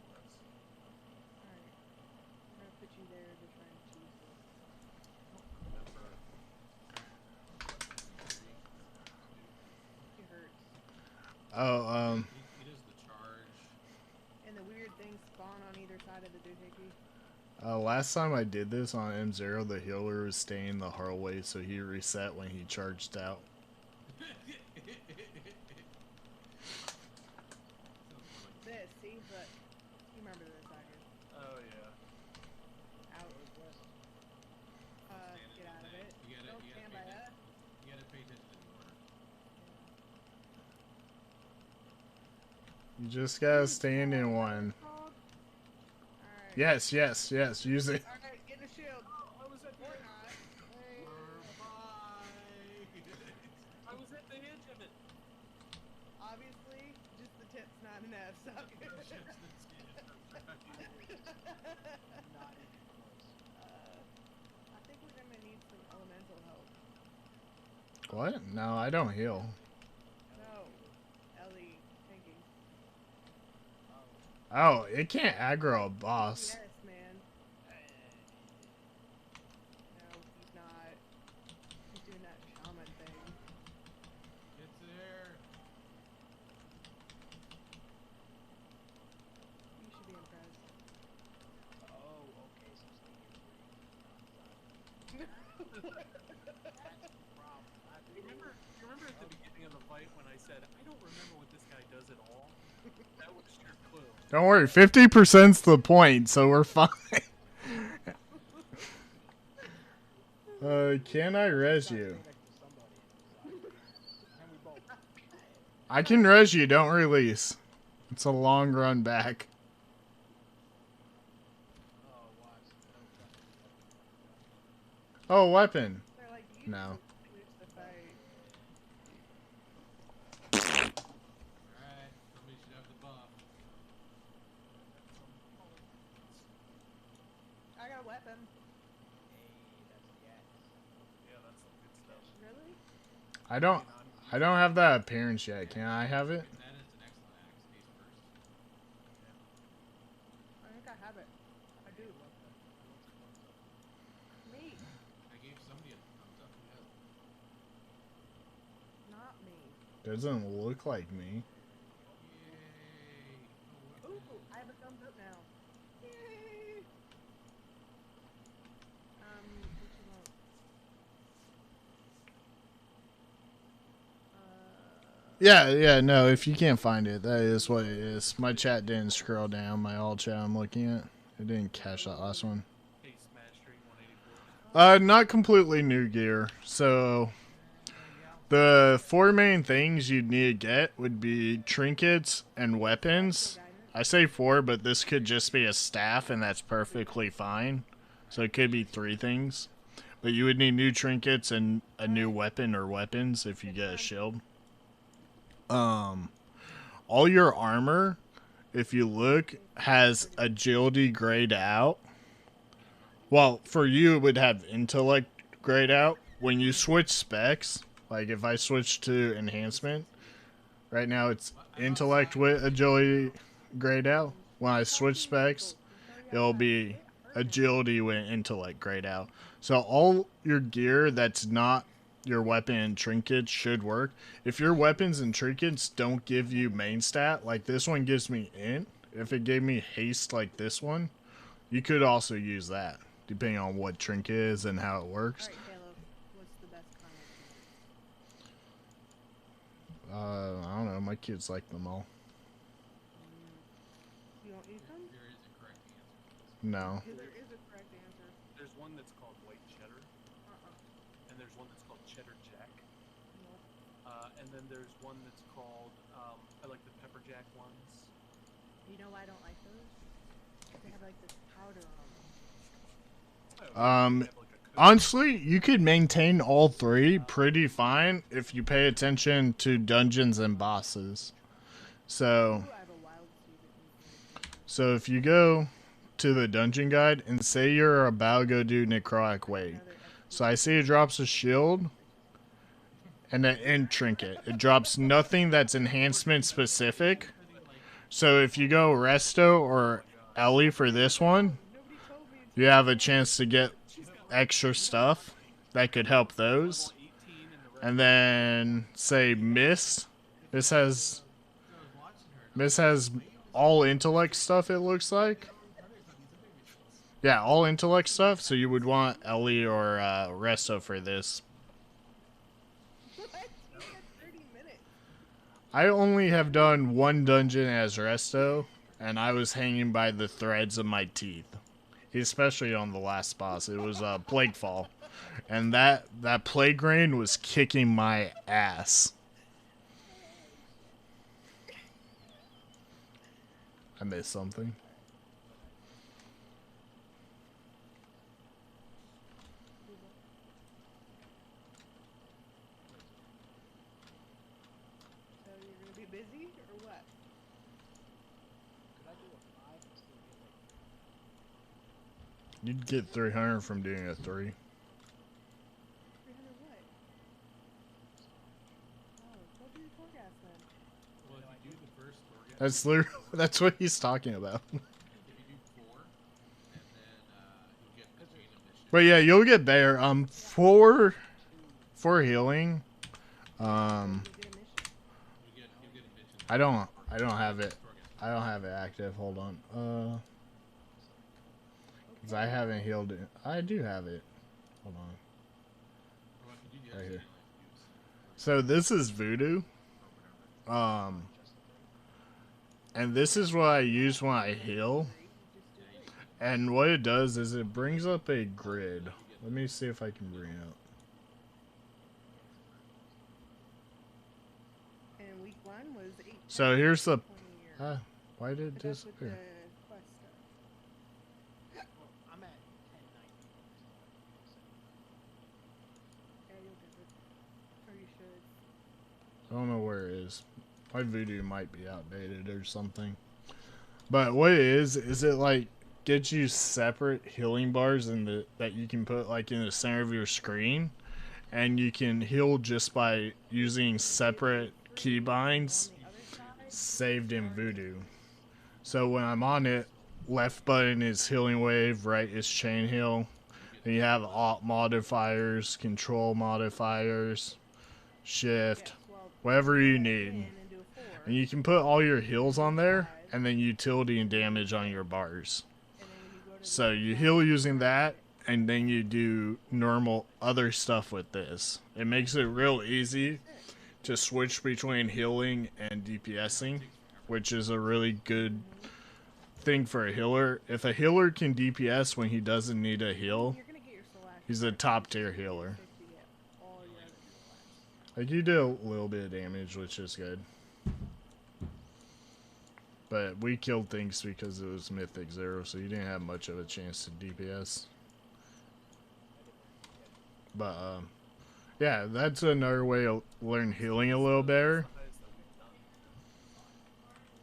Alright. I'm gonna put you there to try and choose this. It hurts. Oh, He does the charge. And the weird things spawn on either side of the doohickey. last time I did this on M0, the healer was staying the hallway, so he reset when he charged out. This, see? Look. You remember this, I guess. Oh yeah. Out. Northwest. Get out of it. You gotta- Don't you stand gotta by pay that. You gotta pay attention to the order. You just gotta stand in one. Alright. Yes, yes, yes, use it. Alright, get in the shield. I was at the Or edge. not. Hey. I was at the edge of it. Obviously, just the tip's not enough, so. Not even close. I think we're gonna need some elemental help. What? No, I don't heal. No. Ellie, thinking. Oh, it can't aggro a boss. Yes, man. No, he's not. He's doing that shaman thing. It's there. You should be impressed. Oh, okay, so sneaky free. That's the problem. You remember at the beginning of the fight when I said I don't remember what this guy does at all? That was your clue. Don't worry, 50%'s the point, so we're fine. Can I res you? I can res you, don't release. It's a long run back. Oh, watch. Oh, weapon. They're like, you No. Which FM. Hey, that's yes. Yeah, that's some good stuff. Really? I don't have that appearance yet. Can I have it? That is an excellent axe. Face first. I think I have it. I do. Who wants that? Who wants a thumbs up? Me. I gave somebody a thumbs up. Who has it? Not me. Doesn't look like me. Yay! Ooh, I have a thumbs up now. Yay! What you want? Yeah, no, if you can't find it, that is what it is. My chat didn't scroll down, my all chat I'm looking at. It didn't catch that last one. Hey, Smash Stream 184. Not completely new gear. So, the 4 main things you'd need to get would be trinkets and weapons. I say 4, but this could just be a staff, and that's perfectly fine. So it could be 3 things. But you would need new trinkets and a new weapon or weapons if you get a shield. All your armor, if you look, has agility grayed out. Well, for you, it would have intellect grayed out. When you switch specs, like if I switch to enhancement, right now it's intellect with agility grayed out. When I switch specs, it'll be agility with intellect grayed out. So all your gear that's not your weapon and trinkets should work. If your weapons and trinkets don't give you main stat, like this one gives me int, if it gave me haste like this one, you could also use that, depending on what trinket is and how it works. Alright, Halo. What's the best kind of I don't know, my kids like them all. You want Econ? There is a correct answer. No. Yeah, there is a correct answer. There's one that's called white cheddar, and there's one that's called cheddar jack. No. And then there's one that's called, I like the pepper jack ones. You know why I don't like those? They have like this powder on them. Honestly, you could maintain all 3 pretty fine if you pay attention to dungeons and bosses. So, Ooh, I have a wild seed. if you go to the dungeon guide and say you're about to go do necrotic wait. So I see it drops a shield and an end trinket. It drops nothing that's enhancement specific. So if you go Resto or Ellie for this one, Nobody told me. you have a chance to get extra stuff that could help those. And then say Miss. This has all intellect stuff, it looks like. Yeah, all intellect stuff, so you would want Ellie or Resto for this. What? You had 30 minutes. I only have done 1 dungeon as Resto, and I was hanging by the threads of my teeth. Especially on the last boss. It was Plague Fall. And that Plague Rain was kicking my ass. I missed something. So you're gonna be busy or what? Could I do a 5 and still get like You'd get 300 from doing a 3. 300 what? Oh, go do the forecast then. Well, if you do the first orgasm, That's literally, that's what he's talking about. if you do 4, and then you'll get the chain of mission. But yeah, you'll get better. For healing, You get a mission. You'll get a mission. I don't have it. I don't have it active. Hold on. Cause I haven't healed it. I do have it. Hold on. Or if you do the Right other here. chain, like, use So this is voodoo. And this is what I use when I heal. And what it does is it brings up a grid. Let me see if I can bring it up. And week 1 was 8. So here's the. 20 years. Why did it But that's with the disappear? quest stuff. well, I'm at 1090. Yeah, you'll get it. Or you should. I don't know where it is. My voodoo might be outdated or something. But what it is it like get you separate healing bars in the that you can put like in the center of your screen, and you can heal just by using separate keybinds On the other side, saved in bars Voodoo. So when I'm on it, left button is healing wave, right is chain heal. Then you have alt modifiers, control modifiers, shift, yes, well, whatever go you back need. in and do a 4. And you can put all your heals On on each there, side. and then utility and damage on your bars. And then when you go to the So other you side, heal you using reverse that, it. and then you do normal other stuff with this. It makes it real easy That's it. to switch between healing and DPSing, which is a really good thing for a healer. If a healer can DPS when he doesn't need a heal, You're gonna get your soul ash he's a back. top You tier just get healer. 6, you get all your other soul ash. Like you do a little bit of damage, which is good. But we killed things because it was Mythic 0, so you didn't have much of a chance to DPS. But yeah, that's another way to learn healing a little better. That's the highest that we've done.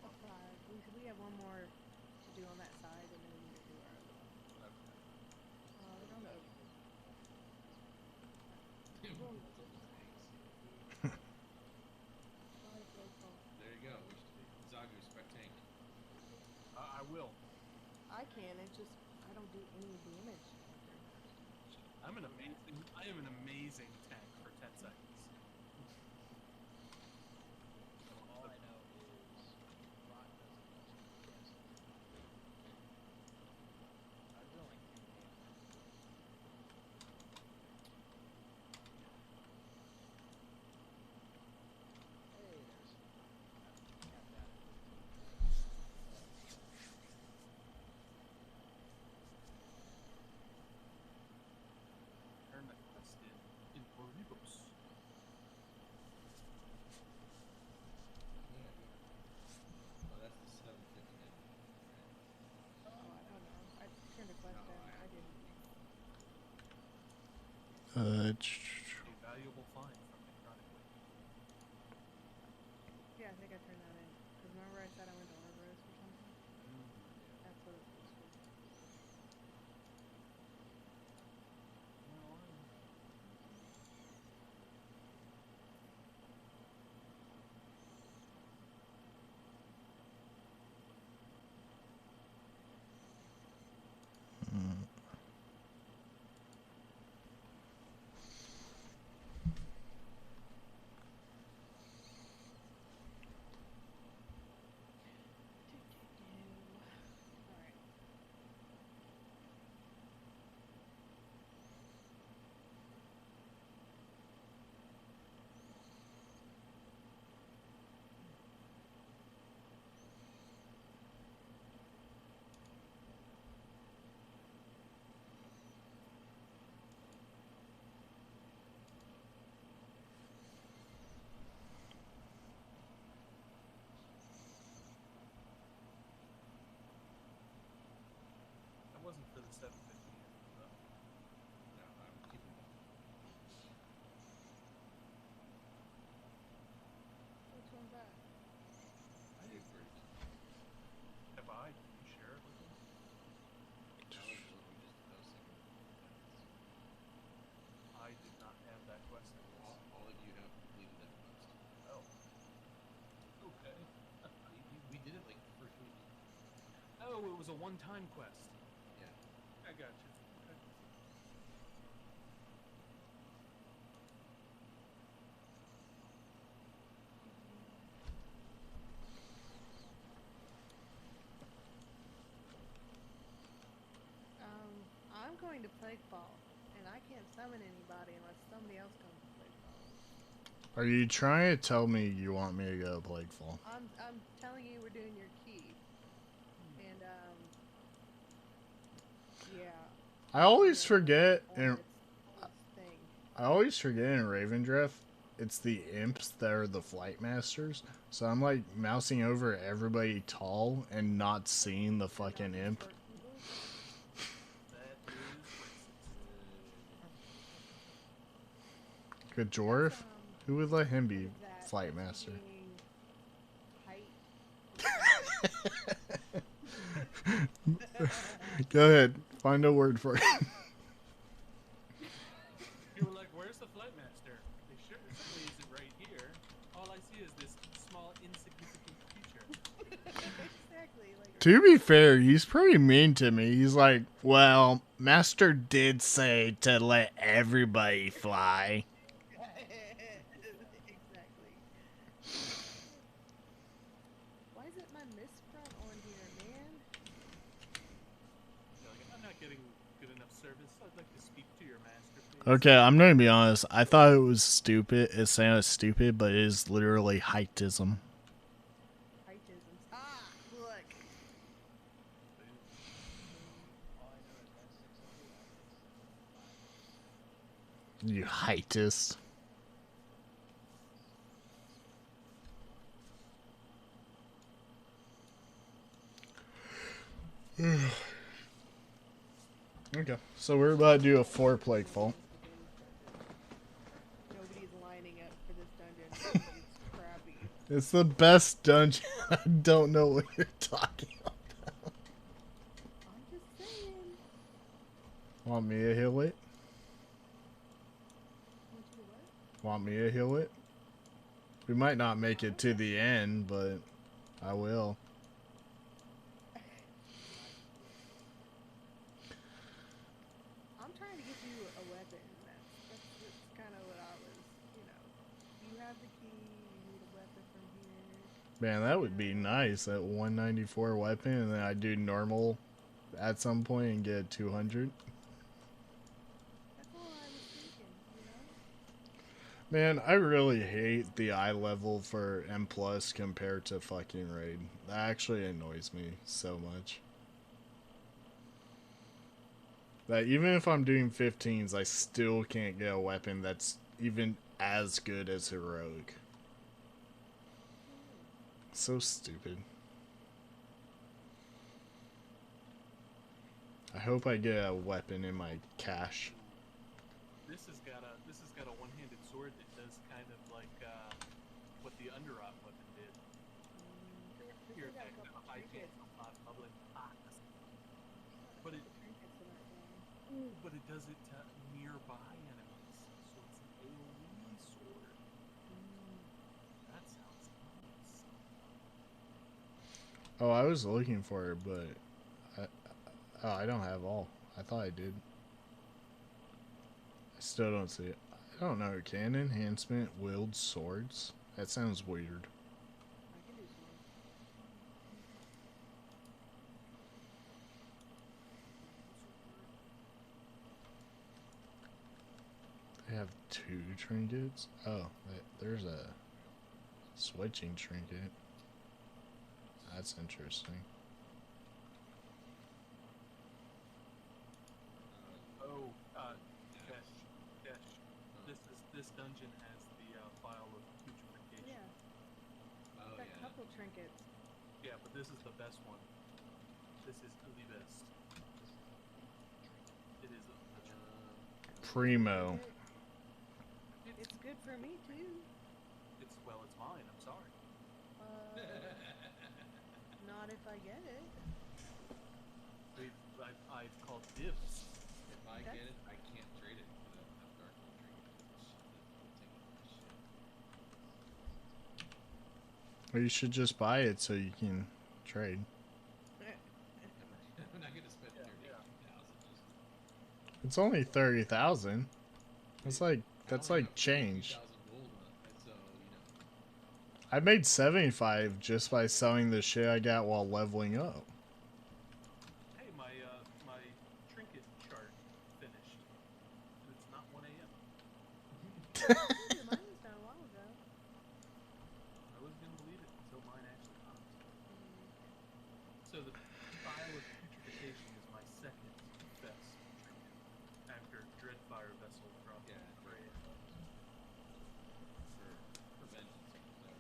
A 5. We have one more to do on that side, and then we need to do our other one. We're on the open. There you go. We should be Zagu spectate. I will. I can. It's just I don't do any damage. I am an amazing tank for 10 seconds. All I know is Rot doesn't much DPS. I was doing like 2 damage. Hey, there's got that. Turn the quest in Oribos. Yeah, dude. Oh, that's the 750 hit. Oh, I don't know. I turned a quest No, in. I I didn't. A valuable find from Necrotic Wave. Yeah, I think I turned that in. Because remember I said I went to Orgros or something? That's what it was for. Alright. That wasn't for the 750 though. No, I'm keeping that. Which one's that? I do first. Have I? Can you share it with me? That was literally just I was thinking. I did not have that quest in this. All of you have completed that quest. Oh. Okay. We did it like the first week. Oh, it was a one-time quest. Yeah. I got you. Okay. I'm going to Plague Fall, and I can't summon anybody unless somebody else comes to Plague Fall. Are you trying to tell me you want me to go Plaguefall? I'm telling you we're doing your key. And yeah. I always Yeah, forget, on and its thing. I always forget in Ravendrift, it's the imps that are the flight masters. So I'm like mousing over everybody tall and not seeing the fucking Not imp. short people. That is racist. Good Jorf? That's, Who would let him what be is that? flight That's master? being height. Go ahead. Find a word for it. You were like, "Where's the flight master?" They certainly isn't right here. All I see is this small, insignificant creature. Exactly. Like, To be fair, he's pretty mean to me. He's like, well, Master did say to let everybody fly. exactly. Why isn't my misprint on here, man? You're like, "I'm not getting good enough service. I'd like to speak to your master, please." Okay, I'm gonna be honest. I thought it was stupid. It sounded stupid, but it is literally heightism. Heightisms. Ah, look. All I know is that's 600 and it's 705. You heightist. Okay, so we're about to do a 4-plague fault. Nobody's lining up for this dungeon because it's crappy. It's the best dungeon. I don't know what you're talking about. I'm just saying. Want me to heal it? Want you to what? Want me to heal it? We might not make it to the end, but I will. I'm trying to get you a weapon. That's kind of what I was, you know. You have the key. You need a weapon from here. Man, that would be nice. That 194 weapon, and then I do normal at some point and get 200. That's all I was thinking, you know. Man, I really hate the eye level for M plus compared to fucking raid. That actually annoys me so much. That even if I'm doing 15s, I still can't get a weapon that's even as good as heroic. So stupid. I hope I get a weapon in my cache. This has got a one-handed sword that does kind of like what the underop weapon did. This You're has got a attacking couple a high chance trinkets. of public box. But it, Trinkets in that thing. but it does it to nearby enemies, so it's an AoE sword. That sounds nice. Oh, I was looking for it, but I don't have all. I thought I did. I still don't see it. I don't know. Can enhancement wield swords? That sounds weird. I can do swords. They have 2 trinkets? Oh, there's a switching trinket. That's interesting. Oh, Kesh. This dungeon has the file of putrefaction. Yeah. Oh Got yeah. a couple trinkets. Yeah, but this is the best one. This is the best. It is a trinket. Primo. It's good for me too. It's mine. I'm sorry. Not if I get it. I've called dibs. If I get it, I can't trade it for that dark one trinket. It's taking my shit. Or you should just buy it so you can trade. I'm not gonna spend 30,000 just. It's only 30,000. That's like change. 2,000 gold on it, so you know. I made 75 just by selling the shit I got while leveling up. Hey, my trinket chart finished. And it's not 1 a.m. Mine was done a while ago. I wasn't gonna believe it until mine actually comes. So the Vial of Putrefaction is my second best trinket after Dreadfire Vessel from Yeah, Freya. for vengeance. So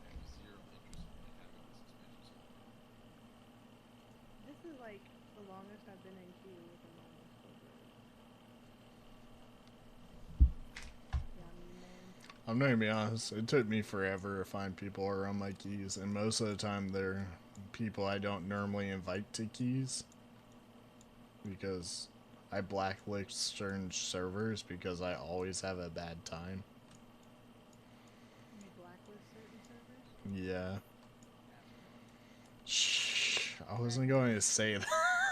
I have zero interest in like having this expansion. This is like the longest I've been in queue with a normal silver. Yeah, I mean, man. I'm not gonna be honest. It took me forever to find people around my keys, and most of the time they're people I don't normally invite to keys because I blacklist certain servers because I always have a bad time. You blacklist certain servers? Yeah. Shh, I wasn't going to say that.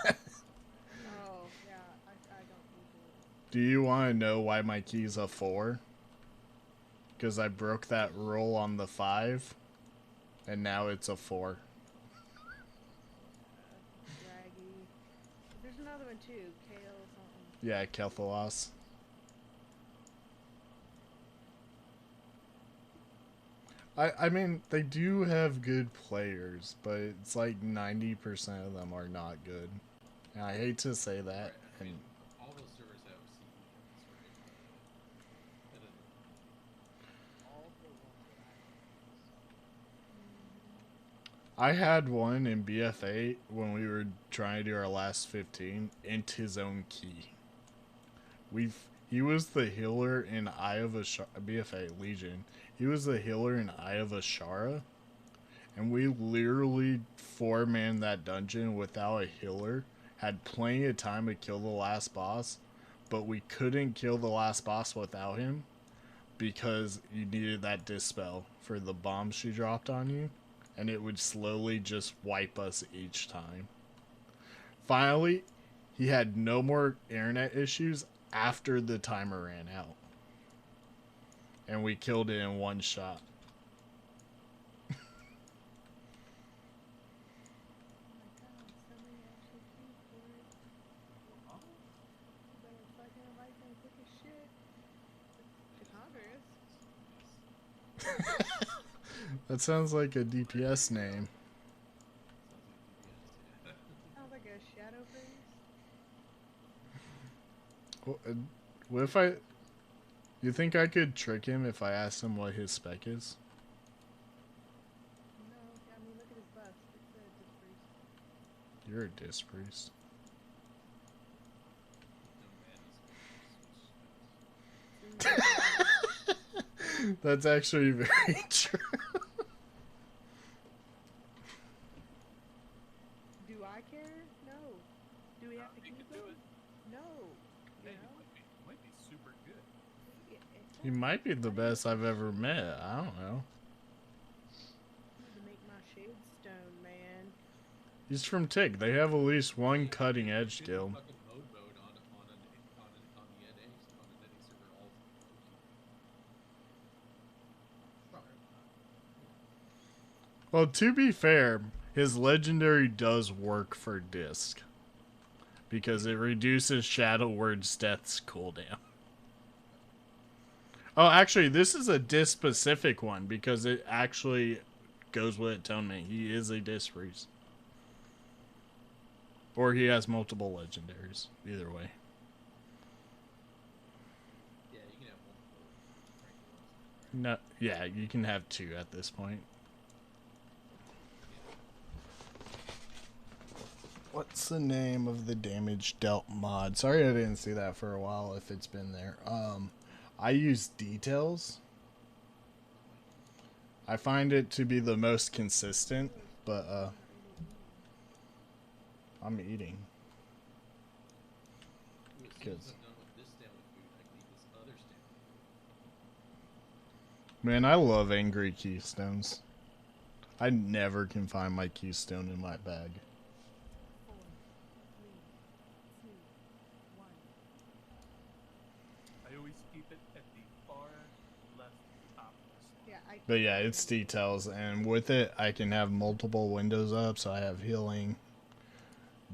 Oh, yeah, I don't usually. Do you want to know why my key's a 4? Because I broke that rule on the 5, and now it's a 4. Raggy. There's another one too, Kale something. Yeah, Kethalos. I mean, they do have good players, but it's like 90% of them are not good. And I hate to say that. Right, I mean, And all those servers have CE limits, right? That doesn't. All of the ones that I had one in BF8 when we were trying to do our last 15 into his own key. He was the healer in Eye of Ashara, BF8 Legion. He was the healer in Eye of Ashara, and we literally 4-man that dungeon without a healer. Had plenty of time to kill the last boss, but we couldn't kill the last boss without him because you needed that dispel for the bomb she dropped on you, and it would slowly just wipe us each time. Finally, he had no more internet issues after the timer ran out, and we killed it in one shot. Oh my god, somebody actually queued for it. You better fucking invite them quick as shit. The Congress. That sounds like a DPS name. Sounds like a shadow priest. What if I... You think I could trick him if I asked him what his spec is? No, I mean look at his bust. It's a disc priest. You're a disc priest. That's actually very true. Do I care? No. Do we have to You keep could do him? it. No. Hey, You know? you might be super good. He might be the best I've ever met. I don't know. I need to make my shade stone, man. He's from TIG. They have at least one cutting edge guild. Fucking mode on the NA server all. Probably not. Well, to be fair, his legendary does work for disc. Because it reduces Shadow Word's death's cooldown. Oh, actually, this is a disc specific one because it actually goes with atonement. He is a disc priest. Or he has multiple legendaries. Either way. Yeah, you can have multiple No, yeah, you can have 2 at this point. What's the name of the damage dealt mod? Sorry I didn't see that for a while if it's been there. I use details. I find it to be the most consistent, but I'm eating. Because man, I love angry keystones. I never can find my keystone in my bag. 4, 3, 2, 1. I always keep it at the far left top list. Yeah, But yeah, it's details, and with it, I can have multiple windows up, so I have healing,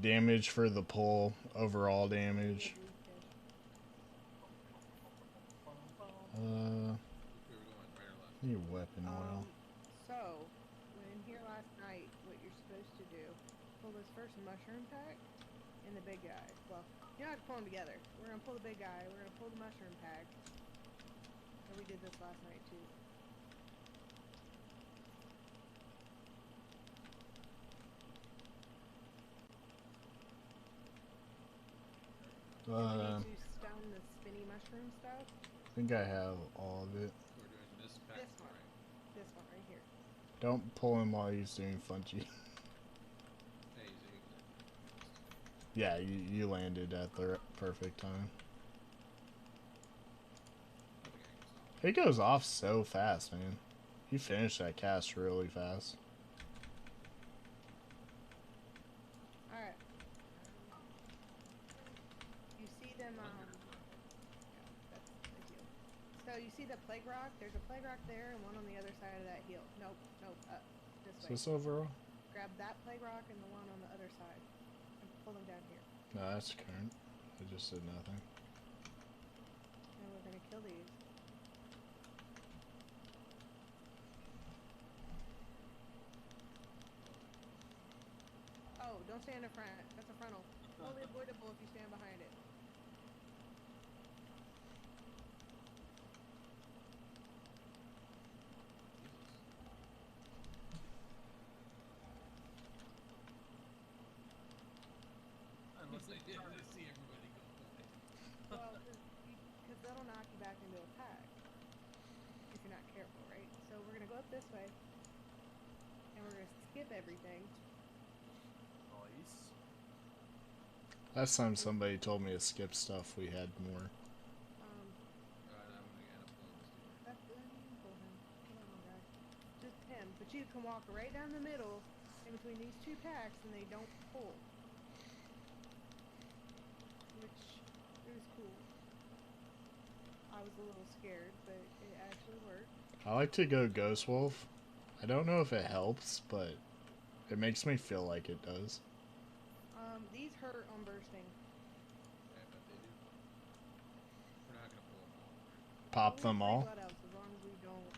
damage for the pull, overall damage. Need weapon oil. So, when in here last night, what you're supposed to do, pull this first mushroom pack and the big guy. Well, you don't have to pull them together. We're going to pull the big guy, we're going to pull the mushroom pack. And we did this last night too. I Did you stone the spinny mushroom stuff? think I have all of it. We're doing this pack. This one. This one right here. Don't pull him while he's doing Funky. Yeah, you landed at the perfect time. I think I can stop. It goes off so fast, man. You finish that cast really fast. Alright. You see them, that's you. So you see the plague rock? There's a plague rock there and one on the other side of that hill. Nope, up. This Is way. this overall? Grab that plague rock and the one on the other side. And pull them down here. No, that's current. I just did nothing. And we're gonna kill these. Oh, don't stand in front. That's a frontal. Totally avoidable if you stand behind it. Unless they Yeah, start. I see everybody go away. Well, because that'll knock you back into a pack. If you're not careful, right? So we're gonna go up this way. And we're gonna skip everything. Nice. Last time somebody told me to skip stuff, we had more. Alright, I'm gonna end up pulling this dude. That's good. You can pull him. Come on, guy. Just him. But you can walk right down the middle in between these two packs and they don't pull. Which is cool. I was a little scared, but it actually worked. I like to go Ghost Wolf. I don't know if it helps, but it makes me feel like it does. These hurt on bursting. Yeah, I bet they do. We're not gonna pull them all. Pop Only them three all. blood elves, as long as we don't.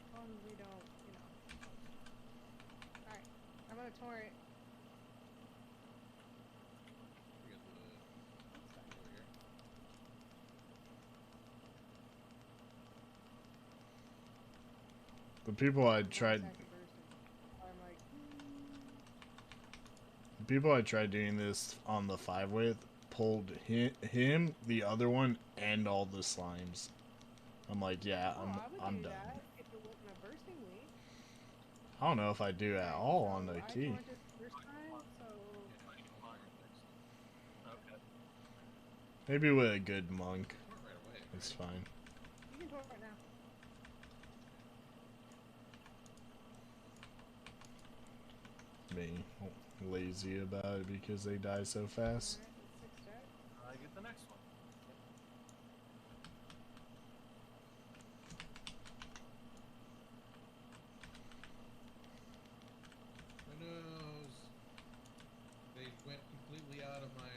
As long as we don't, you know. Alright, I'm gonna torrent. We got the over here. The people I tried, Attack the bursting. I'm like, the people I tried doing this on the 5 with pulled him, the other one, and all the slimes. I'm like, yeah, oh, I would I'm do done. that if it wasn't a bursting week. I don't know if I do at all on the I key. torrented first time, so Okay. Maybe with a good monk, Torrent right away. it's fine. you can torrent now. Me lazy about it because they die so fast. Alright, that's 6 stacks. I get the next one. My nose. They went completely out of my.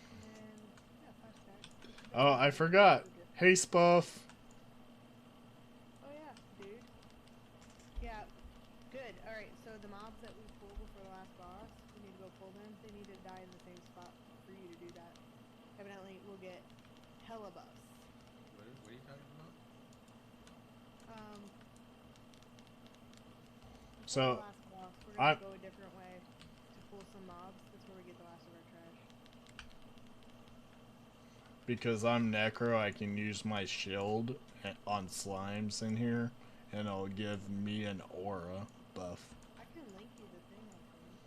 And then, yeah, 5 stacks. Oh, I forgot. Haste buff. Oh yeah, dude. Yeah, good. Alright, so the mobs that we pulled before the last boss, we need to go pull them. They need to die in the same spot for you to do that. Evidently, we'll get hella buffs. What are you talking about? So, The last boss, we're gonna I- go a different way to pull some mobs. That's where we get the last of our trash. Because I'm necro, I can use my shield on slimes in here, and it'll give me an aura buff. I can link you the thing on things.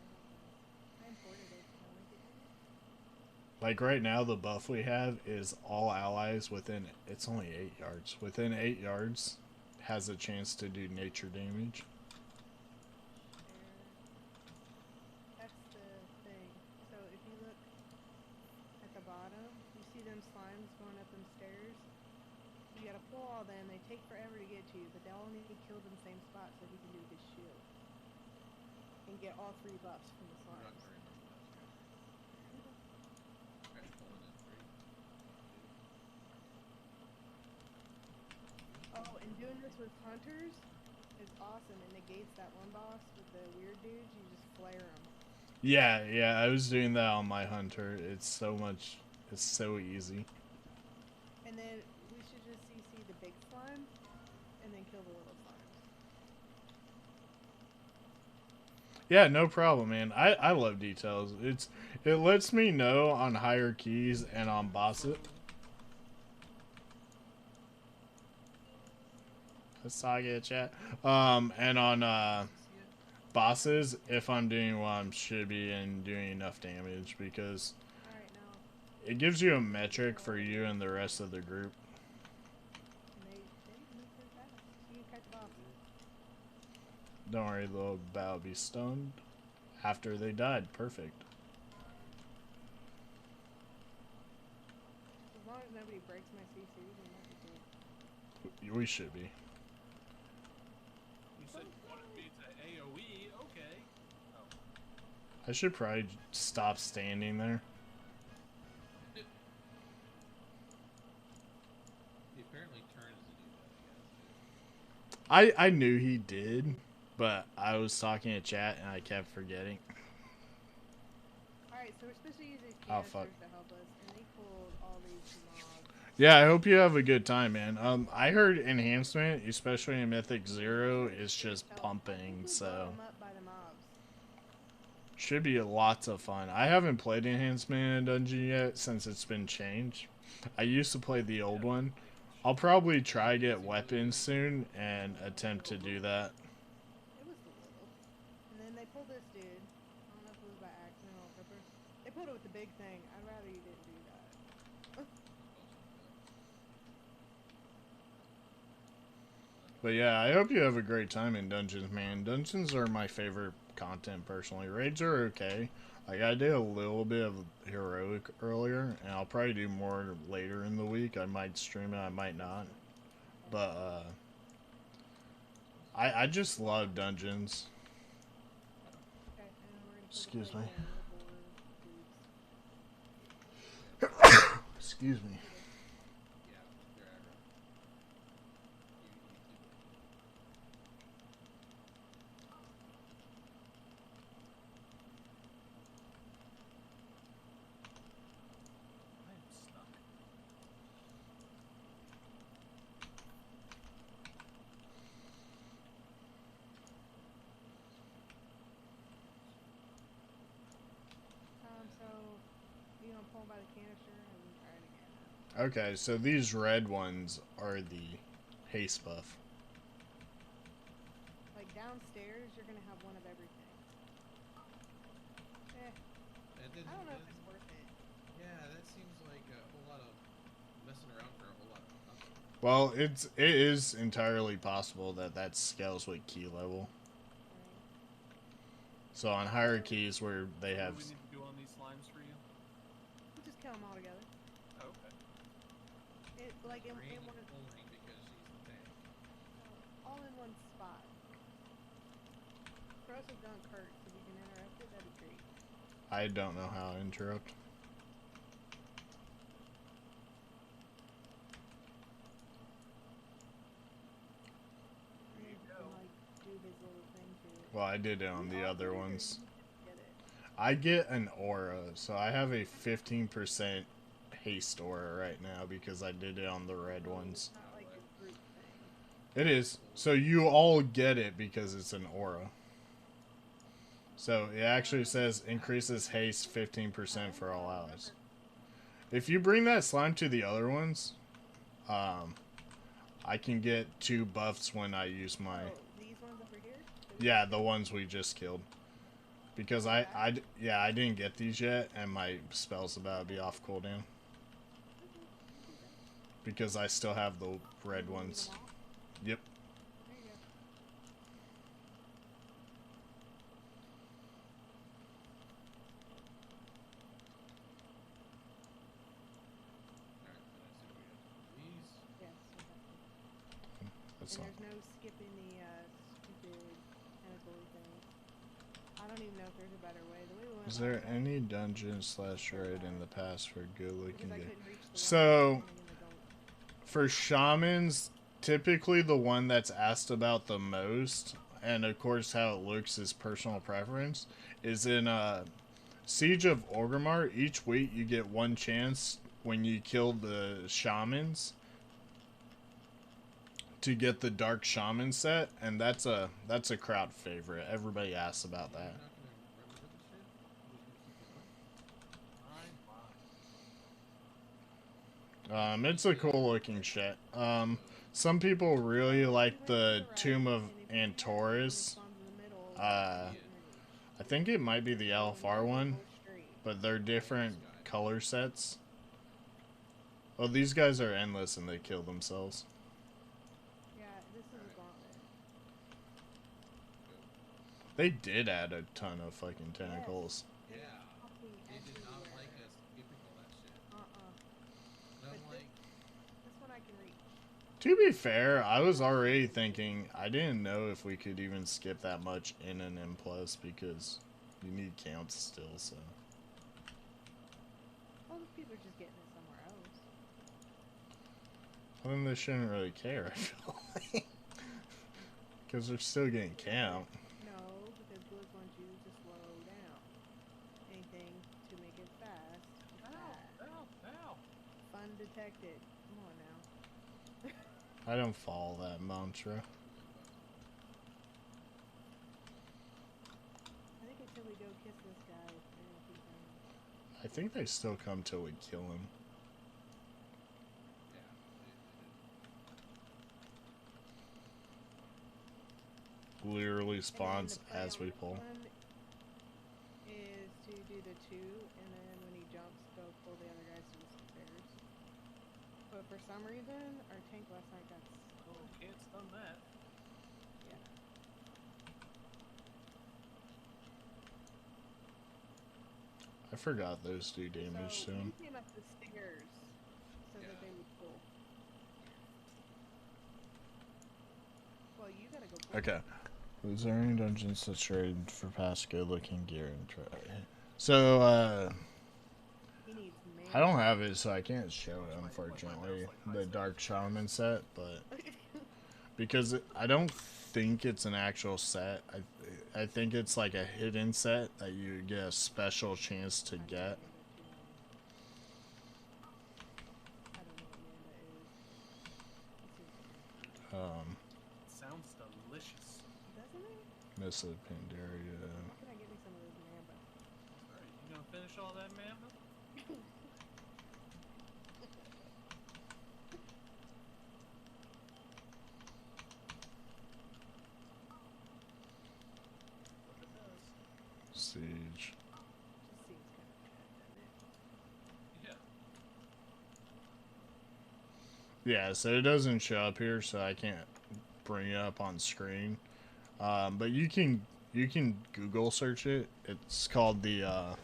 I imported it. Can I link it to you? Like right now, the buff we have is all allies within, it's only 8 yards. Within 8 yards has a chance to do nature damage. That's the thing. So if you look at the bottom, you see them slimes going up them stairs. You gotta pull all them. They take forever to get to you, but they all need to kill them same spot so he can do his shield. And get all 3 buffs from the I'm not slimes. very remember that. Okay, pulling in 3. Oh, and doing this with hunters is awesome. It negates that one boss with the weird dudes. You just flare them. Yeah, I was doing that on my hunter. It's so easy. And then we should just CC the big slime and then kill the little slimes. Yeah, no problem, man. I love details. It lets me know on higher keys and on bosses. Let's talk it, chat. And on bosses, if I'm doing what I should be and doing enough damage, because Alright, now. it gives you a metric for you and the rest of the group. They move pretty fast. You can catch the boss. Don't worry, they'll about be stunned after they died. Perfect. As long as nobody breaks my CC, then that'd be good. We should be. You said you wanted me to AoE, okay. Oh. I should probably stop standing there. He apparently turns to do that, I guess. I knew he did, but I was talking to chat and I kept forgetting. Alright, so we're supposed to use these Oh, canisters fuck. to help us, and they pulled all these mobs. Yeah, I hope you have a good time, man. I heard enhancement, especially in Mythic 0, is just Help. pumping, We blow so them up by the mobs. should be lots of fun. I haven't played enhancement in a dungeon yet since it's been changed. I used to play the old one. I'll probably try to get weapons soon and attempt to do that. It was the little. And then they pulled this dude. I don't know if it was by accident or on purpose. They pulled it with the big thing. I'd rather you didn't do that. But yeah, I hope you have a great time in dungeons, man. Dungeons are my favorite content personally. Raids are okay. Like I did a little bit of heroic earlier, and I'll probably do more later in the week. I might stream it, I might not. But I just love dungeons. Okay, and we're gonna Excuse play me. the board dudes. Excuse me. Yeah, they're aggro. I'm stuck. So you gonna pull 'em by the canister and try it again. Okay, so these red ones are the haste buff. Like downstairs, you're gonna have one of everything. I don't know if it's worth it. Yeah, that seems like a whole lot of messing around for a whole lot of nothing. Well, it is entirely possible that that scales with key level. So on higher keys where they have, What do we need to do on these slimes for you? We'll just kill them all together. Oh, okay. It like in Green one only because she's the tank. all in one spot. Throw some gun Kurt so we can interrupt it. That'd be great. I don't know how to interrupt. And then he can, like do his little thing to it. Well, I did it on the other ones. Get it. I get an aura, so I have a 15% haste aura right now because I did it on the red ones. Not like a group thing. It is. So you all get it because it's an aura. So it actually says increases haste 15% for all allies. If you bring that slime to the other ones, I can get 2 buffs when I use my... Oh, these ones over here? Yeah, the ones we just killed. Because I didn't get these yet, and my spell's about to be off cooldown. Because I still have the red ones. Yep. There you go. Alright, then I assume we have these. Yes, we have to. That's And not... there's no skipping the stupid tentacle thing. I don't even know if there's a better way. The way we went Is there last time, any dungeon/raid in the past for good looking because I game? couldn't reach the So, one in the don't. for shamans, typically the one that's asked about the most, and of course how it looks is personal preference, is in Siege of Orgrimmar. Each week you get 1 chance when you kill the shamans to get the Dark Shaman set, and that's a crowd favorite. Everybody asks about that. You're not gonna remember this shit? You're just gonna keep it on? My. It's a cool looking shit. Some people really If like you went to the right, Tomb of and if you had one that Antaurus. spawns in the middle, Uh, you can reach. I think it might be the So when LFR yours is one, more straight. but they're different Sky. color sets. Well, these guys are endless and they kill themselves. Yeah, this is a Alright. gauntlet. Go. They did add a ton of fucking tentacles. Yeah. Fucking They did not everywhere. like us skipping all that shit. Uh-uh. And I'm But like, this one I can reach. To be fair, I was already thinking I didn't know if we could even skip that much in an M plus because you need counts still. So All those people are just getting it somewhere else. well, then they shouldn't really care. I feel like because they're still getting count. No, because Blizz wants you to slow down. Anything to make it fast. is bad. Ow! Fun detected. Come on now. I don't follow that mantra. I think until we go kiss this guy, they're gonna keep going. I think they still come till we kill him. yeah. Literally And spawns then the play as on we this pull. one is to do the 2, and then when he jumps, go pull the other guys to the stairs. But for some reason, our tank last night got Oh, can't stun that. yeah. I forgot those do damage So to you him. came up the stairs so that they would pull. Well, you gotta go pull. Okay. Was there any dungeons to trade for past good looking gear and try? So, He needs man. I don't have it, so I can't show it, unfortunately. The Dark Shaman set, but because I don't think it's an actual set. I think it's like a hidden set that you get a special chance to get. I don't know what Manda is. Sounds delicious. Doesn't it? Miss of Pandaria. How can I get me some of this Mamba? Alright, you gonna finish all that mamba? What it does. Siege. Just seems kind of bad, doesn't it? Yeah. Yeah, so it doesn't show up here, so I can't bring it up on screen. But you can Google search it. It's called the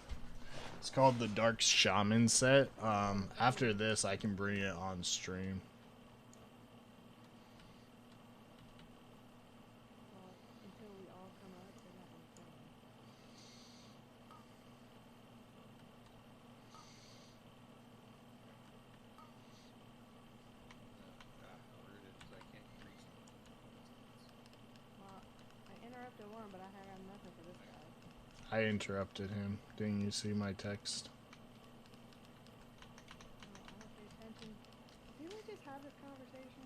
Dark Shaman set. After this, I can bring it on stream. Well, until we all come up, they're not gonna kill him. Alerted because I can't reach them. Well, I interrupted one, but I have nothing for this guy. I interrupted him. Didn't you see my text? No, I don't pay attention. Did we just have this conversation?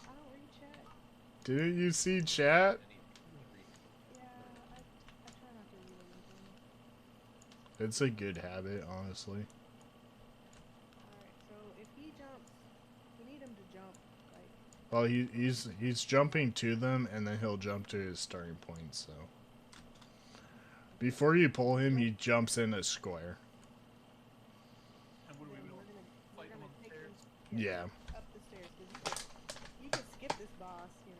I don't read chat. Didn't you see chat? Yeah, I try not to read anything. It's a good habit, honestly. Alright, so if he jumps, we need him to jump, like, Well, he's jumping to them, and then he'll jump to his starting point. So before you pull him, he jumps in a square. And what do we then do? we're Fight him gonna on the take stairs? him Yeah. up the stairs, because you can skip this boss, you know.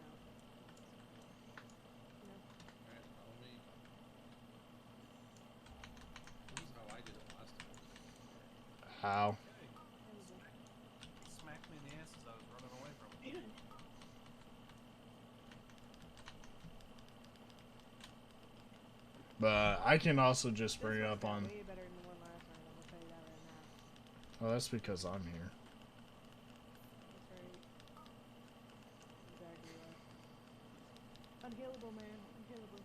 Alright, follow me. This is how I did it last time. How? Okay. He smacked me in the ass as I was running away from him. But I can also just This bring it one's up got on. way better than the one last night, I'm gonna tell you that right now. Oh, that's because I'm here. That's right. Exactly right. Unhealable, man. Unhealable.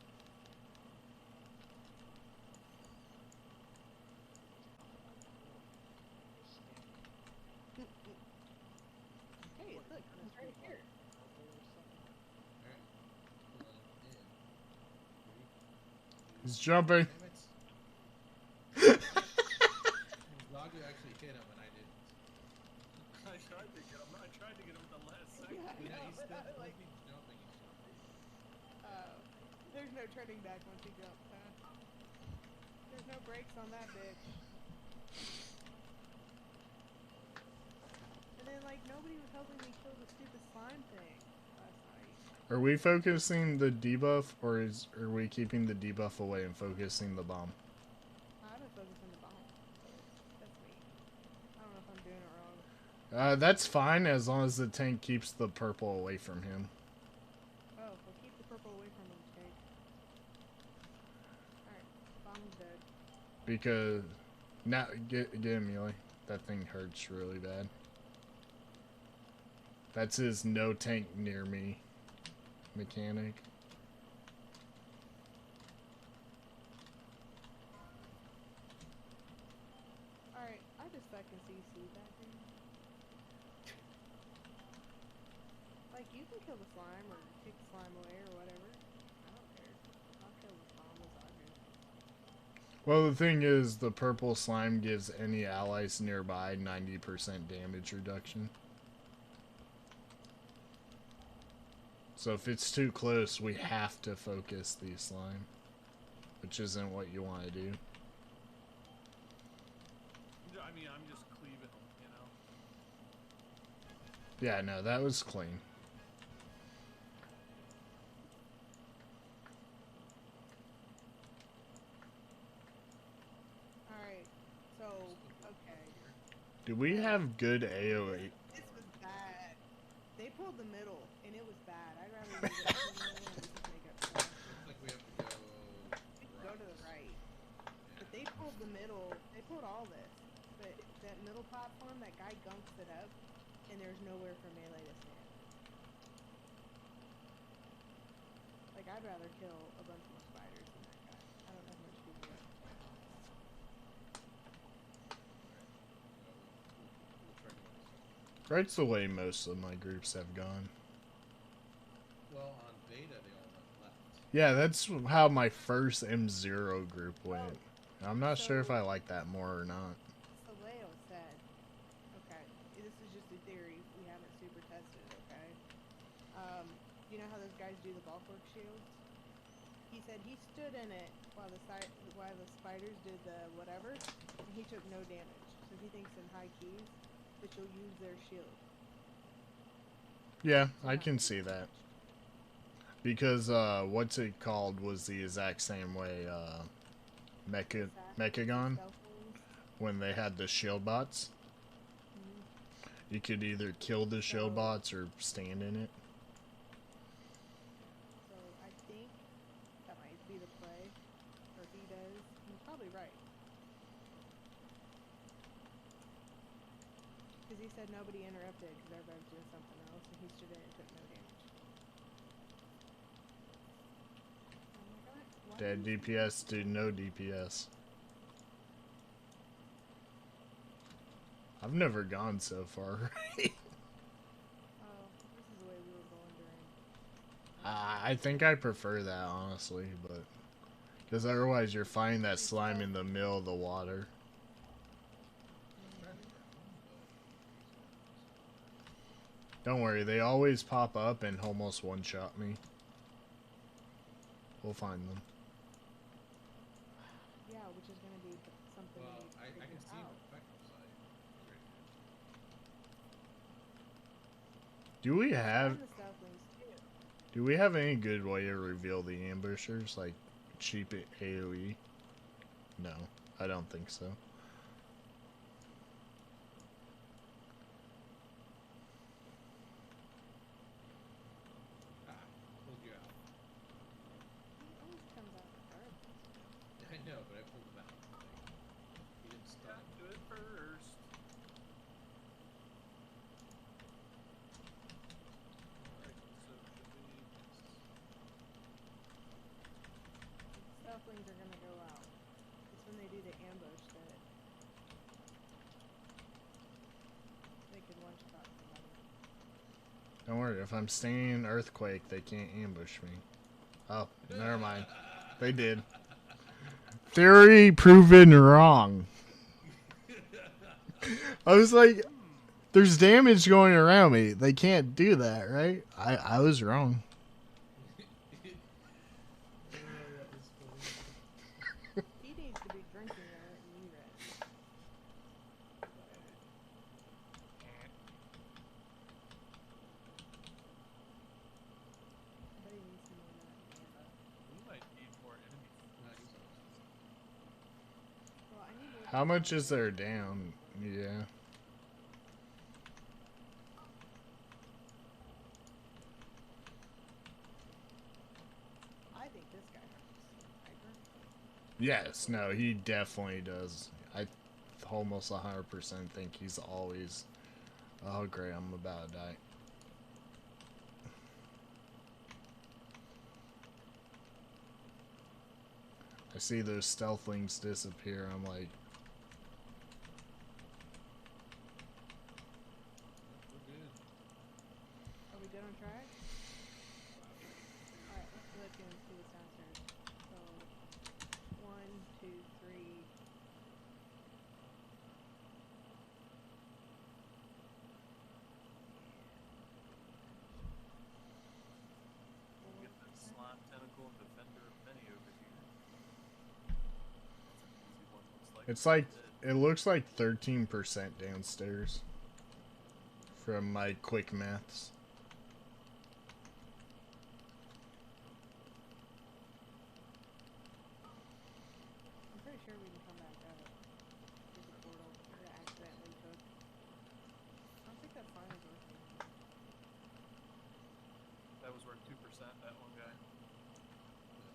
Hey, look, it's right here. Alright. Pulling him in. He's jumping. Damn it. Zagu actually hit him and I didn't. tried to get him. I tried to get him at the last second. Yeah, I Yeah, know. he's still Like, he's jumping. He's jumping. there's no turning back once he jumps, huh? There's no brakes on that bitch. And then, like, nobody was helping me kill the stupid slime thing last night. Are we focusing the debuff, or are we keeping the debuff away and focusing the bomb? I've been focusing the bomb. That's me. I don't know if I'm doing it wrong. That's fine as long as the tank keeps the purple away from him. Oh, well, keep the purple away from him, Jake. Alright, bomb's dead. Because now get him, Eli. That thing hurts really bad. That's his no tank near me mechanic. Alright, I just fucking CC that thing. Like, you can kill the slime or kick the slime away or whatever. I don't care. I'll kill the bomb as I do. Well, the thing is, the purple slime gives any allies nearby 90% damage reduction. So if it's too close, we have to focus the slime, which isn't what you want to do. I mean, I'm just cleaving them, you know? Yeah, no, that was clean. Alright, so, okay. Do we have good AoE? This was bad. They pulled the middle, and it was bad. I'd rather use it in the middle and just make up stuff. Looks like we have to go. We can go to the right. Yeah. But they pulled the middle. They pulled all this. But that middle platform, that guy gunks it up, and there's nowhere for melee to stand. Like, I'd rather kill a bunch more spiders than that guy. I don't have much to do. We'll try to go this way. Right's the way most of my groups have gone. Well, on beta they all went left. Yeah, that's how my first M0 group went. I'm not sure if I like that more or not. So Leo said, okay, this is just a theory. We haven't super tested it, okay? You know how those guys do the bulwark shields? He said he stood in it while the spiders did the whatever, and he took no damage. So he thinks in high keys that you'll use their shield. Yeah, I can see that. Because, what's it called was the exact same way, Mechagon, when they had the shield bots. You could either kill the shield bots or stand in it. So I think that might be the play, or he does. He's probably right. Because he said nobody interrupted because everybody was doing something else, and he stood in and took no damage. Oh my god. Why Dead did he- DPS to no DPS. I've never gone so far. Oh, this is the way we were going during. I think I prefer that, honestly, but... Because otherwise you're finding that slime in the middle of the water. Don't worry, they always pop up and almost one-shot me. We'll find them. Yeah, which is going to be something Well, we I need to can figure see out. the effective side. Do we have... And the Stealthlings, too. Do we have any good way to reveal the ambushers? Like, cheap AoE? No, I don't think so. Ah, pulled you out. He always comes out regardless. I know, but I pulled him out. Like, he didn't stun. Got to it first. Alright, so should we... Stealthlings are going to go out. It's when they do the ambush that they can one-shot somebody. Don't worry, if I'm staying in Earthquake, they can't ambush me. Oh, never mind. They did. Theory proven wrong. I was like, There's damage going around me. They can't do that, right? I was wrong. That was funny. He needs to be drinking or letting me rest. I bet he needs some more mana. We might need more enemies. No, he's almost. Well, I need more. How much is there down? Yeah. I think this guy has hyper. Yes, no, he definitely does. I almost 100% think he's always... Oh, great, I'm about to die. I see those stealthlings disappear. I'm like, We're good. Are we good on track? Alright, let's look and see what's downstairs. So, 1, 2, 3. Get the slime tentacle and defender of many over here. That's an easy one, looks like. it's like, it looks like 13% downstairs. From my quick maths. I'm pretty sure we can come back up. There's a portal that I accidentally took. I don't think that sign is working. That was worth 2%, that one guy.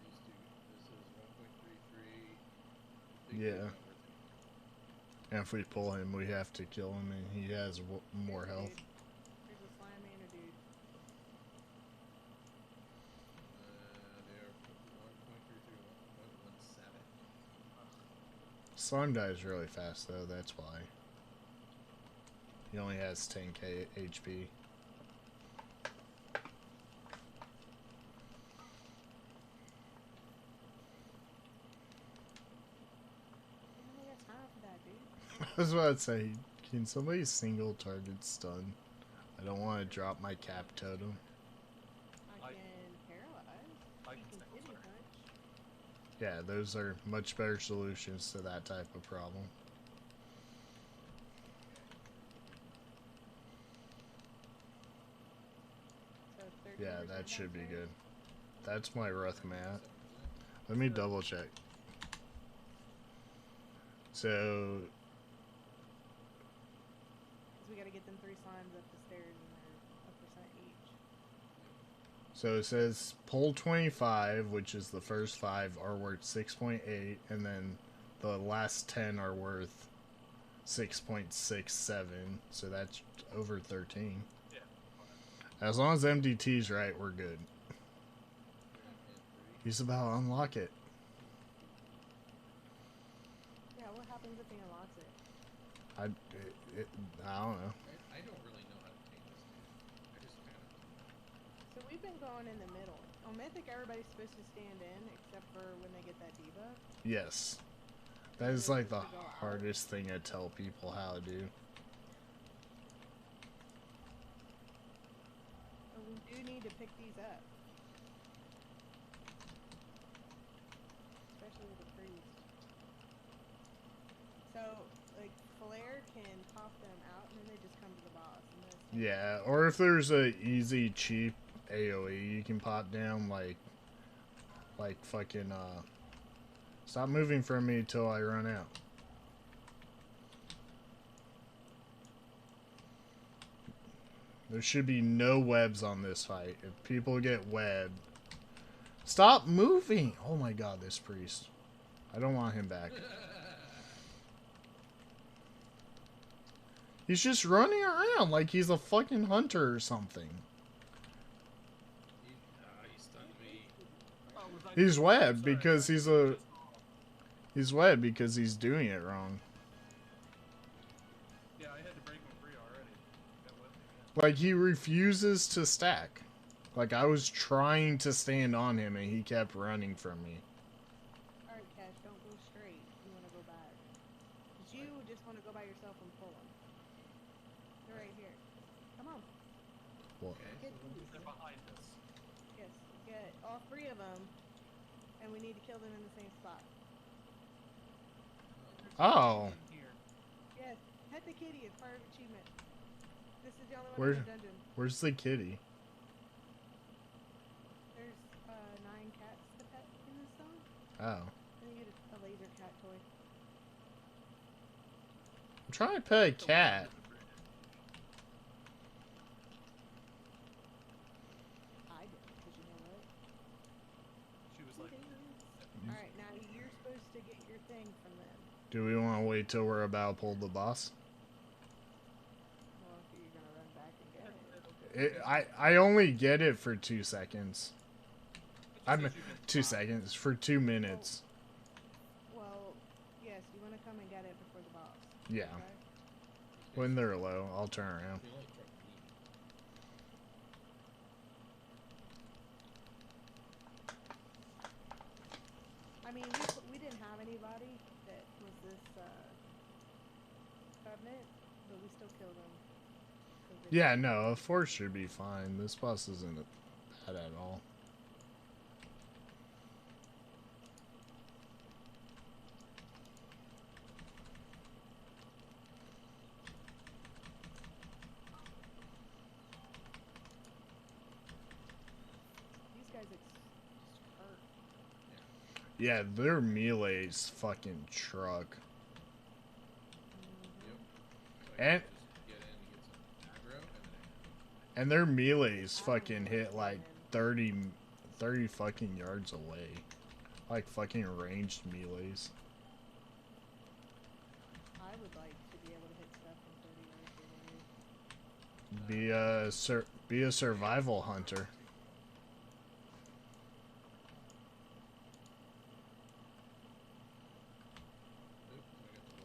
These two. This is 1.33. Yeah. And if we pull him, we have to kill him, and he has more health. Dude, there's a slime mana dude. They are 1.33, 1.17. Slime dies really fast, though, that's why. He only has 10k HP. I don't got time for that, dude. I was about to say, can somebody single target stun? I don't want to drop my cap totem. I I- can paralyze. I He can can single city target. punch. Yeah, those are much better solutions to that type of problem. So 13% Yeah, that should be downstairs. good. That's my rough math. Let me double check. So, Because we gotta get them 3 slimes up the stairs and they're a percent each. so it says pull 25, which is the first 5, are worth 6.8, and then the last 10 are worth 6.67, so that's over 13. Yeah. As long as MDT's right, we're good. He's about to unlock it. Yeah, what happens if he unlocks it? I don't know. I don't really know how to take this dude. I just kind of. So we've been going in the middle. On Mythic, everybody's supposed to stand in, except for when they get that debuff. Yes. That is like the hardest thing to tell people how to do. But we do need to pick these up. Especially with the priest. So, like, Flare can pop them out, and then they just come to the boss. And that's Yeah, or if there's a easy, cheap AoE you can pop down, like fucking, stop moving from me till I run out. There should be no webs on this fight. If people get webbed... Stop moving! Oh my god, this priest. I don't want him back. He's just running around like he's a fucking hunter or something. He stunned me. Oh, was I He's just- webbed sorry, because I he's just- a... He's webbed because he's doing it wrong. Yeah, I had to break him free already. That webbed me again. Like, he refuses to stack. Like, I was trying to stand on him and he kept running from me. Alright, Cash, don't go straight. You want to go back. But you just want to go by yourself and pull them. They're right here. Come on. What? Okay, Get so what these. is They're that? behind us. Yes, get all 3 of them, and we need to kill them in the same spot. There's a Oh. kitty in here. Yes, pet the kitty is part of achievement. This is the only one Where? in the dungeon. Where's the kitty? There's 9 cats to pet in this zone. Oh. And you get a laser cat toy. I'm trying to pet a The cat. one with the British. I did, because you know what? She was like, Alright, now you're supposed to get your thing from them. Do we want to wait till we're about to pull the boss? Well, if you're gonna run back and get it. I only get it for 2 seconds. It just I'm says you can 2 fly. seconds for 2 minutes. Well, yes, you want to come and get it before the boss. Yeah. Okay? When they're low, I'll turn around. We only truck me. I mean, we didn't have anybody that was this covenant, but we still killed them. 'Cause they- Yeah, no, a force should be fine. This boss isn't bad at all. These guys hurt. Yeah, their melee's fucking truck. Yep. So And- just get in and get some aggro, and then And their melee's I don't fucking know hit what's like going on. 30 fucking yards away. Like fucking ranged melees. I would like to be able to hit stuff from 30 yards away. Be a survival hunter. oop, I got the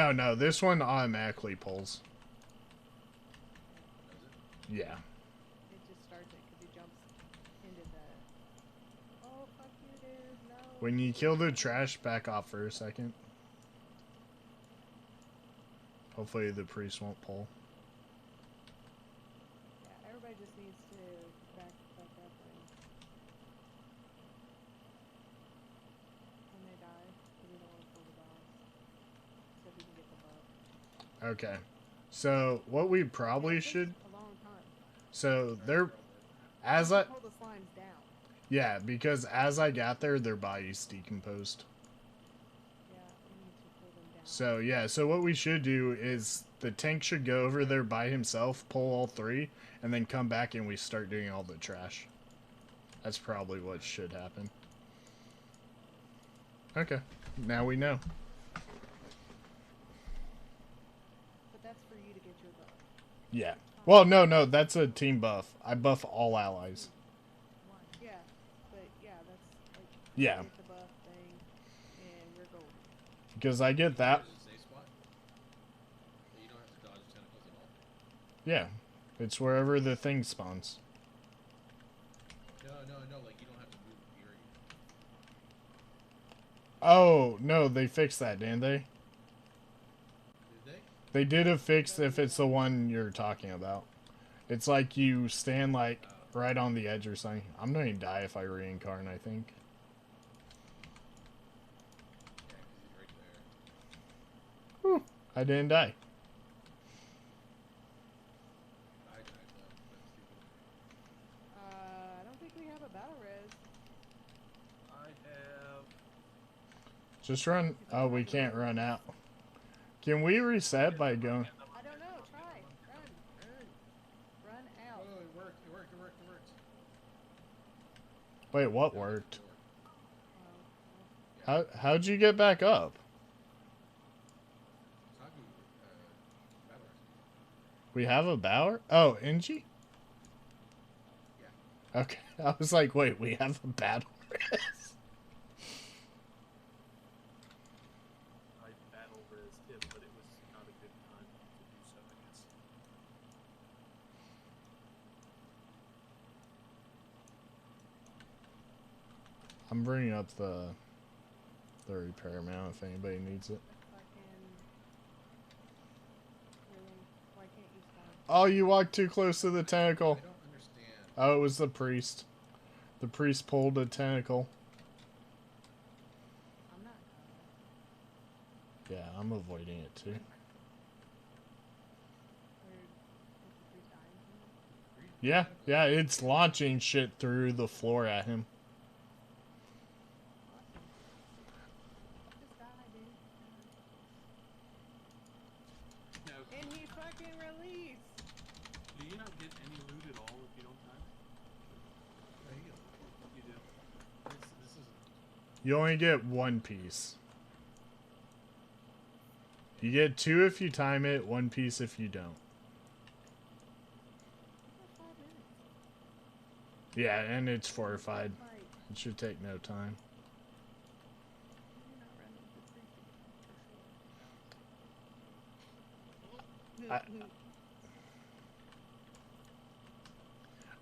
list. No, this one automatically pulls. Does it? Yeah. It just starts it because he jumps into the. Oh, fuck you, dude. No. When you kill the trash, back off for a second. Hopefully the priest won't pull. Yeah, everybody just needs to back the fuck up when they die. Because we don't want to pull the boss. So we can get the buff. Okay. So what we probably Yeah, it takes should. a long time. So they're Probably. as You I. pull the slimes down. Yeah, because as I got there, their bodies decomposed. Yeah, we need to pull them down. So yeah, so what we should do is the tank should go over there by himself, pull all 3, and then come back and we start doing all the trash. That's probably what should happen. Okay, now we know. But that's for you to get your buff. Yeah. Well, no, that's a team buff. I buff all allies. Yeah, but yeah, that's like Yeah. get the buff thing, and you're golden. Because I get that. There's a safe spot. But you don't have to dodge tentacles at all. Yeah. It's wherever the thing spawns. No, like you don't have to move, period. Oh, no, they fixed that, didn't they? Did they? They did a fix if it's the one you're talking about. It's like you stand like right on the edge or something. I'm gonna die if I reincarnate, I think. Yeah, 'cause he's right there. Whew, I didn't die. I died though. That's stupid. I don't think we have a battle res. I have. Just run. Oh, we can't run out. Can we reset by going? I don't know. Try. Run out. Oh, it worked. It worked. Wait, what Yeah, worked? it worked. How'd you get back up? Sagu, battle rescue. We have a Bower? Oh, NG? Yeah. Okay. I was like, wait, we have a battle res? I battle res him, but it was not a good time to do so, I guess. I'm bringing up the repair mount if anybody needs it. Fucking. Oh, you walked too close to the tentacle. I don't understand. Oh, it was the priest. The priest pulled a tentacle. I'm not Yeah, I'm avoiding it too. Yeah, yeah, it's launching shit through the floor at him. Just die, dude. Now, And he fucking released. do you not get any loot at all if you don't time? Yeah, you get it. You do. This is You only get one piece. You get 2 if you time it, 1 piece if you don't. For 5 minutes. Yeah, and it's fortified. Like, It should take no time. you're not running the priest again, for sure.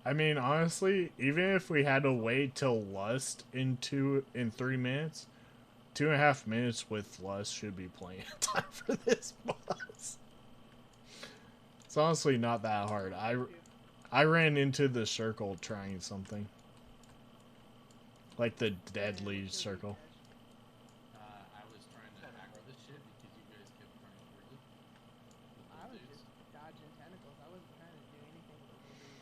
I mean, honestly, even if we had to wait till Lust in 3 minutes, 2.5 minutes with Lust should be plenty of time for this boss. It's honestly not that hard. I ran into the circle trying something. Like the deadly circle. I was trying to aggro this shit because you guys kept running through it. I was just dodging tentacles. I wasn't trying to do anything with the dude.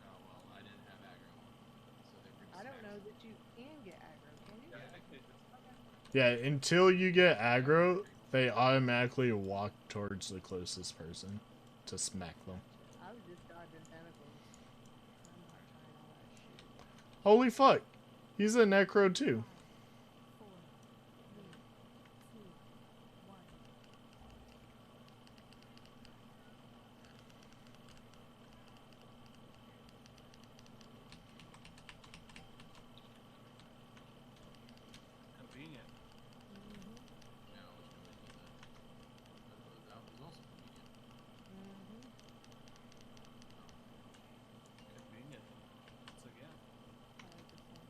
Oh well, I didn't have aggro, so they were. I don't know that you can get aggro, can you? Yeah, I could. Okay. Yeah, until you get aggro, they automatically walk towards the closest person to smack them. I was just dodging tentacles. I'm not trying all that shit. Holy fuck! He's a necro too. 4, 3, 2, 1. Convenient. Yeah, I was really need that. That was also convenient. Convenient. Once again. I like this one.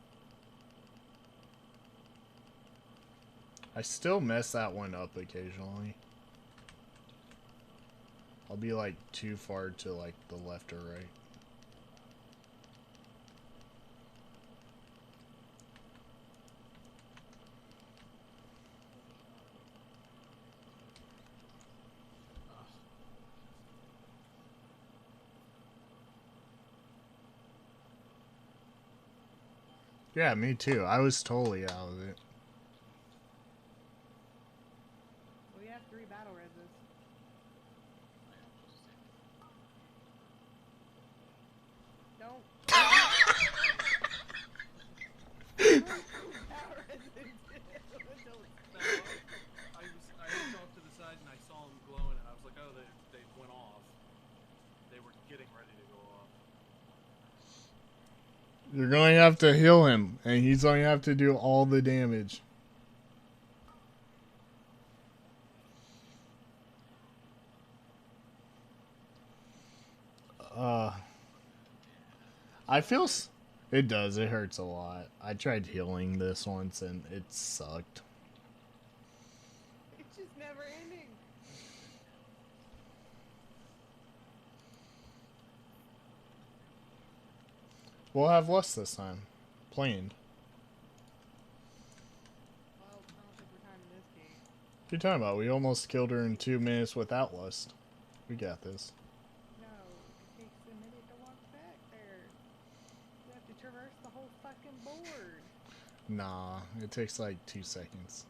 I still mess that one up occasionally. I'll be like too far to like the left or right. Yeah, me too. I was totally out of it. We have 3 battle reses. Don't. Battle reses. Don't. No, I looked off to the side and I saw them glowing and I was like, oh, they went off. They were getting ready to go off. You're going to have to heal him, and he's going to have to do all the damage. I feel... It does. It hurts a lot. I tried healing this once, and it sucked. It's just never ending. We'll have Lust this time. Planned. Well, I don't think we're timing this game. What are you talking about? We almost killed her in 2 minutes without Lust. We got this. No, it takes a minute to walk back there. You have to traverse the whole fucking board. Nah, it takes like 2 seconds.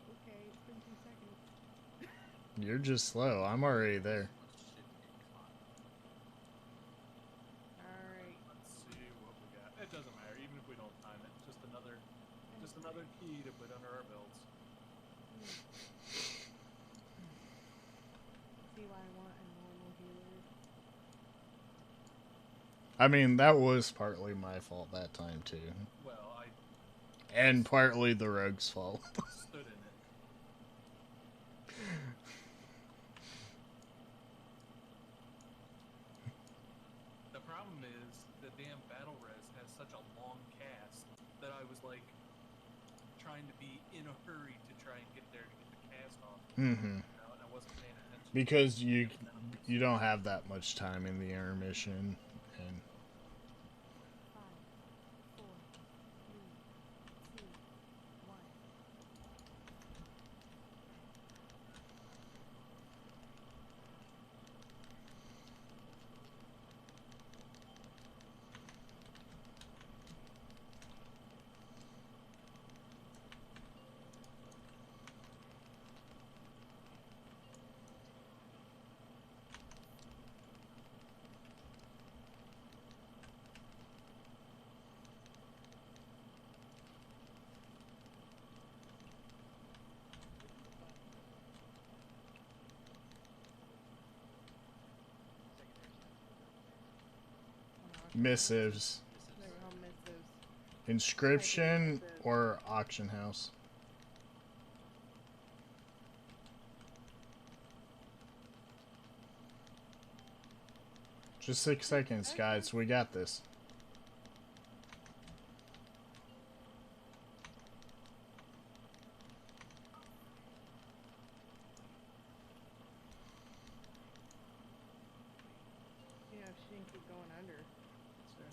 Okay, it's been 2 seconds. You're just slow. I'm already there. Alright. Let's see what we got. It doesn't matter, even if we don't time it. Just another key to put under our belts. See why I want a normal healer. I mean, that was partly my fault that time, too. Well, I And partly the rogue's fault. stood in it. The problem is the damn battle res has such a long cast that I was like trying to be in a hurry to try and get there to get the cast off. Mm-hmm. And I wasn't paying attention. Because you don't have that much time in the intermission, and 5, 4, 3, 2, 1. missives, They were all missives. inscription, missive. or auction house. Just 6 seconds, guys. We got this. You know, if she didn't keep going under. Seriously.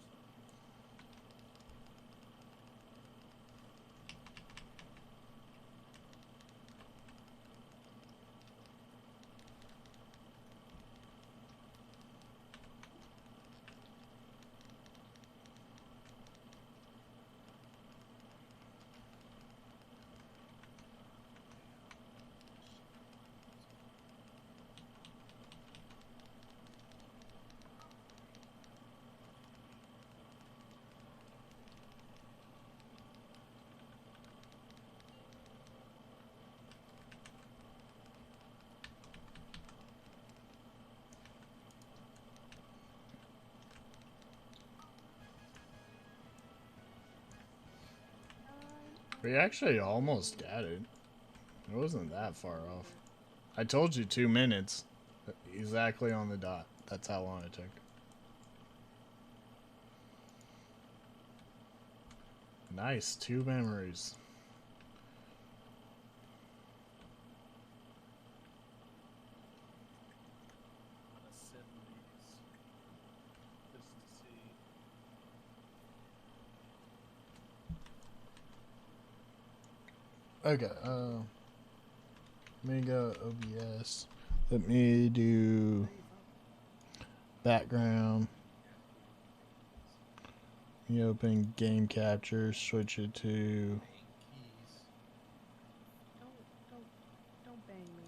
We actually almost got it. It wasn't that far off. I told you 2 minutes. Exactly on the dot. That's how long it took. Nice. 2 memories. I'm gonna send these just to see. Okay, let me go OBS. Let me do background. You open game capture, switch it to Bank keys. Don't bang me.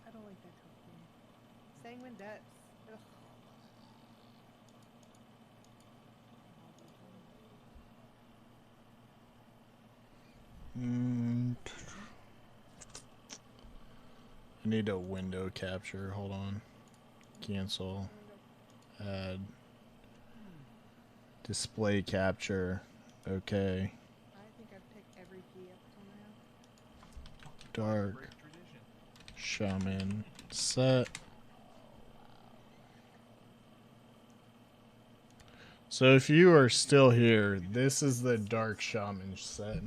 I don't like that type of thing. Sanguine depths. Ugh. I need a window capture. Hold on. Cancel. Add. Display capture. Okay. I think I've picked every key up till now. Dark. Break tradition. Shaman. Set. So if you are still here, this is the Dark Shaman set.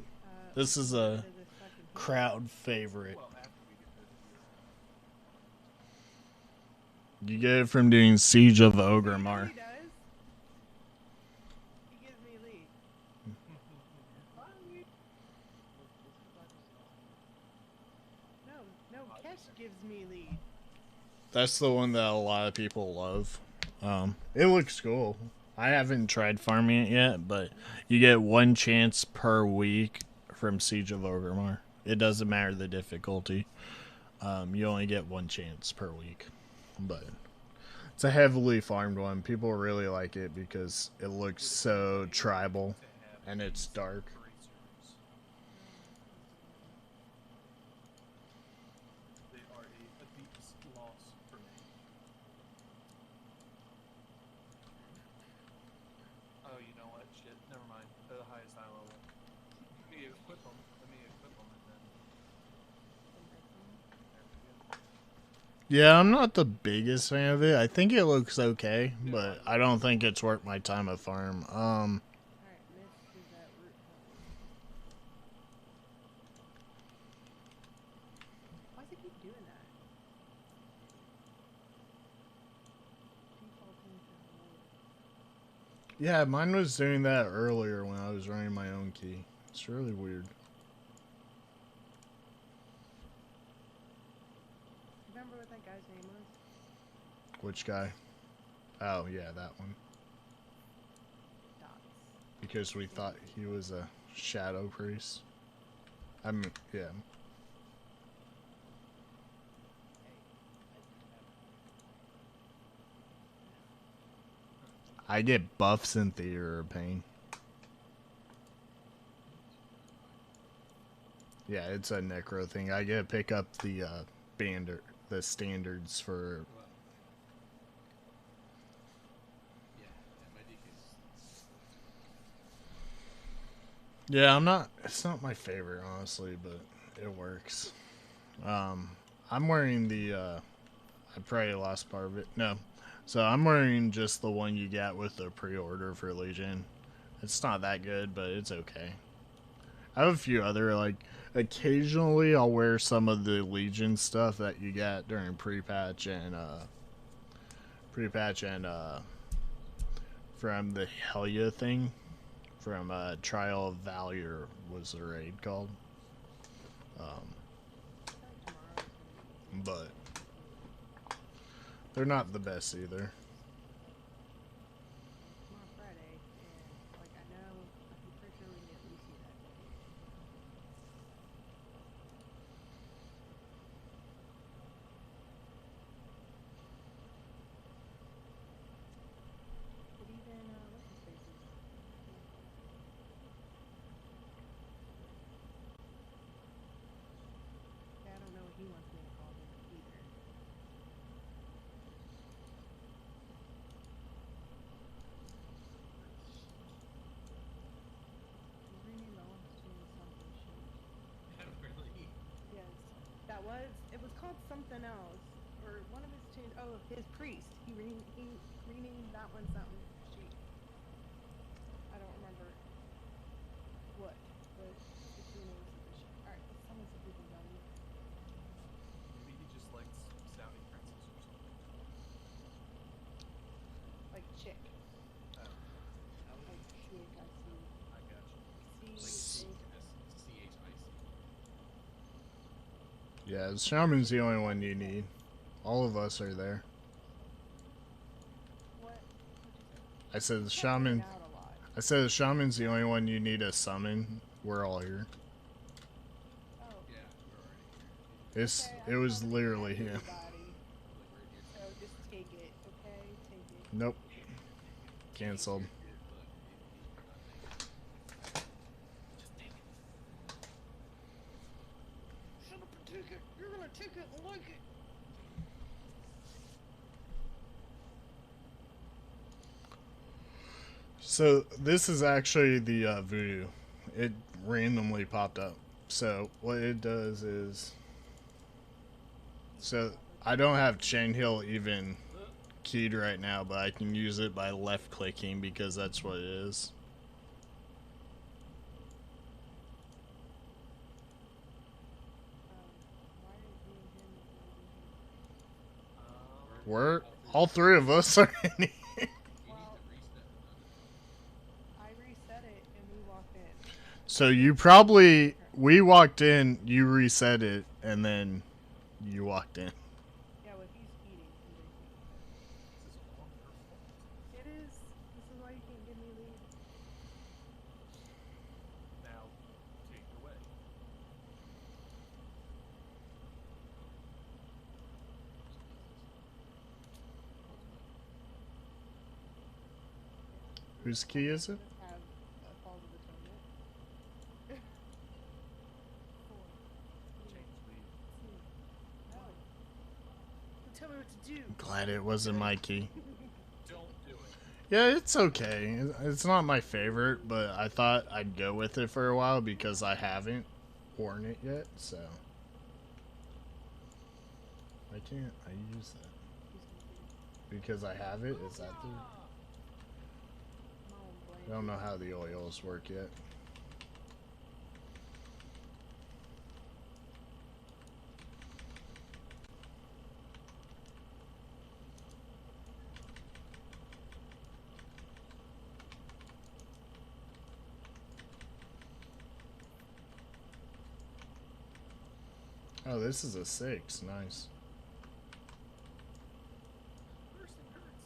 This is a crowd favorite. Well, after we get rid of You get it from doing Siege of Ogremar. He does. He gives me lead. No, Kesh gives me lead. That's the one that a lot of people love. It looks cool. I haven't tried farming it yet, but you get 1 chance per week from Siege of Ogremar. It doesn't matter the difficulty. You only get 1 chance per week. But it's a heavily farmed one. People really like it because it looks so tribal and it's dark. bracers. They are a deep loss for me. Oh, you know what? Shit. Never mind. They're the highest high level. Let me equip them. And then. Yeah, I'm not the biggest fan of it. I think it looks okay, but I don't think it's worth my time of farm. Alright, this is that root hole. Why does it keep doing that? Yeah, mine was doing that earlier when I was running my own key. It's really weird. Remember what that guy's name was? Which guy? Oh, yeah, that one. Dots. Because we thought he was a shadow priest. I mean, yeah. I get buffs in Theater of Pain. Yeah, it's a necro thing. I get to pick up the the standards for. Well, yeah, my DK is. Yeah, I'm not. It's not my favorite, honestly, but it works. I'm wearing the. I probably lost part of it. No, so I'm wearing just the one you get with the pre-order for Legion. It's not that good, but it's okay. I have a few other like. Occasionally, I'll wear some of the Legion stuff that you get during pre-patch and from the Helya thing from Trial of Valor was the raid called. But they're not the best either. Tomorrow Friday, and like I know, I'm pretty sure we can get Lucy that day. But even what's his face is. Yeah, I don't know what he wants me to call him either. He's renamed the ones to something shit. Really? Yes, that was. It was called something else, or one of his tunes. Oh, his priest. He renamed that one something. Sheet. I don't remember what, but his rename something shit. All right, let's summon some people down here. Maybe he just likes Saudi princess or something. Like chick, Oh, like CHIC. I got you. Like C. CHIC. Yeah, the Shaman's the only one you need. All of us are there. What? I said the Stop cutting Shaman. out a lot. I said the Shaman's the only one you need to summon. We're all here. Oh. Yeah, we're already here. It's Okay, it I'm was summoning literally him. everybody, Like right here. so just take it, okay? Take it. Nope. Cancelled. Look, he's not taking it. Shut up and take it. You're gonna take it and like it. So this is actually the voodoo. It randomly popped up. So what it does is, so I don't have Chain Hill even keyed right now, but I can use it by left clicking because that's what it is. Why are you and him avoiding him? We're all three of us are in here. You Well, need to reset it. I reset it and we walked in. So you probably we walked in, you reset it, and then you walked in. Yeah, well, he's eating and drinking. This is all your fault. It is. This is why you can't give me lead. Now, take it away. Whose key is it? Let's have a Falls of Atonement. 4, 3, Change lead. 2, no. Don't tell me what to do. Glad it wasn't my key. Don't do it. Yeah, it's okay. It's not my favorite, but I thought I'd go with it for a while because I haven't worn it yet, so. Why can't I use that? Because I have it? Is that the... I don't know how the oils work yet. Oh, this is a 6. Nice. Bursting hurts.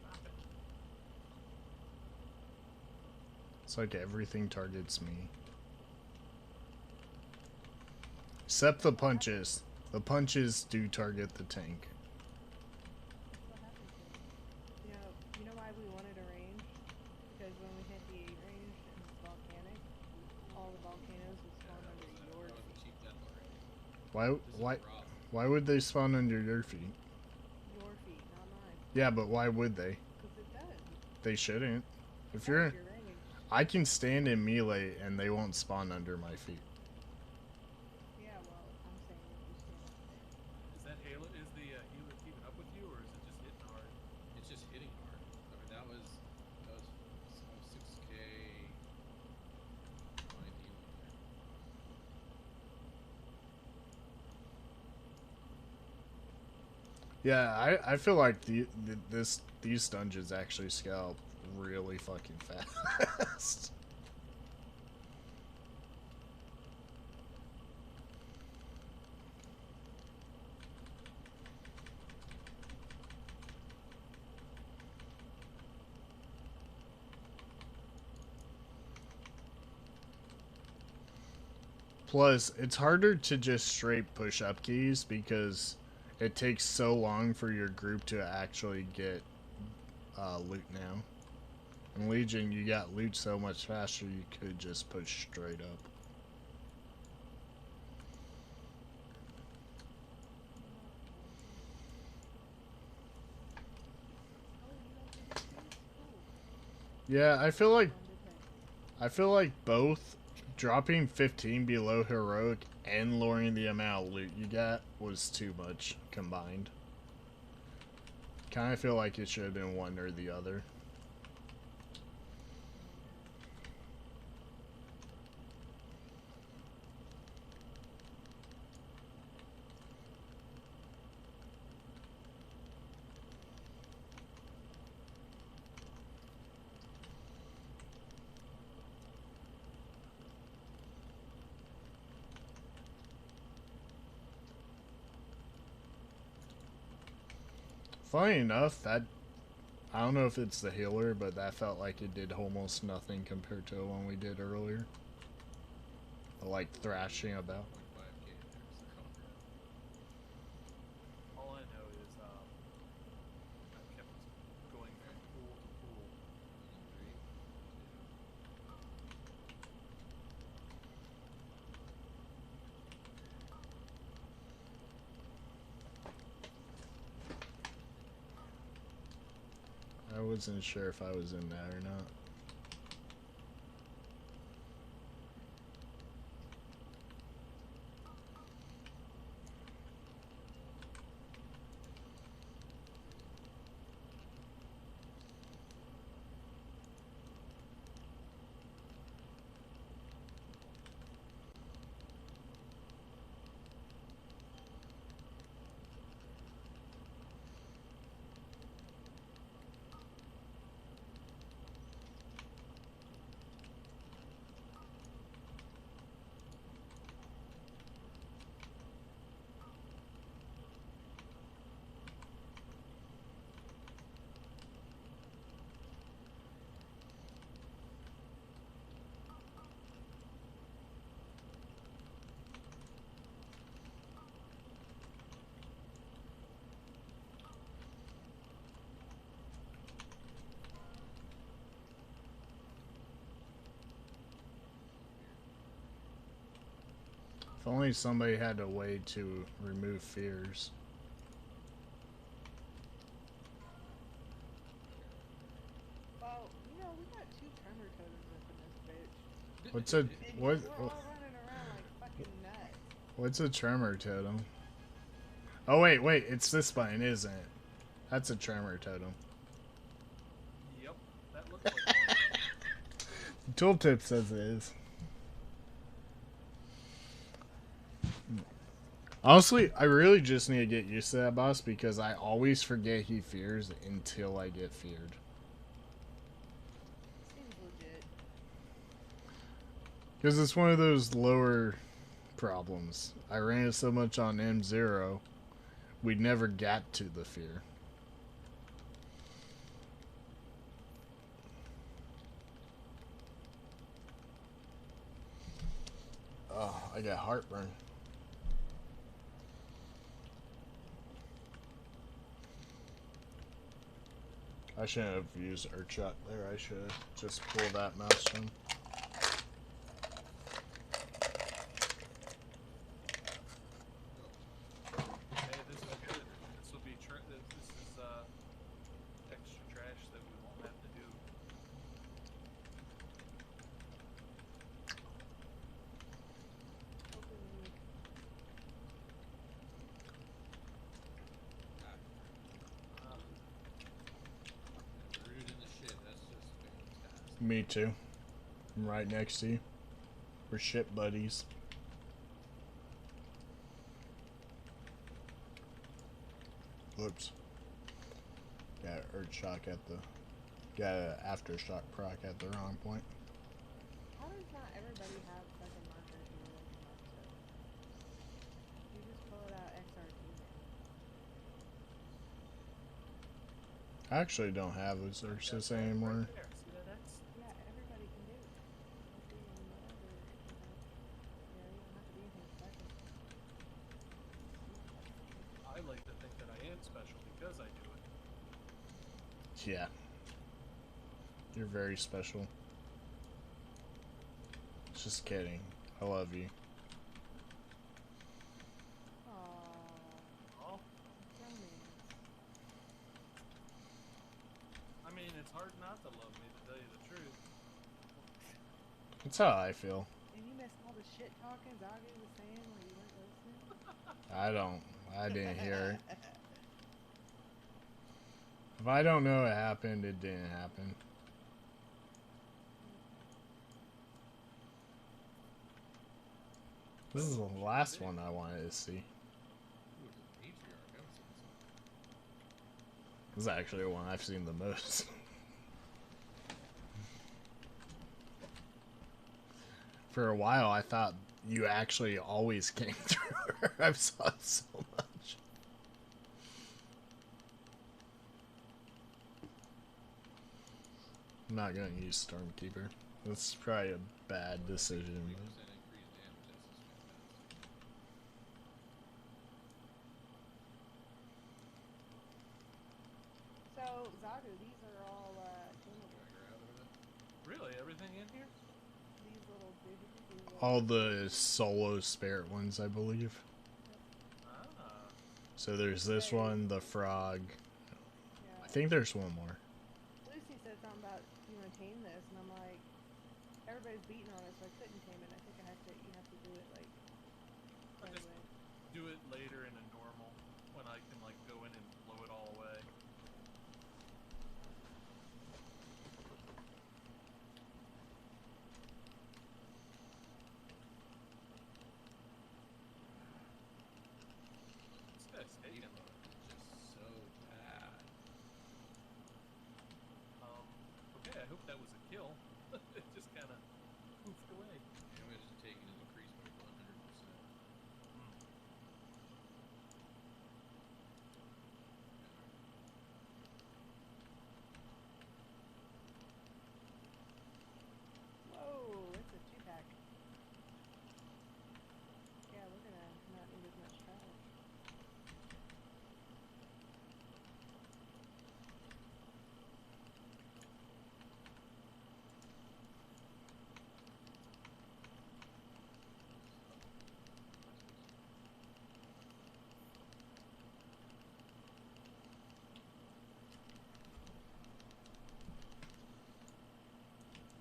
Stop it. It's like everything targets me. Except the punches. The punches do target the tank. That's what happened to me. You know why we wanted a range? Because when we hit the 8 range and it's volcanic, all the volcanoes will spawn under your That was a feet. cheap death already. Why? This is Why? the problem. Why would they spawn under your feet? Your feet, not mine. Yeah, but why would they? Because it does. They shouldn't. If That you're, was your range. I can stand in melee and they won't spawn under my feet. Yeah, well, I'm saying if you stand up there. Is that Halo? Is the healer keeping up with you, or is it just hitting hard? It's just hitting hard. I mean, that was 6K behind healing there. Yeah, I feel like these dungeons actually scale really fucking fast. Plus, it's harder to just straight push up keys because it takes so long for your group to actually get loot now. In Legion, you got loot so much faster you could just push straight up. Oh, you don't think it's cool? Yeah, Undetected. I feel like both dropping 15 below heroic and lowering the amount of loot you got was too much combined. Kind of feel like it should have been one or the other. Funny enough, that I don't know if it's the healer, but that felt like it did almost nothing compared to the one we did earlier. Like thrashing about. 1.5K there, so. All I know is I kept going from pool to pool. 3, 2. I wasn't sure if I was in that or not. If only somebody had a way to remove fears. Well, we got 2 tremor totems up in this bitch. What's a And what? we're all running around like fucking nuts. What's a tremor totem? Oh wait, it's this button, isn't it? That's a tremor totem. Yep, that looks like one. Tooltip says it is. Honestly, I really just need to get used to that boss because I always forget he fears until I get feared. Seems legit. Because it's one of those lower problems. I ran it so much on M0, we never got to the fear. Oh, I got heartburn. I shouldn't have used Urchot there. I should have just pulled that mouse from. Hey, this is good. This will be this is extra trash that we won't have to do. Hopefully, Rooted in the shit. That's just fantastic. Me too. I'm right next to you. We're ship buddies. Whoops. Got Urchot at the. Got an aftershock proc at the wrong point. how does not everybody have fucking markers here that can mark stuff? You just pull it out XRT, man. I actually don't have a Xerxes anymore. Right there. See that X? Yeah, everybody can do it. Hopefully, in whatever, you don't have to be anything special. I like to think that I am special because I do it. Yeah. You're very special. Just kidding. I love you. Aww, Oh, romance. I mean, it's hard not to love me, to tell you the truth. That's how I feel. And you missed all the shit talking Zagu was saying while you weren't listening? I didn't hear it. If I don't know it happened, it didn't happen. This is the last one I wanted to see. Ooh, it's a matriarch. I haven't seen this one. This is actually the one I've seen the most. For a while, I thought you actually always came through her. I've saw it so much. I'm not going to use Stormkeeper. That's probably a bad decision. 20% But... increased damage. That's just fantastic. So, Zagu, these are all tunable. Drag her out over there. Really? Everything in here? These little digits. These little All the solo spirit ones, I believe. Ah. So there's this one, the frog. Yeah. I think there's one more. Lucy said something about you want to tame this, and I'm like, everybody's beating on it, so I couldn't tame it. I think you have to do it like I right just away. do it later in a normal when I can like go in and blow it all away. This guy's hating Game me. mode is just so bad. Okay, I hope that was a kill. It just kind of poofed away. Damage taken is increased by 100%. Whoa, it's a 2-pack. Yeah, we're gonna not need as much trash.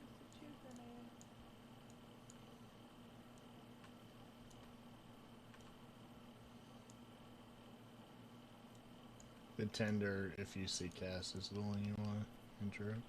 Mr. Superman. The tender, if you see cast, is the one you want to interrupt.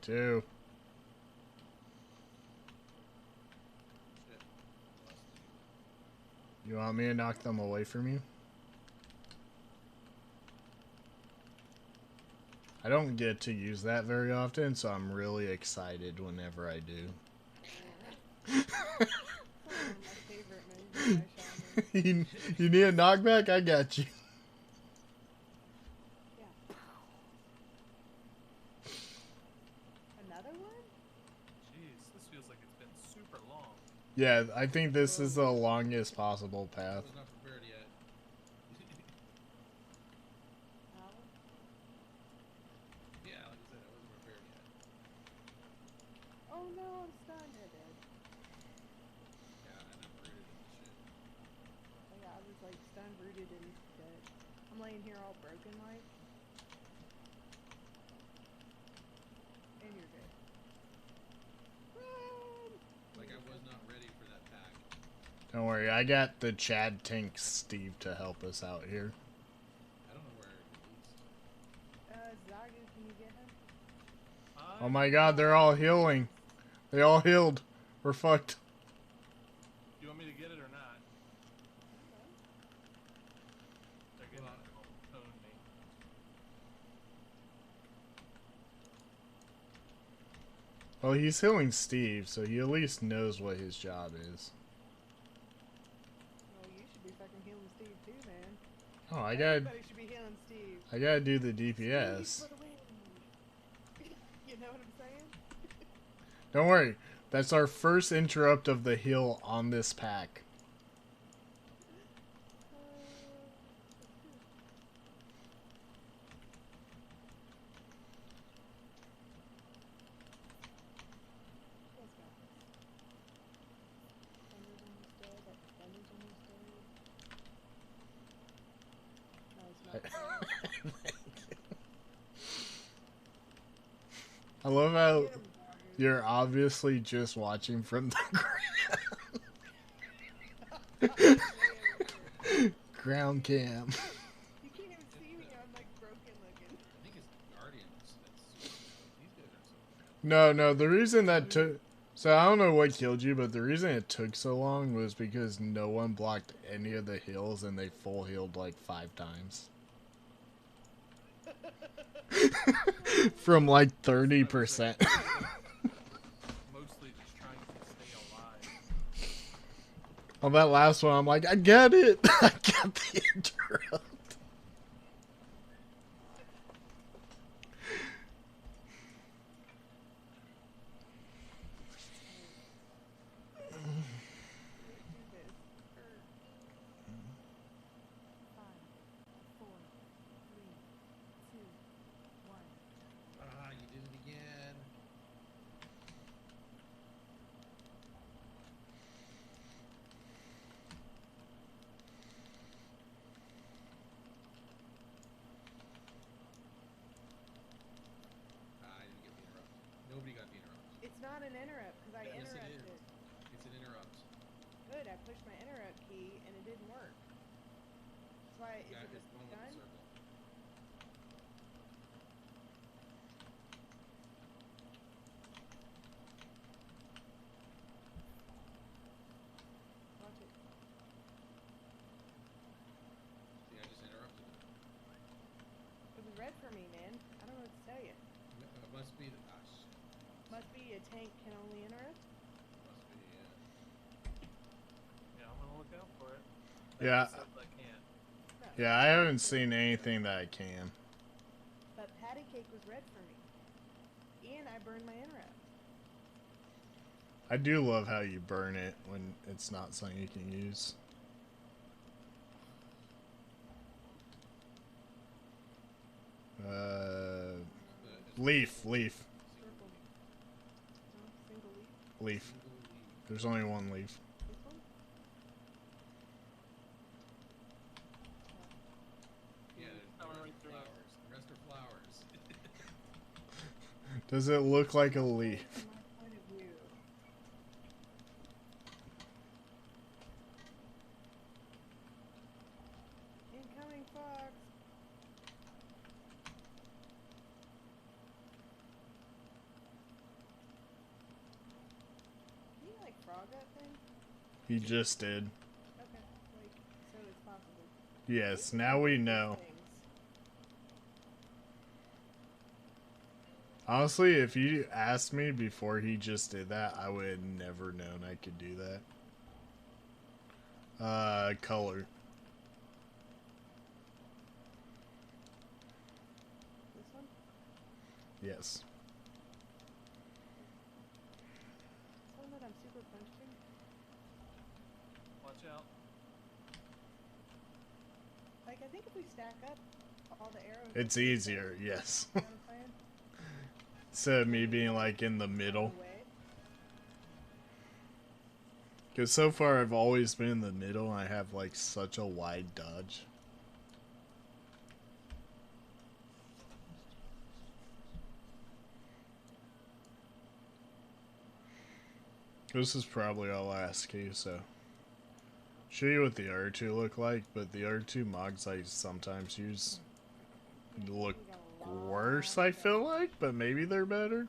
too. Shit. Lost you. You want me to knock them away from you? I don't get to use that very often, so I'm really excited whenever I do. It's one of my favorite moves by Shaman. you need a knockback? I got you. Yeah. Another one? Jeez, this feels like it's been super long. Yeah, I think this is the longest possible I path. was not prepared yet. How? Yeah, like I said, I wasn't prepared yet. Oh no, I'm stunned. I did. Yeah, and I'm rooted in this shit. Oh yeah, I was like stunned, rooted, and dead. I'm laying here all broken like. And you're dead. Run! Like I was not ready for that pack. Don't worry, I got the Chad Tank Steve to help us out here. I don't know where it is. Zagu, can you get him? Oh my god, they're all healing. They all healed. We're fucked. Do you want me to get it or not? They're getting Well, it. Own me. Well, he's healing Steve, so he at least knows what his job is. Well, you should be fucking healing Steve too, man. Oh, I gotta Everybody should be healing Steve. do the DPS. Steve for the win. You know what I'm saying? Don't worry, that's our first interrupt of the heal on this pack. Let's go. Thunder's almost dead. That Thunder's almost dead. No, it's not. I love how Get him, Zagu. you're obviously just watching from the Way over here. ground cam. You can't even see me. I'm like broken looking. I think it's Guardians that's super bad. These guys are so bad. No, the reason that took... So I don't know what killed you, but the reason it took so long was because no one blocked any of the heals and they full healed like 5 times. From like 30%. Mostly just trying to stay alive. On that last one, I'm like, I get it. I got the interrupt. Do this. 5, 4, 3, 2, 1. Ah, you did it again. Ah, I didn't get the interrupt. Nobody got the interrupt. It's not an interrupt because I Yes, it interrupted. is. It's an interrupt. Good, I pushed my interrupt key and it didn't work. That's why is Yeah, it it's a one with the stun? circle. Watch it. See, I just interrupted it. It was red for me, man. I don't know what to tell you. It must be the. Ah, shit. Must be a tank can only interrupt. Must be, yeah. Yeah, I'm gonna look out for it. Yeah. Except I can't. No. Yeah, I haven't seen anything that I can. But patty cake was red for me. And I burned my interrupt. I do love how you burn it when it's not something you can use. Leaf. Circle. No, single leaf. Leaf. There's only one leaf. This one? Yeah, there's Coming right through. flowers. The rest are flowers. Does it look like a leaf? From my point of view. Incoming fox. frog that thing? He just did. Okay, like, so it's possible. Yes, Maybe now I we did these know. things. Honestly, if you asked me before he just did that, I would have never known I could do that. Color. This one? Yes. This one that I'm super punching? Watch out. Like, I think if we stack up all the arrows... It's easier, yes. You know what I'm saying? Instead of me being like in the middle. Away. Because so far I've always been in the middle and I have like such a wide dodge. This is probably our last key, so show you what the other two look like, but the other two mods I sometimes use Yeah, look we got a lot worse, of I stuff. feel like, but maybe they're better.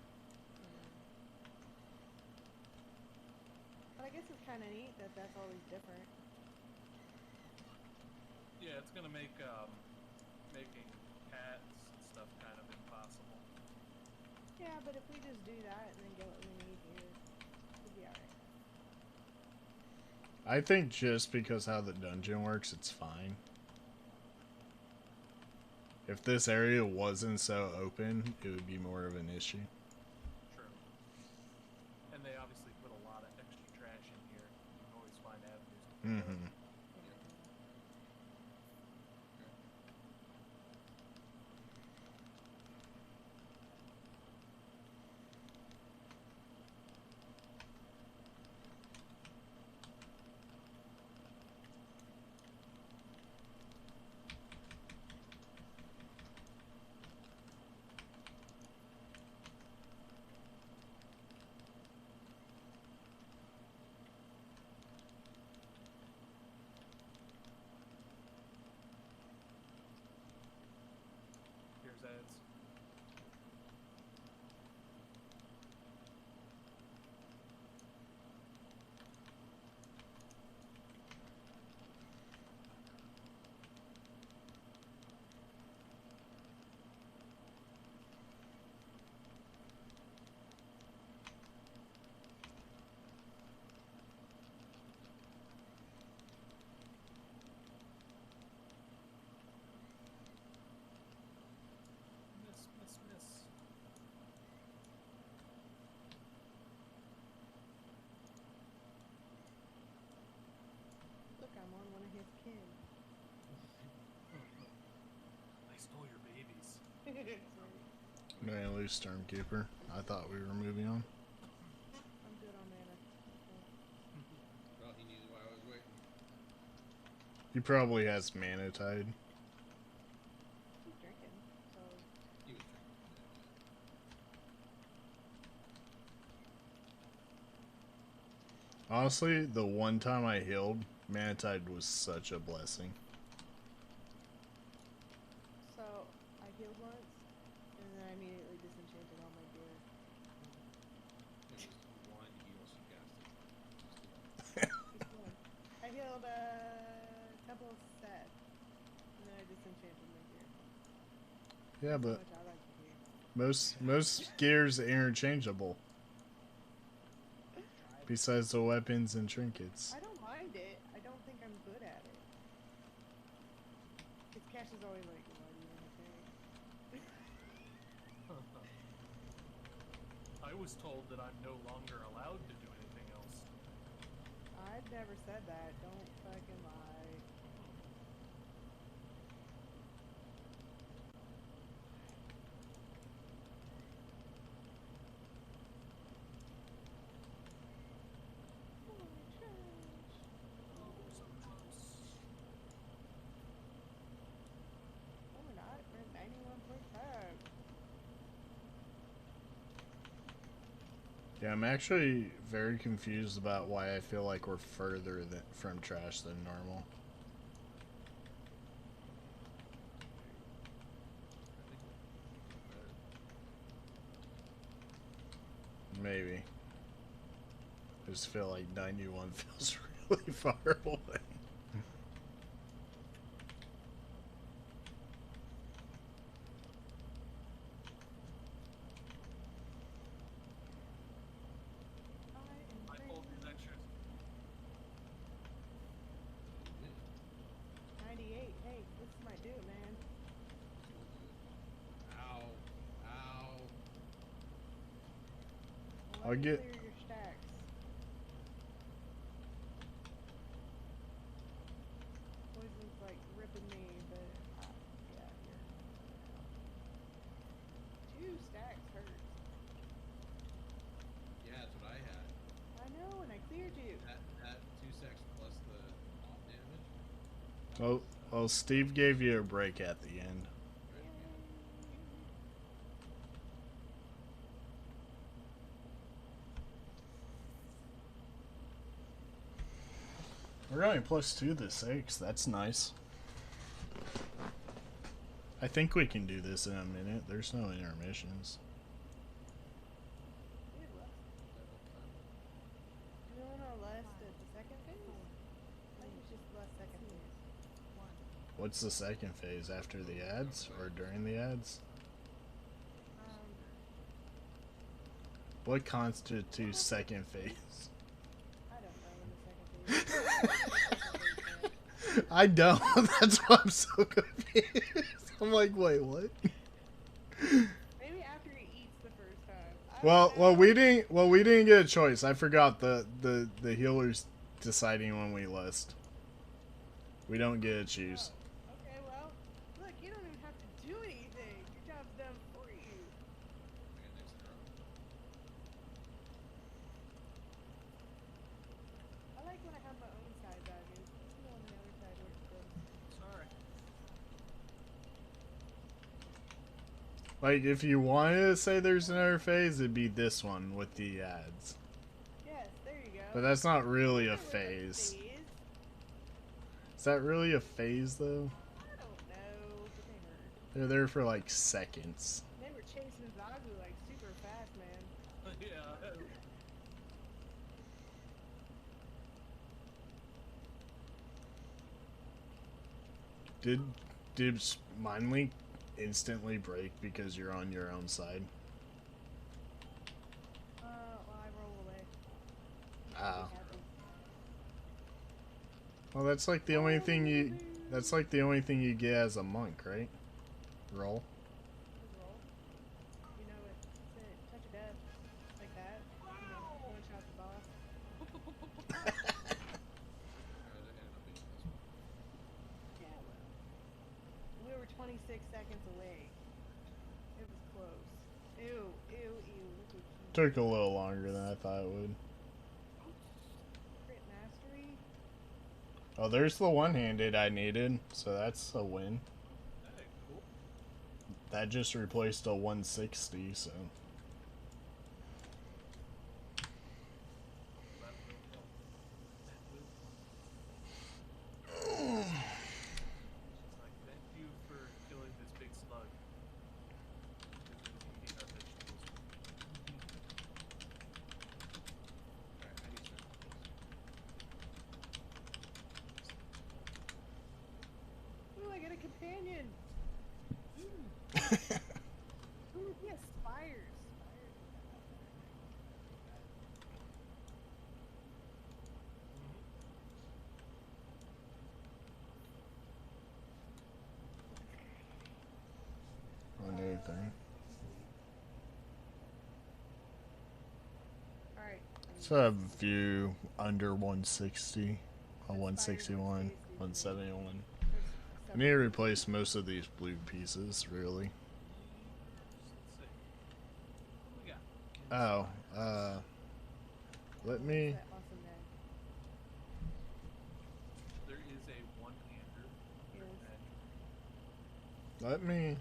But I guess it's kind of neat that that's always different. Yeah, it's gonna make making hats and stuff kind of impossible. Yeah, but if we just do that and then get what we need here, we'll be alright. I think just because how the dungeon works, it's fine. If this area wasn't so open, it would be more of an issue. True. And they obviously put a lot of extra trash in here. You can always find avenues to pick up. Mm-hmm. Here's ads. Miss. Look, I'm on one of his kin. I stole your babies. Sorry. Man, lose Stormkeeper. I thought we were moving on. I'm good on mana. Well, he knew why I was waiting. He probably has Mana Tide. He's drinking, so... He was drinking. Honestly, the one time I healed, Mana Tide was such a blessing. So, I healed once, and then I immediately disenchanted all my gear. It was one heal she casted. Just one. I healed, Temple of Seth, and then I disenchanted my gear. Yeah, That's but how much I like the gear. most gears are interchangeable. Besides the weapons and trinkets. I don't mind it. I don't think I'm good at it. Because Cash is always like, why do you want to pay? I was told that I'm no longer allowed to do anything else. I've never said that. Don't fucking lie. Holy trash. Oh, so close. Oh, we're not. We're at 91.5. Yeah, I'm actually very confused about why I feel like we're further from trash than normal. I think we're better. Maybe. I just feel like 91 feels really far away. My fault is extras. 98. Hey, this might do it, man. Ow. Ow. I'll let you clear your stacks. Poison's like ripping me, but yeah, here. 2 stacks hurts. Yeah, that's what I had. I know, and I cleared you. That 2 secs plus the off damage. Well, Steve gave you a break at the end. We're going +2 this 6. That's nice. I think we can do this in a minute. There's no intermissions. Do you want to last at the second phase? I think it's just last second phase. What's the second phase? After the ads or during the ads? What constitutes second phase? I don't know when the second phase is. I don't. That's why I'm so confused. I'm like, wait, what? Maybe after he eats the first time. Well, we didn't get a choice. I forgot the healers deciding when we list. We don't get to choose. Okay, well, look, you don't even have to do anything. Your job's done for you. I like when I have my own side values. Let's go on the other side where it's good. Sorry. Like, if you wanted to say there's another phase, it'd be this one with the ads. Yes, there you go. But that's not really a There was phase. Is that really a phase, though? I don't know, but they hurt. They're there for like seconds. They were chasing Zagu like super fast, man. Yeah. Did Mind Link instantly break because you're on your own side? Well, I roll away. Ah. Well, that's like the only thing you. That's like the only thing you get as a monk, right? Roll. Just roll. You know it. That's it. Touch of death. Like that. You know, one shot the boss. Yeah, well. We were 26 seconds away. It was close. Ew, ew, ew. Look at you. Took a little longer than I thought it would. Crit mastery. Oh, there's the one-handed I needed, so that's a win. Hey, cool. That just replaced a 160, so. That will help. That will help. She's like, thank you for killing this big slug. Because it was eating our vegetables. Alright, I need to start. Ooh, I get a companion. Ooh, he has spires. On anything. Alright. So I have a few under 160, 161, 171. I need to replace most of these blue pieces, really. Let's see. What do we got? Oh, let me. That awesome name. There is a one-hander. Yes. Let me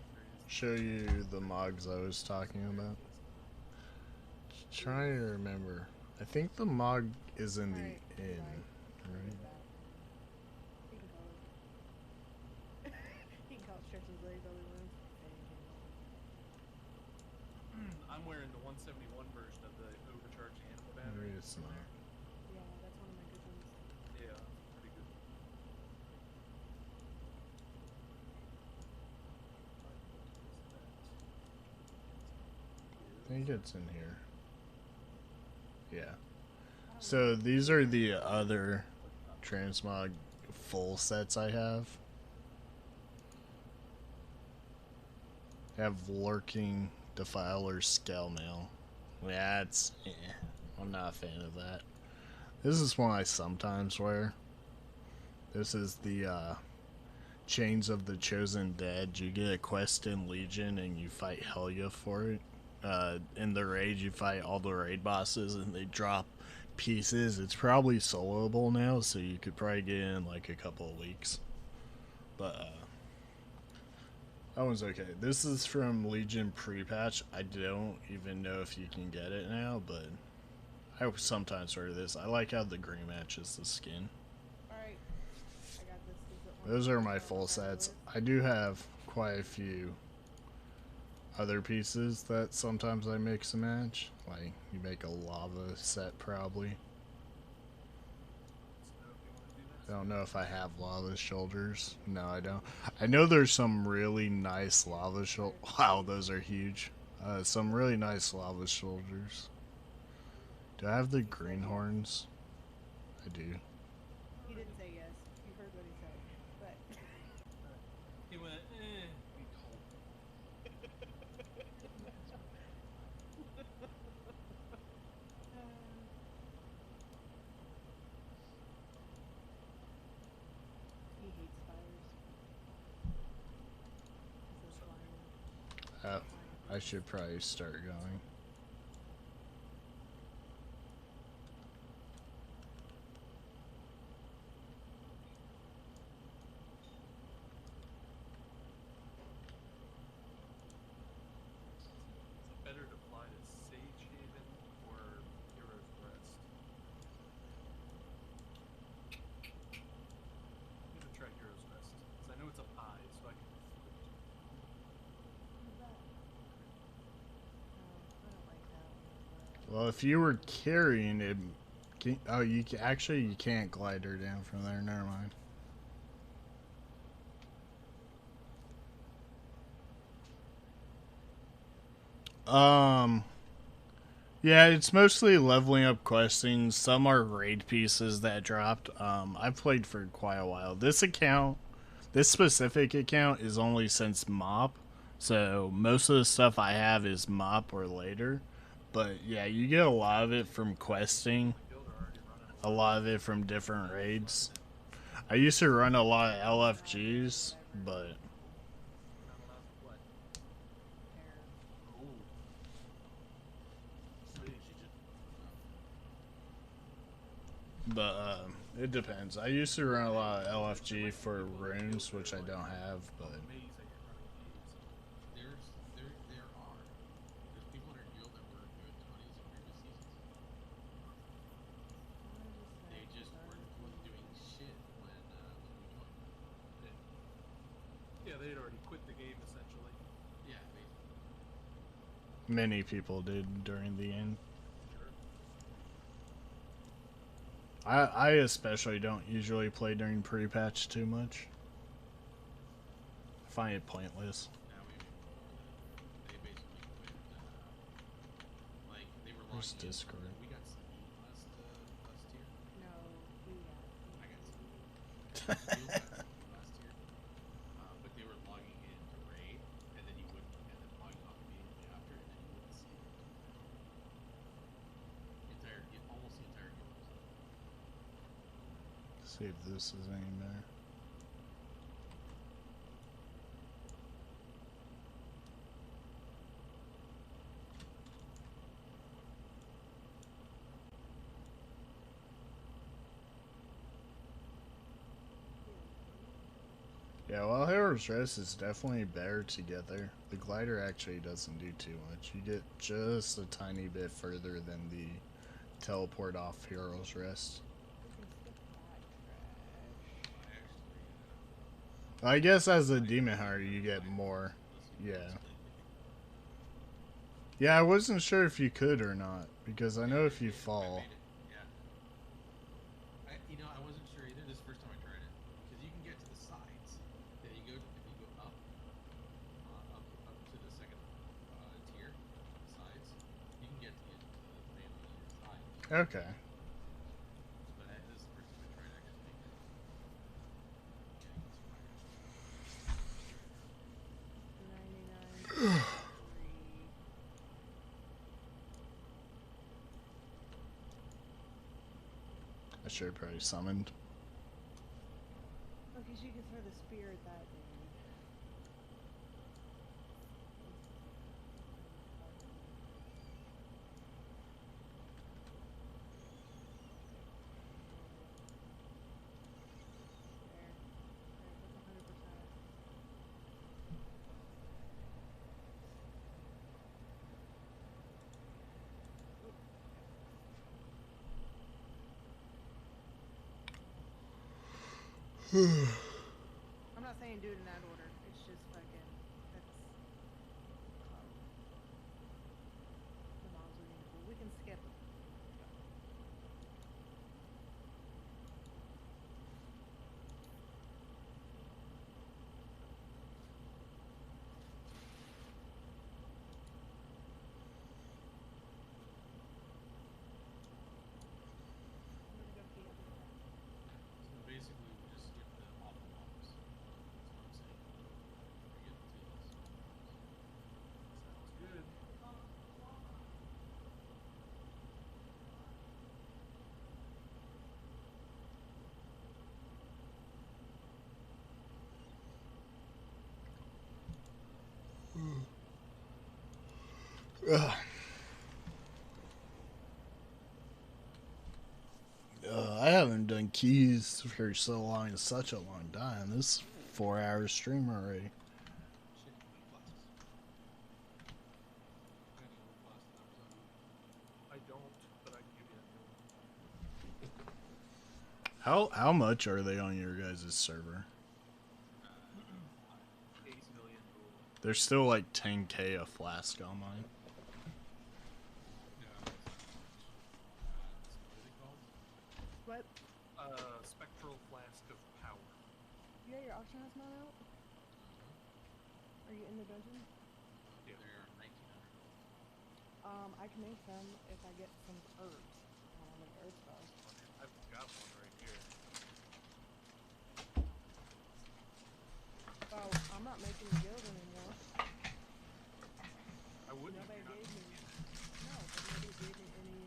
show you the mogs I was talking about. Trying to remember. I think the mog is in Alright, the inn, right? He can call it. He can call it stretch his legs all he wants. I'm wearing the 171 version of the overcharged animal Maybe battery. it's not. think it's in here. Yeah. I don't So know. these are the other transmog full sets I have. Have Lurking Defiler Scale Mail. That's I'm not a fan of that. This is one I sometimes wear. This is the Chains of the Chosen Dead. You get a quest in Legion and you fight Helya for it. In the raid, you fight all the raid bosses and they drop pieces. It's probably soloable now, so you could probably get in like a couple of weeks. But that one's okay. This is from Legion pre-patch. I don't even know if you can get it now, but I sometimes wear this. I like how the green matches the skin. Alright. I got this. Is it one Those of are the my ones full on the sets. list? I do have quite a few other pieces that sometimes I mix and match. Like, you make a lava set, probably. I don't know if I have lava shoulders. No, I don't. I know there's some really nice lava shoulders. Wow, those are huge. Some really nice lava shoulders. Do I have the greenhorns? I do. He didn't say yes. You heard what he said. But He went, eh. he hates fires. He's a Oh, fire. I should probably start going. Is it better to fly to Sage Haven or Heroes Rest? I'm gonna try Heroes Rest because I know it's up high, so I can flip. Who's that? I don't like that one. Well, if you were carrying it, oh, actually you can't glide her down from there. Never mind. Yeah, it's mostly leveling up questing. Some are raid pieces that dropped. I've played for quite a while. This specific account is only since MOP, so most of the stuff I have is MOP or later. But yeah, you get a lot of it from questing, Guild are already running a lot of it from different raids. I used to run a lot of LFGs, but You're not allowed to what? Hair. Oh. Sweet. it depends. I used to run a lot of LFG for runes, which I don't have, but Amazing at running these. There are. There's people in our guild that were doing 20s in previous seasons. They just weren't doing shit when we joined. Yeah, they had already quit the game essentially. Yeah, basically. many people did during the end. Sure. I especially don't usually play during pre-patch too much. I find it pointless. Now we they basically quit. Like they were Where's logging in. Discord? We got CE last year. No, we I got CE. Guild got CE last year. But they were logging in to raid, and then you wouldn't, and then logging off immediately after, and then you wouldn't see it. Almost the entire guild was up. See if this is any better. Yeah, well, Heroes Rest is definitely better together. The glider actually doesn't do too much. You get just a tiny bit further than the teleport off Heroes Rest. can skip that trash. I actually. I guess as a Demon Hunter, you get more. Yeah. Yeah, I wasn't sure if you could or not, because I know if you fall. I made it. Yeah. I wasn't sure either. This is the first time I tried it because you can get to the sides. Then if you go up to the second tier, the sides, Okay. But this is the first time I tried actually getting inspired. 99. I should have probably summoned. Oh, because you can throw the spear at that dude. There. That's 100%. I'm not saying do it in that order. It's just fucking. That's. The models are getting cool. We can skip them. I'm gonna go pee. I'll be right back. So basically, we just skip the awful mobs. That's what I'm saying. Forget the tools. Sounds good. Ugh. I haven't done keys for so long. It's such a long time. This 4-hour stream already. Shit, my class. Got any old class numbers on you? I don't, but I can give you a new one. How much are they on your guys' server? 8 million gold. They're still like 10k a flask on mine. No, it's not much. What are they called? What? Spectral flask of power. You got your auction house mount out? Are you in the dungeon? Yeah. They're 1900 gold. I can make some if I get some herbs. I want to make herb spells. I've got one right here. Oh, I'm not making a guild anymore. I wouldn't. Nobody if you're not gave me. making it. No, but nobody gave me any.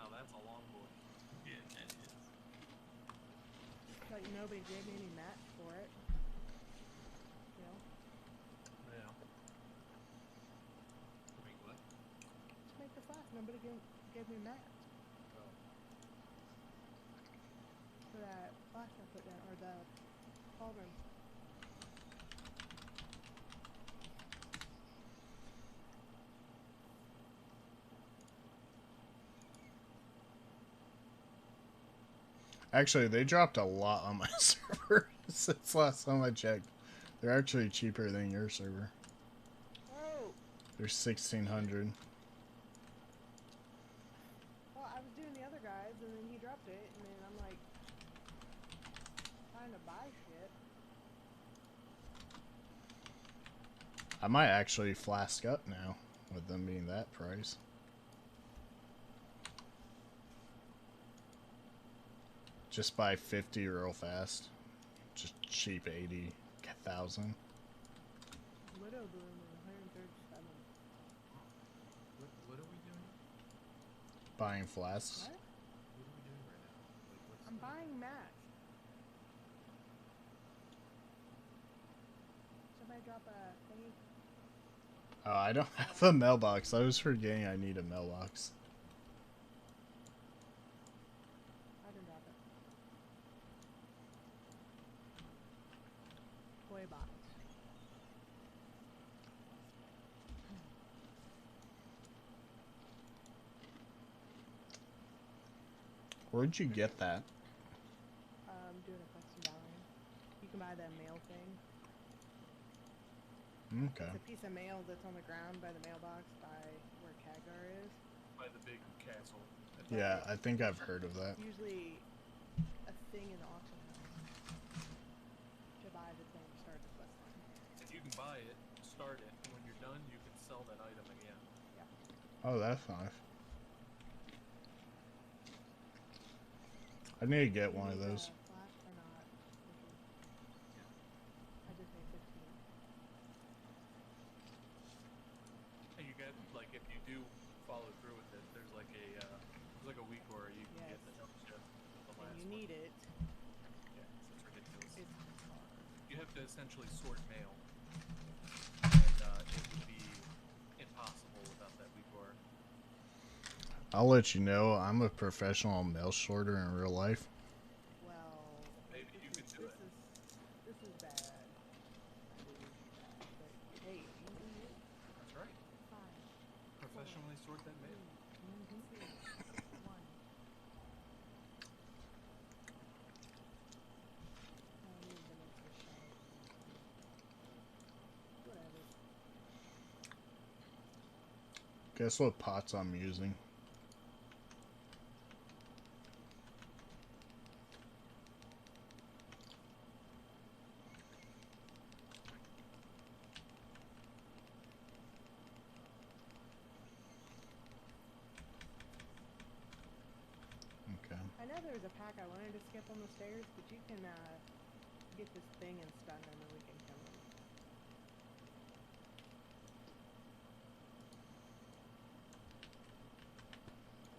Now that's a long boy. Yeah, that is. Like nobody gave me any mats for it. You know, Yeah. Wait, what? to make the flask, nobody gave me mats Oh. for that flask I put down or the cauldron. Actually, they dropped a lot on my server since last time I checked. They're actually cheaper than your server. Oh, They're 1600. well, I was doing the other guys, and then he dropped it, and then I'm like trying to buy shit. I might actually flask up now with them being that price. Just buy 50 real fast. Just cheap 80,000. Widow Bloom is 137. What are we doing? Buying flasks. What? What are we doing right now? Like, what's I'm buying mats. Somebody drop a thingy. Oh, I don't have a mailbox. I was forgetting I need a mailbox. I didn't drop it. Toy box. Where'd you get that? Doing a custom drawing. You can buy the mail thing. Okay. It's a piece of mail that's on the ground by the mailbox by where Khadgar is. by the big castle? Yeah, I think I've heard of that. Usually a thing in the auction house to buy the thing to start the quest line. And you can buy it, start it, and when you're done, you can sell that item again. Oh, that's nice. I need to get You one of need those. the flash or not? Yeah. I just made 15. And you get like if you do follow through with it, there's like a week where you can get Yes. the jump shift, the And last you one. need it. Yeah, it's ridiculous. It's hard. You have to essentially sort mail, and it would be impossible without that week or. I'll let you know, I'm a professional mail sorter in real life. Well, Maybe this you is, could do it. This is bad. I believe you bad, but hey, you do you. That's right. 5, Professionally sort that mail. 2, 1. I need the next shell. Whatever. Guess what pots I'm using? Okay. I know there was a pack I wanted to skip on the stairs, but you can get this thing and stun them and we can kill them.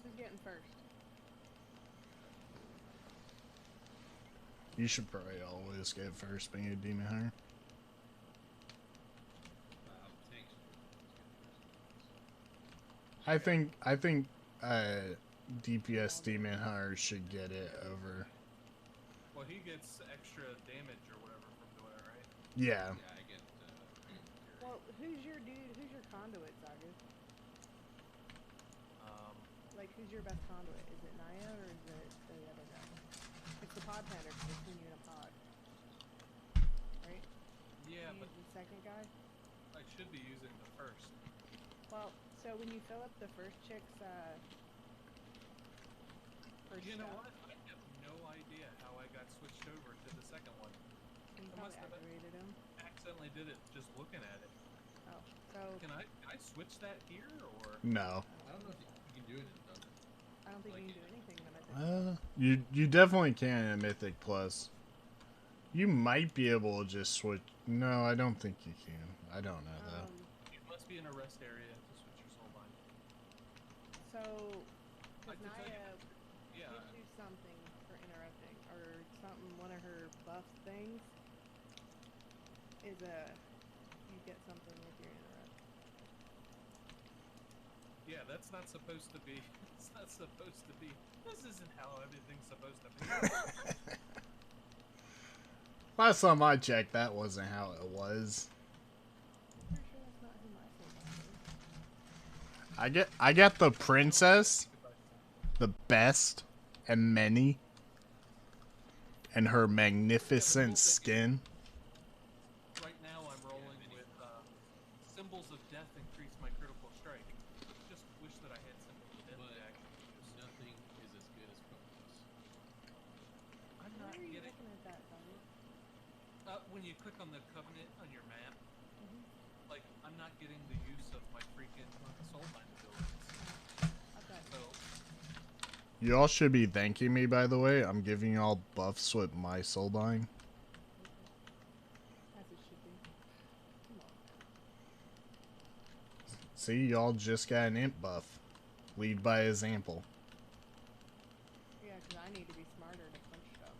Who's getting first? You should probably always get first being a demon hunter. Tanks. I think DPS demon hunter should get it over. Well, he gets extra damage or whatever from doing it, right? Yeah. Yeah, I get. Well, who's your dude? Who's your conduit, Saga? Like, who's your best conduit? Is it Naya or is it the other guy? It's the pod pander because it's when you're in a pod. Right? Yeah, You but use the second guy? I should be using the first. Well, so when you fill up the first chick's, first You know stuff, what? I have no idea how I got switched over to the second one. you I probably must have activated him. accidentally did it just looking at it. Oh, so Can I switch that here or? No. I don't know if you can do it in Thunder. I don't think Like, you can do anything in a mythic. You definitely can in Mythic Plus. You might be able to just switch. No, I don't think you can. I don't know though. You must be in a rest area to switch your soul bind. So, Like because to tell you, Naya yeah, gives you something for interrupting, or something, one of her buff things is you get something with your interrupt. yeah, that's not supposed to be. It's not supposed to be. This isn't how everything's supposed to be. Last time I checked, that wasn't how it was. I'm pretty sure that's not who my soul bind is. I get the princess, the best, and many, and her magnificent skin. Right now, I'm rolling with symbols of death increase my critical strike. Just wish that I had symbols of death But to actually use. nothing is as good as focus. I'm Where not are you getting. looking at that, Tommy? When you click on the covenant on your map, Mm-hmm. like I'm not getting the use of my freaking soulbind abilities. Okay. So You all should be thanking me, by the way. I'm giving you all buffs with my soulbind. As it should be. Come on. See, y'all just got an imp buff. Lead by example. Yeah, because I need to be smarter to punch stuff.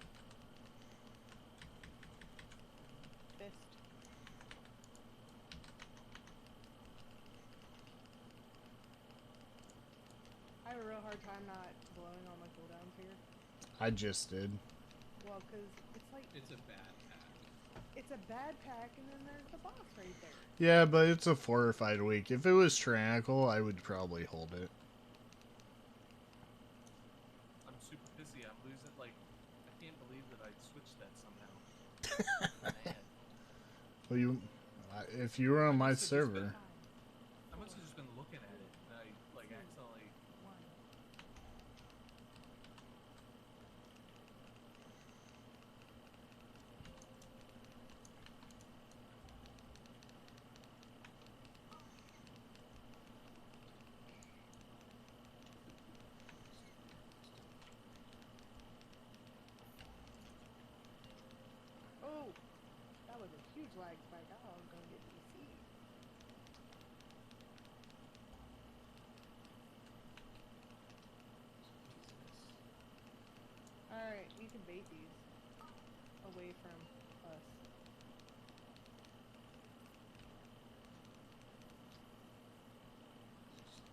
Fist. I have a real hard time not blowing all my cooldowns here. I just did. Well, because it's like, It's a bad pack. it's a bad pack, and then there's the boss right there. Yeah, but it's a fortified week. If it was tyrannical, I would probably hold it. I'm super pissy. I'm losing. Like I can't believe that I switched that somehow. Man, Well, if you were on my must have just been- server, I must have just been looking at it, and I like accidentally. 1. huge lag spike. Oh, I'm gonna get DC. Alright, you can bait these away from us.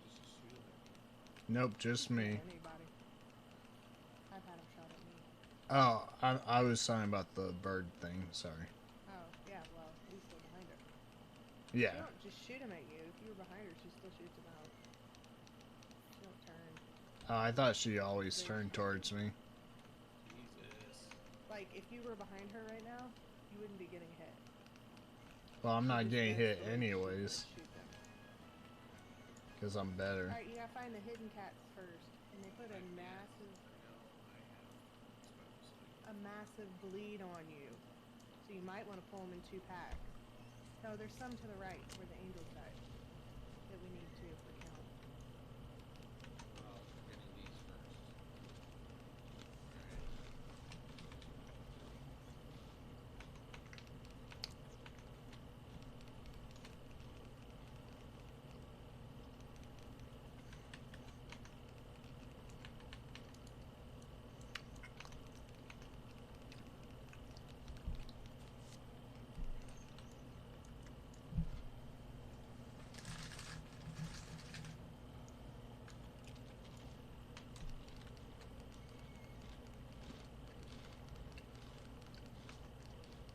Just shoot him at me. Nope, just Yeah, me. anybody. I've had them shot at me. Oh, I was talking about the bird thing. Sorry. Oh, yeah, well, we still behind her. Yeah. She don't just shoot him at you. If you were behind her, she still shoots him out. She don't turn. Oh, I thought she always They turned shoot towards you. me. Jesus. Like, if you were behind her right now, you wouldn't be getting hit. Well, I'm She not just getting gets hit those, she anyways, would shoot them. because I'm better. Alright, you gotta find the hidden cats first. And they put a massive, I know. I have exposed. massive bleed on you. So you might want to pull them in 2 packs. No, there's some to the right where the angels died. That we need to for count. Oh, we're getting these first. Alright.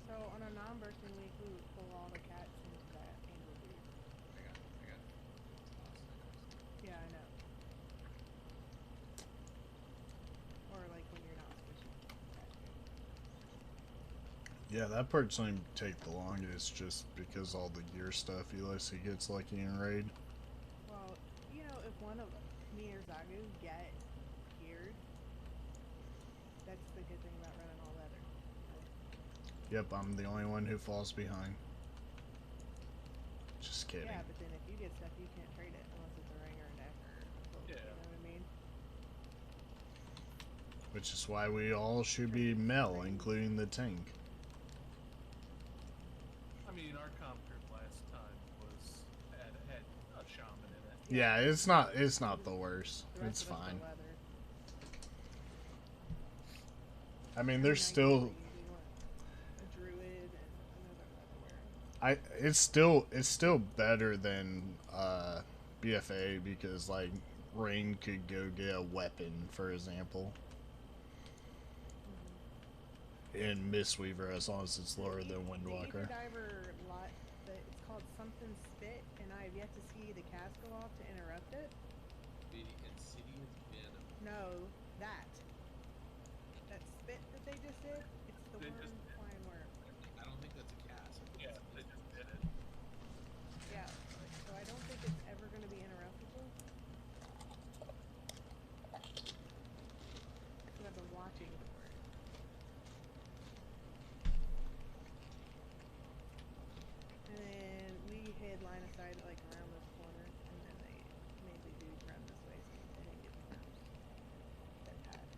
So on a non-bursting week, we would pull all the cats into that angel bleed. I got lost items. Yeah, I know. Or like when you're not fishing. Yeah, that part's going to take the longest just because all the gear stuff, unless he gets lucky in raid. Well, you know, if one of me or Zagu get geared, that's the good thing about running all leather. Yep, I'm the only one who falls behind. Just kidding. Yeah, but then if you get stuff, you can't trade it unless it's a ring or a neck or a cloak, Yeah. you know what I mean? Which is why we all should be mel, including the tank. I mean, our comp group last time had a shaman in it. Yeah, it's not the worst. The rest It's of us fine. go leather. I mean, I there's mean, still ideally, we want a druid and another leather wearer. it's still better than BFA because like Rain could go get a weapon, for example, in Mistweaver as long as it's lower than Windwalker. The Diver lot, it's called something spit, and I have yet to see the cast go off to interrupt it. The Insidious Venom. No, that spit that they just did. It's the They worm just did. flying worm. I don't think that's a cast. I think Yeah, that's they just did it. Yeah, so I don't think it's ever going to be interruptible. Because I've been watching for it. And then we hid line of sight like around this corner, and then they made the dudes run this way so they didn't get the first. That had.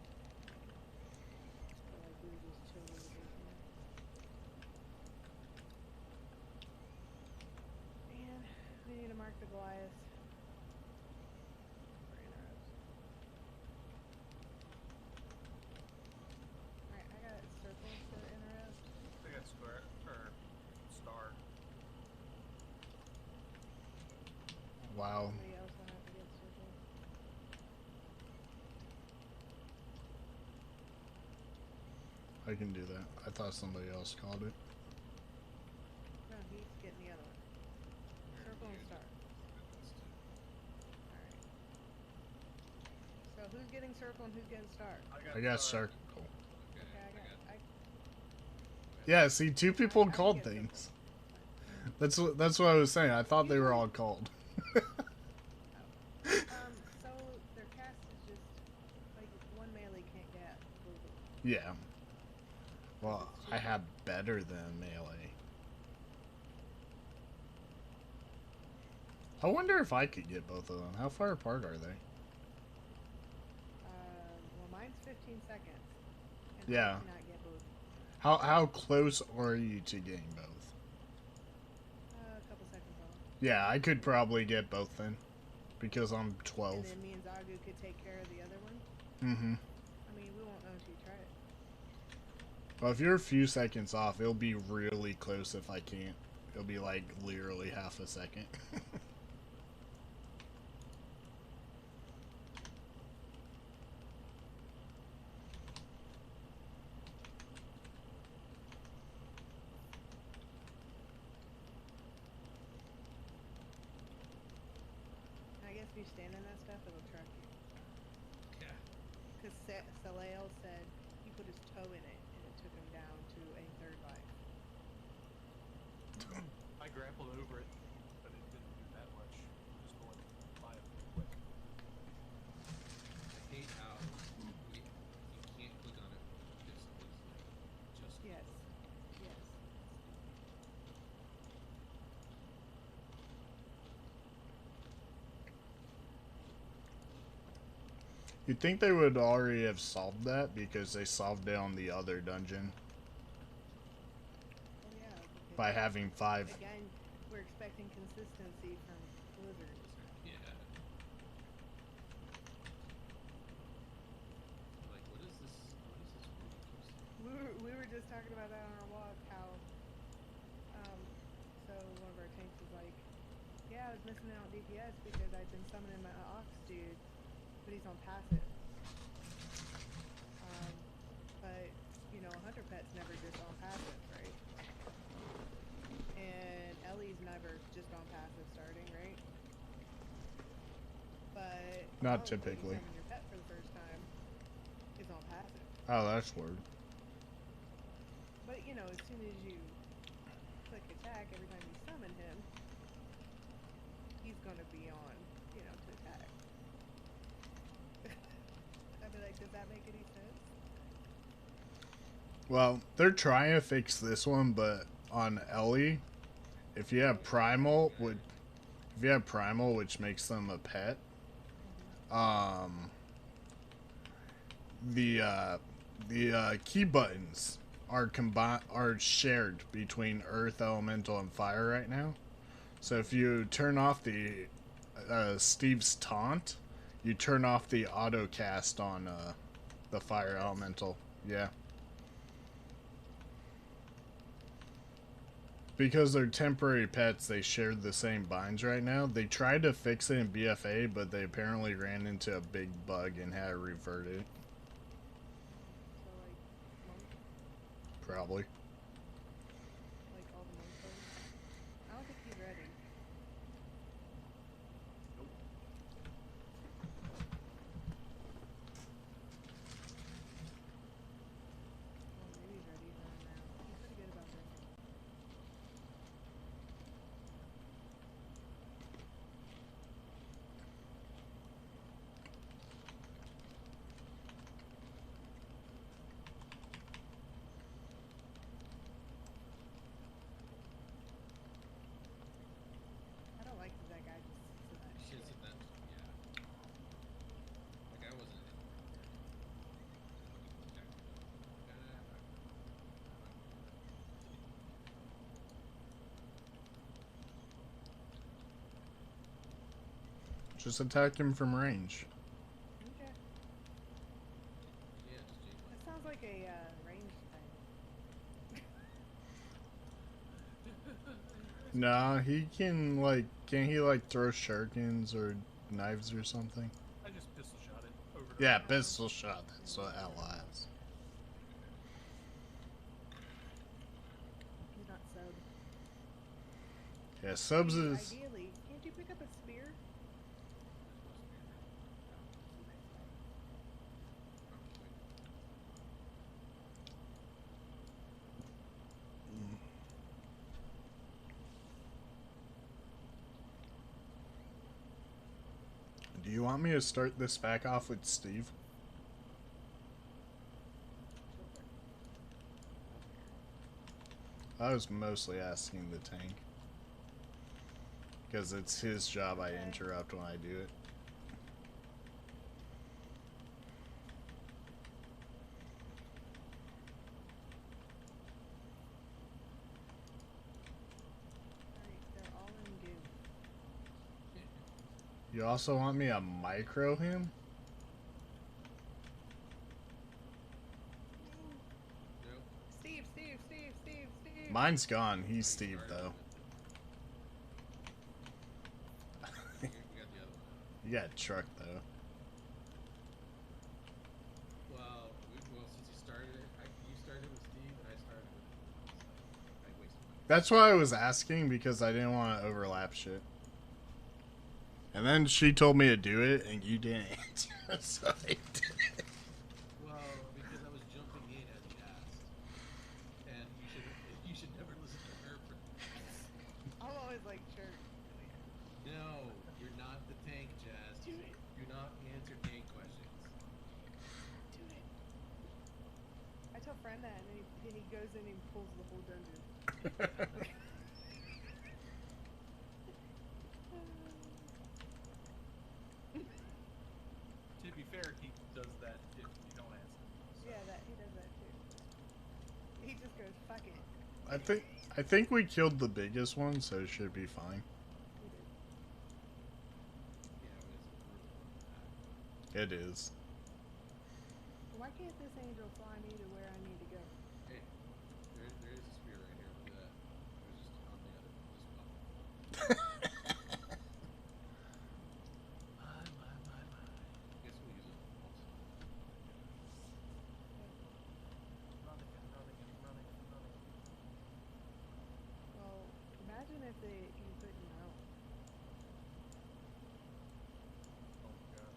So like we were just chilling with it here. And we need to mark the Goliath for interrupts. Alright, I got circles for interrupt. They got square or star. Wow, Somebody else will have to get circles. I can do that. I thought somebody else called it. No, he's getting the other one. Circle and star. Alright. So who's getting circle and who's getting star? I got star. circle. Okay, Okay, I got. Yeah, see, two people I can called get circle. things. That's what I was saying. I thought they were all called. So their cast is just like one melee can't get both of them. Yeah. Well, I have better than melee. I wonder if I could get both of them. How far apart are they? Well, mine's 15 seconds. And Yeah. I cannot get both. How close are you to getting both? Yeah, I could probably get both then. Because I'm 12. And then me and Zagu could take care of the other one. Mm-hmm. I mean, we won't know until you try it. Well, if you're a few seconds off, it'll be really close if I can't. It'll be like literally half a second. I guess if you stand in that stuff, it'll track you. Yeah. Because Saleo said he put his toe in it and it took him down to a third life. I grappled over it, but it didn't do that much. Just going by it real quick. I hate how you can't click on it because it's like just Yes. Yes. You'd think they would already have solved that because they solved it on the other dungeon Oh yeah. Because by having 5. again, we're expecting consistency from Blizzard. yeah. Like what is this? What is this? We were just talking about that on our walk. How so one of our tanks was like, yeah, I was missing out on DPS because I'd been summoning my ox dude, but he's on passive. But you know, hunter pet's never just on passive, right? And Ellie's never just on passive starting, right? But Not Monk, when typically. you summon your pet for the first time, is on passive. Oh, that's weird. But you know, as soon as you click attack, every time you summon him, he's gonna be on, you know, to attack. I'd be like, does that make any sense? Well, they're trying to fix this one, but on Ellie, if you have primal, which makes them a pet, the key buttons are shared between Earth, Elemental, and Fire right now. So if you turn off the Steve's taunt, you turn off the auto cast on the Fire Elemental. Yeah. Because they're temporary pets, they shared the same binds right now. They tried to fix it in BFA, but they apparently ran into a big bug and had to revert it. So like monk, Probably. like all the monk buttons. I don't think he's ready. Nope. Well, maybe he's ready to run around. He's pretty good about running. I don't like that guy just sits in that shit. Shit, that yeah. Like I wasn't. Just attack him from range. Okay. Yeah, just Jake. That sounds like a range thing. Nah, he can, like, can't he, like, throw shurikens or knives or something? I just pistol shot it over and Yeah, over. pistol shot, that's what outlaws. He's not sub. Yeah, subs is... Ideally, can't you pick up a spear? Do you want me to start this back off with Steve? I was mostly asking the tank. Because it's his job I interrupt when I do it. Alright, they're all in goo. You also want me to micro him? Nope. Steve. Mine's gone. He's Oh, Steve, started though. with it. You got the other one now. You got truck, though. Well, since you started it, you started with Steve, and I started with. I wasted my. That's why I was asking, because I didn't want to overlap shit. And then she told me to do it, and you didn't answer, so I did it. Well, because I was jumping in as he asked, and you should never listen to her. I'm always like, sure. No, you're not the tank, Jazz. Do it. Do not answer tank questions. Do it. I tell friend that, and then he goes in and pulls the whole dungeon. To be fair, he does that if you don't answer. So. Yeah, he does that too. He just goes, fuck it. I think we killed the biggest one, so it should be fine. He did. Yeah, but it's brutal. It is. Why can't this angel fly me to where I need to go? Hey, there is a spear right here. Look at that. It was just on the other this one. My. Guess we'll use it also. Running. Well, imagine if you couldn't know. Oh my god.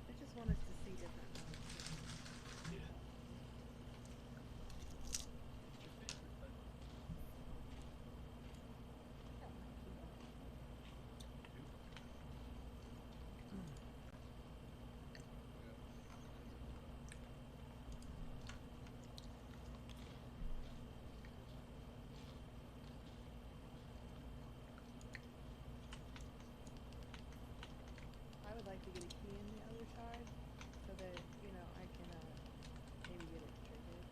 I just want us to see different modes. Yeah. What's your favorite type? I would like to get a key in the other side so that, I can maybe get it triggered.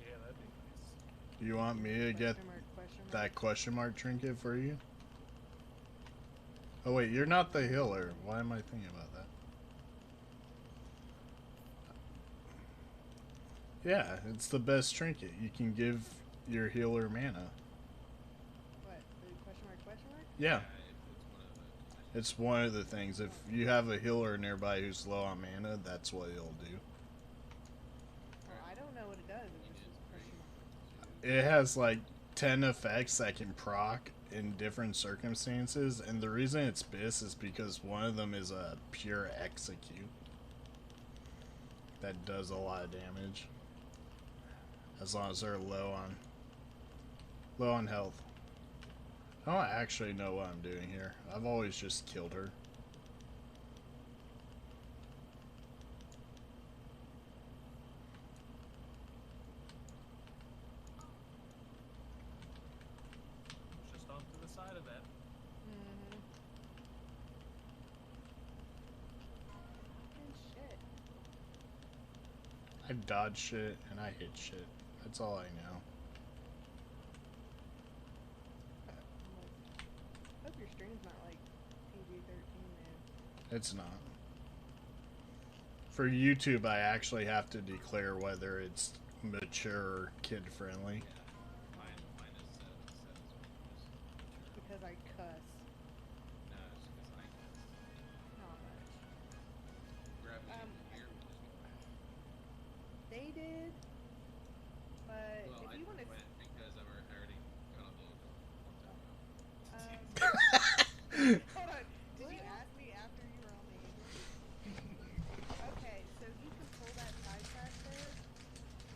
Yeah, that'd be nice. You want me to get Question mark. that question mark trinket for you? Oh wait, you're not the healer. Why am I thinking about that? Yeah, it's the best trinket. You can give your healer mana. What? The question mark? Yeah, It's one of the. it's one of the things. If you have a healer nearby who's low on mana, that's what it'll do. Oh, I don't know what it does. It just says question mark. It has like 10 effects that can proc in different circumstances, and the reason it's BIS is because one of them is a pure execute that does a lot of damage as long as they're low on health. I don't actually know what I'm doing here. I've always just killed her. Just off to the side of that. Mm-hmm. And shit. I dodge shit and I hit shit. That's all I know. Hope your stream's not like PG-13, man. It's not. For YouTube, I actually have to declare whether it's mature or kid friendly. Yeah, mine is set as mature. Because I cuss. No, it's because I cuss. Not much. Grab me here. We just go back. They did. But Well, if I you want to... went because I already got on the angel a long time ago. Hold on. Did you ask me after you were on the angel? Okay, so you can pull that side track there,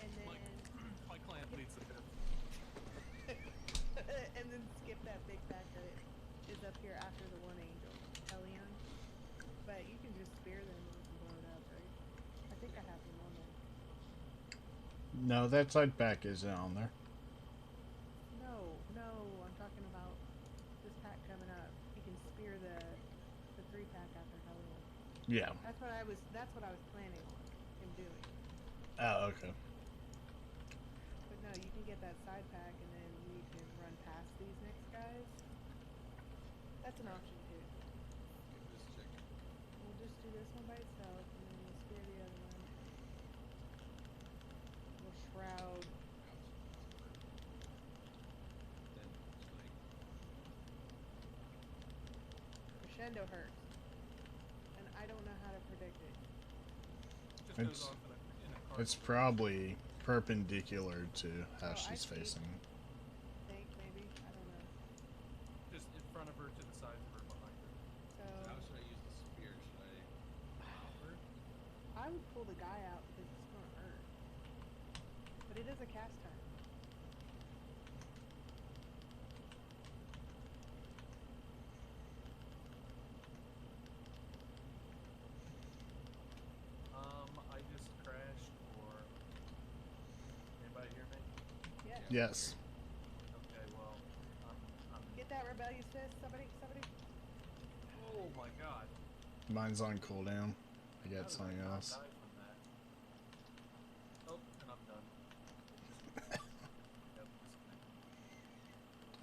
and then... My client leads the bit. and then skip that big pack that is up here after the one angel, Helion. But you can just spear them and you can blow it up, right? I think I have them on there. No, that side pack isn't on there. No, I'm talking about this pack coming up. You can spear the 3-pack after Helion. Yeah. That's what I was planning on him doing. Oh, okay. But no, you can get that side pack and then you can run past cast these next guys. That's an option too. Get this chick. We'll just do this one by itself, and then we'll spear the other one. We'll shroud. Ouch. Then it's like, Crescendo hurts. And I don't know how to predict it. Just It's- goes off in a cardinal It's direction. probably perpendicular to how Oh, I she's see. facing. Think maybe. I don't know. Just in front of her, to the sides of her, behind her. So so how should I use the spear? Should I offer? I would pull the guy out because it's gonna hurt. But it is a cast time. I just crashed, or anybody hear me? Yeah. Yes. Okay, well, I'm Get that rebellious fist, somebody. oh my god. Mine's on cooldown. I How got did something I not else. die from that? Oh, and I'm done. Yep, disconnect.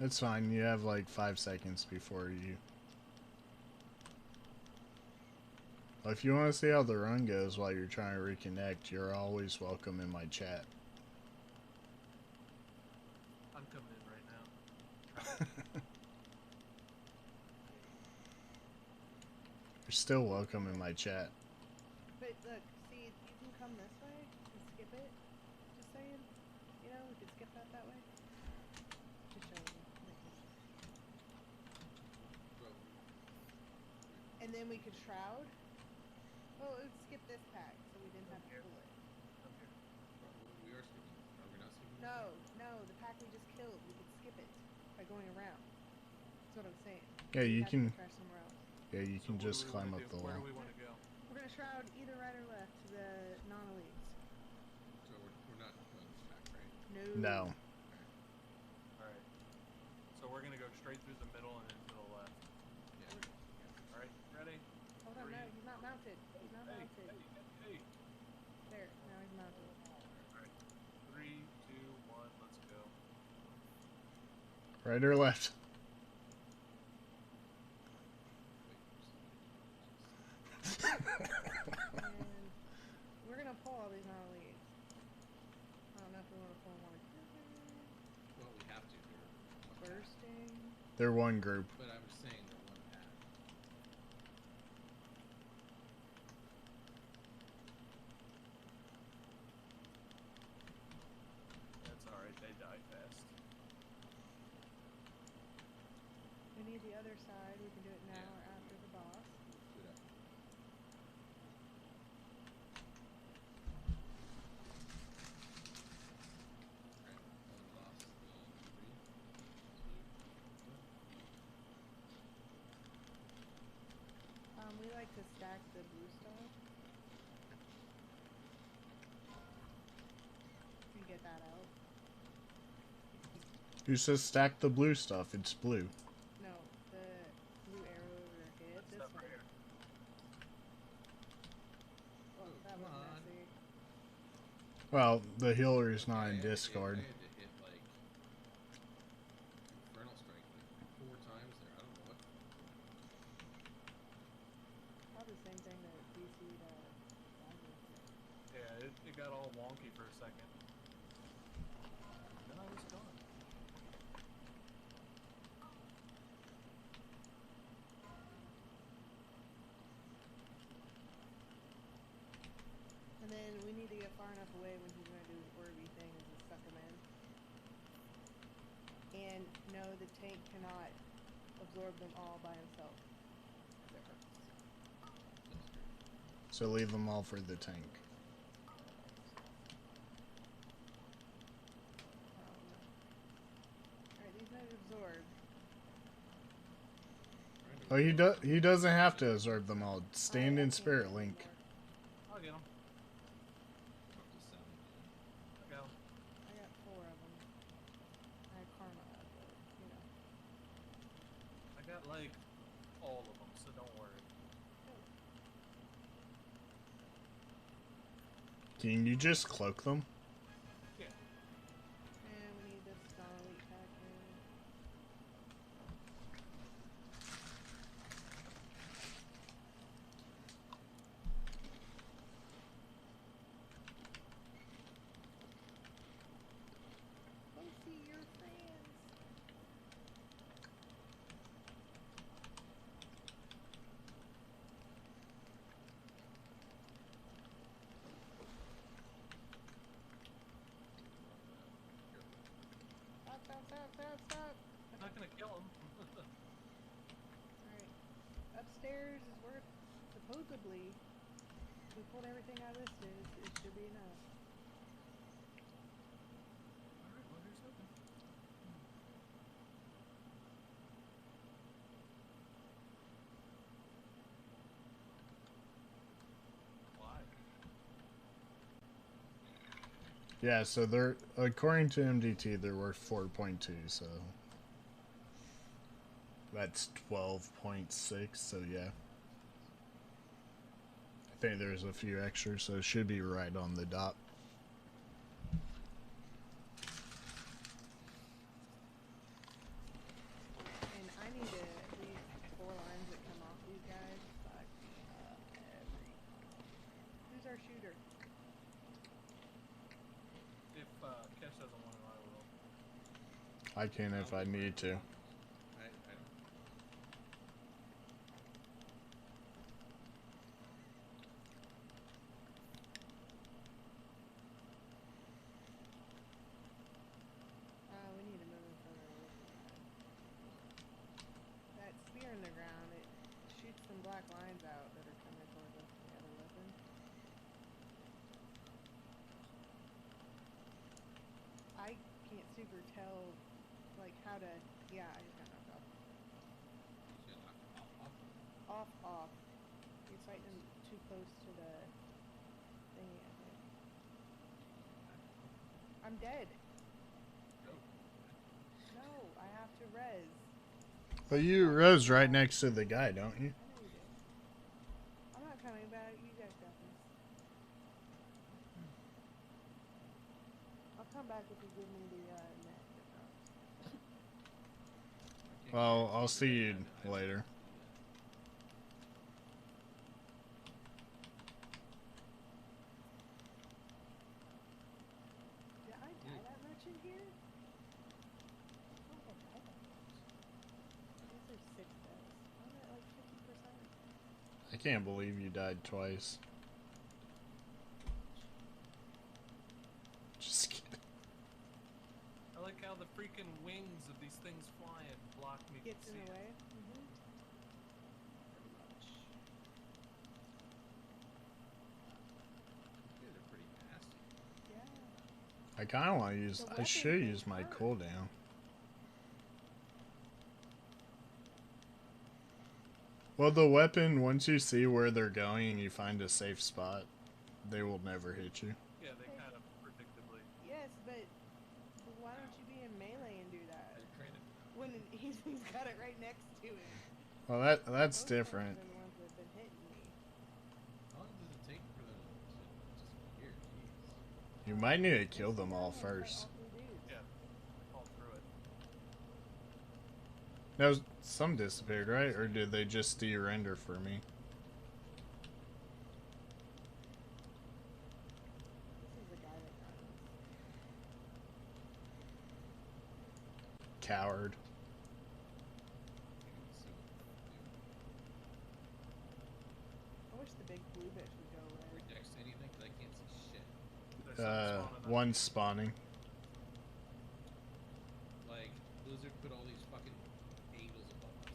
It's fine. You have like 5 seconds before you. If you want to see how the run goes while you're trying to reconnect, you're always welcome in my chat. I'm coming in right now. You're still welcome in my chat. But look, see, you can come this way and skip it. Just saying. You know, we could skip that way. Just showing you. Bro, And then we could shroud. Well, it would skip this pack, so we didn't have to pull it. Okay. we are skipping. Are we not skipping? No, the pack we just killed, we could skip it by going around. That's what I'm saying. Yeah, We you have to can. trash somewhere else. Yeah, you So can what do just we climb wanna up do? the Where wall. do we want to go? We're gonna shroud either right or left to the non-elites. So we're not going this track, right? No. Alright. So we're gonna go straight through the middle and then to the left. Yeah. Alright, ready? Hold on, no, Three. he's not mounted. He's not Hey, mounted. hey. There, now he's mounted. Alright. 3, 2, 1, let's go. Right or left? And we're gonna pull all these non-elites. I don't know if we want to pull them all together. Well, we have to. They're one pack. Bursting. They're one group. But I'm saying they're one pack. That's alright, they die fast. We need the other side. We can do it now or after the boss. Do that. Alright, one lost We like to stack the blue stuff. And get that out. Who says stack the blue stuff? It's blue. No, the blue arrow over their head. This Stuff one. right here. Oh, Oh, that come was on. messy. Well, the healer is not I in had to hit- Discord. I had to hit like Infernal Strike like 4 times there. I don't know what. Probably the same thing that DC does. Yeah, it got all wonky for a second. Then I was gone. And then we need to get far enough away when he's gonna do his Orby thing and just suck him in. And no, the tank cannot absorb them all by himself. 'Cause it hurts. That's true. So leave them all for the tank. Alright, these guys absorb. Trying to Oh, he doesn't have to absorb them all. Stand I in can't Spirit do Link. anymore. I'll get them. up to 7. I got 'em. I got 4 of them. I had karma, but you know. I got like all of them, so don't worry. Can you just cloak them? Yeah. And we need this Dolly pack here. not gonna kill him. Alright. Upstairs is where supposedly we pulled everything I listed. It should be enough. Alright, well, here's hoping. Why? Yeah, so they're, according to MDT, they're worth 4.2, so that's 12.6, so yeah. I think there's a few extras, so it should be right on the dot. And I need to, these 4 lines that come off these guys fuck me up every time. Who's our shooter? If Kesh doesn't want it, I will. I can if I need to. I don't. We need to move him further away from that. That spear in the ground, it shoots some black lines out that are coming towards us from the other weapon. I can't super tell, like, how to... Yeah, I just got knocked off. Just gonna knock off. Off. You're fighting him too close to the thingy, I think. I'm dead. Go. No, I have to res. But you rose right next to the guy, don't you? I know you did. I'm not coming back. You guys got this. I'll come back if you give me the net that drops. I can't Well, guarantee I'll see you I don't later. do that. Did I die that much in here? I don't think I died that much. I guess there's 6 deaths. I'm at like 50%. I can't believe you died twice. Just kidding. I like how the freaking wings of these things flying block me from Gets in seeing. the way. Mm-hmm. Pretty much. You guys are pretty nasty. Yeah. I kind of want to use. The I weapon should thing use my hurt. cooldown. Well, the weapon, once you see where they're going and you find a safe spot, they will never hit you. Yeah, they Okay. kind of predictably. Yes, but why don't you be in melee and do that? I trained it. When he's got it right next to him. Well, that's Those ones different. are the ones that have been hitting me. How long does it take for them to disappear? Jeez. You might need to kill Let's them sit all down and fight first. all 3 dudes. Yeah, I called through it. No, some disappeared, right? Or did they just de-render for me? This is the guy that runs. Coward. I wish the big blue bitch would go Are we away. next to anything? Because I can't see shit. There's something spawning on One me. spawning. Like, Blizzard put all these fucking angles above us,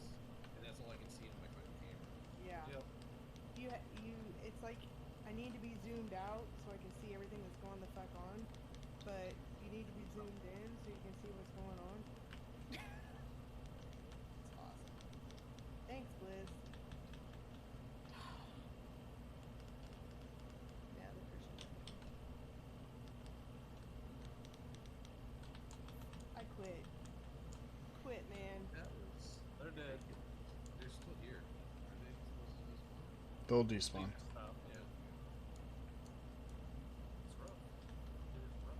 and that's all I can see on my fucking camera. Yeah. Yep. It's like I need to be zoomed out so I can see everything that's going the fuck on, but you need to be zoomed in so you can see what's going on. It's awesome. Thanks, Blizz. Yeah, the Christian. I quit. Quit, man. That was. They're dead. They're still here. Are they supposed to spawn? They'll despawn. Stop. Yeah. It's rough. It is rough.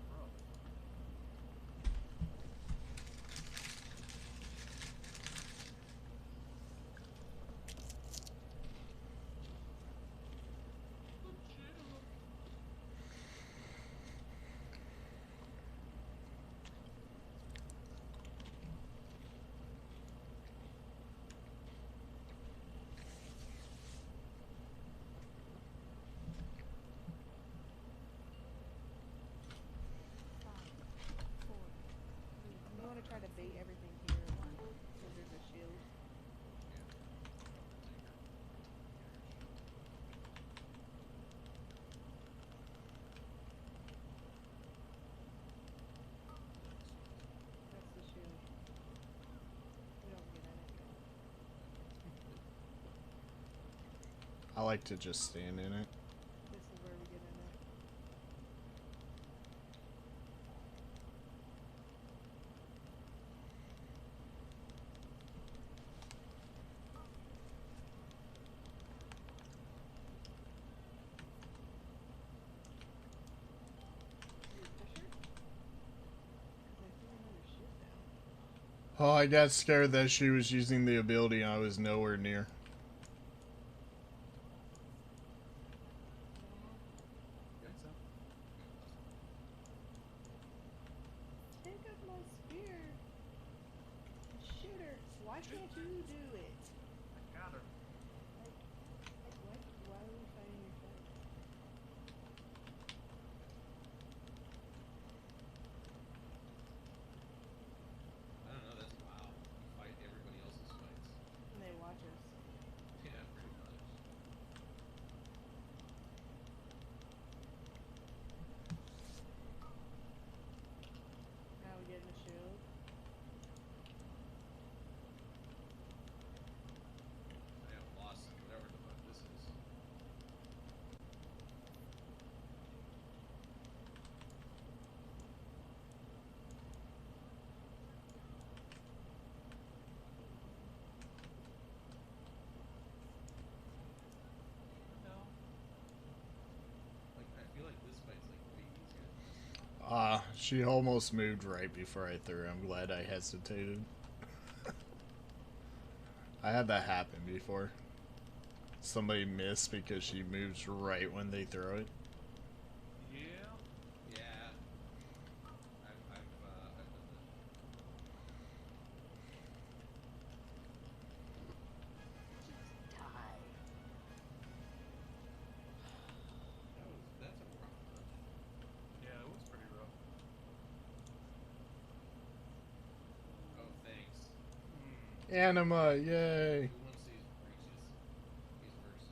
I like to just stand in it. This is where we get in it. You push her? 'Cause I see another ship down. Oh, I got scared that she was using the ability and I was nowhere near. Think so? Pick up my spear and shoot her. Why can't you do it? I got her. Like, what? Why are we fighting your fight? I don't know. That's wow. You fight everybody else's fights. And they watch us. Yeah, pretty much. Now we get in the shield. I have lost whatever the fuck this is. No. Like, I feel like this fight's like way easier than this. She almost moved right before I threw. I'm glad I hesitated. I had that happen before. Somebody missed because she moves right when they throw it. Yeah. Yeah. I've done that. Just die. That's a rough touch. Yeah, it was pretty rough. Oh, thanks. Anima, yay! Who wants these breaches? These first.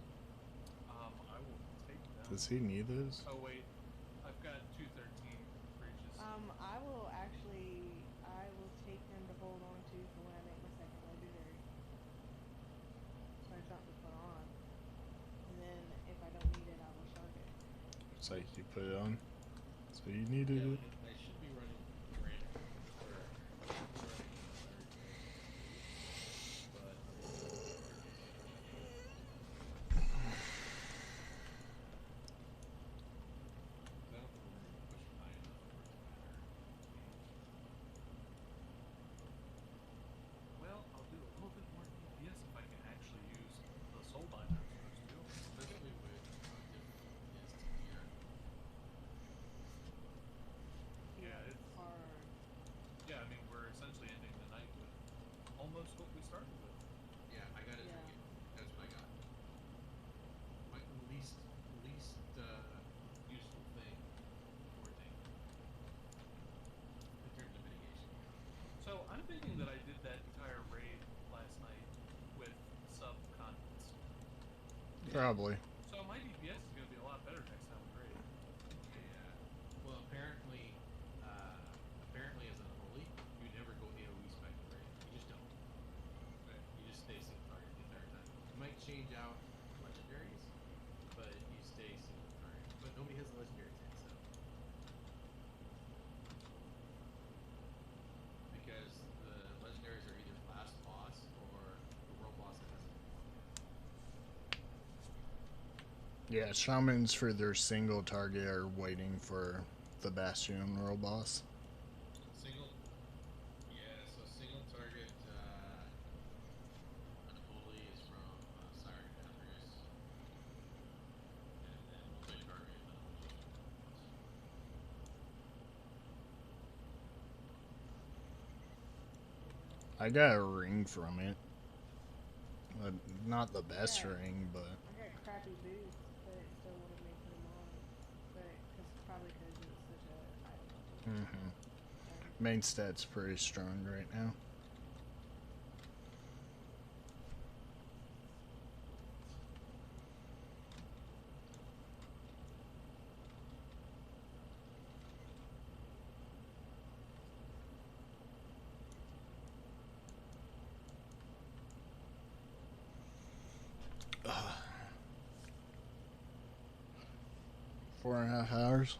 I will take them. Does he need those? Oh wait, I've got 213 breaches. I will actually, I will take them to hold on to for when I make my second legendary. So I have something to put on. And then if I don't need it, I will shark it. It's like you put it on. So you needed Yeah, it. I should be running granite, or I should be running iron boots, but I'm gonna go with I don't think we're gonna push high enough for it to matter. Well, I'll do a little bit more DPS if I can actually use the soul binder I'm supposed to. Especially with how difficult it is to gear. Yeah, it's hard. yeah. I mean, we're essentially ending the night with almost what we started with. Yeah, I got a Yeah. trinket. That's what I got. My least useful thing for tanking in terms of mitigation. So I'm thinking that I did that entire raid last night with sub confidence. Probably. So my DPS is going to be a lot better next time we raid. Yeah. Well, apparently as an holy, you never go AoE spec the raid. You just don't. Okay. You just stay single target the entire time. You might change out legendaries, but you stay single target. But nobody has a legendary tank, so because the legendaries are either last boss or the world boss that hasn't been won yet. Yeah, shamans for their single target are waiting for the Bastion world boss. Single, yeah. So single target unholy is from Siren Pathrius, and then multi-target unholy is from world boss. I got a ring from it. Not the best Yeah. ring, but I got crappy boots, but it still wanted me to put them on. But, probably because it was such a item. main stat's pretty strong right now. 4.5 hours.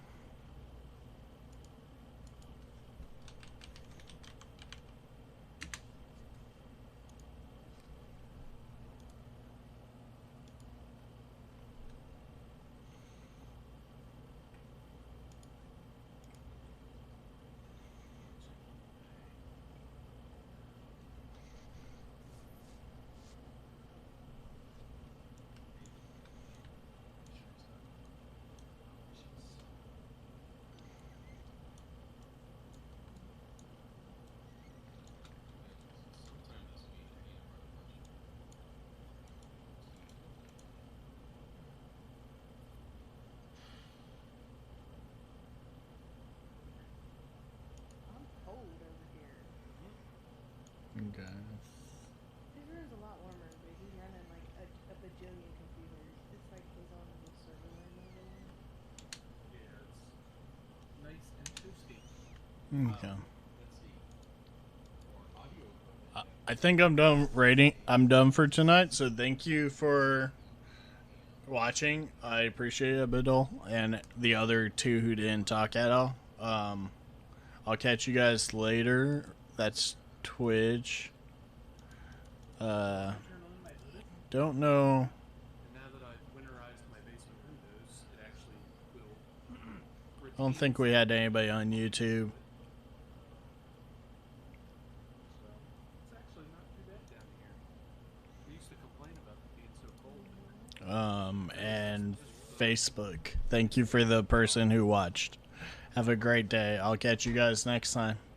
I'm cold over here. Okay. His room's a lot warmer, but he's running like a bajillion computers. It's like his own little server room over there. Yeah, it's nice and toasty. Okay. Let's see. More audio equipment. I think I'm done rating. I'm done for tonight. So thank you for watching. I appreciate it, Abdul, and the other two who didn't talk at all. I'll catch you guys later. That's Twitch. Turn on my hood, Don't know. and now that I've winterized my basement windows, it actually will. I don't think we had anybody on YouTube. So it's actually not too bad down here. We used to complain about it being so cold. And Facebook. Thank you for the person who watched. Have a great day. I'll catch you guys next time.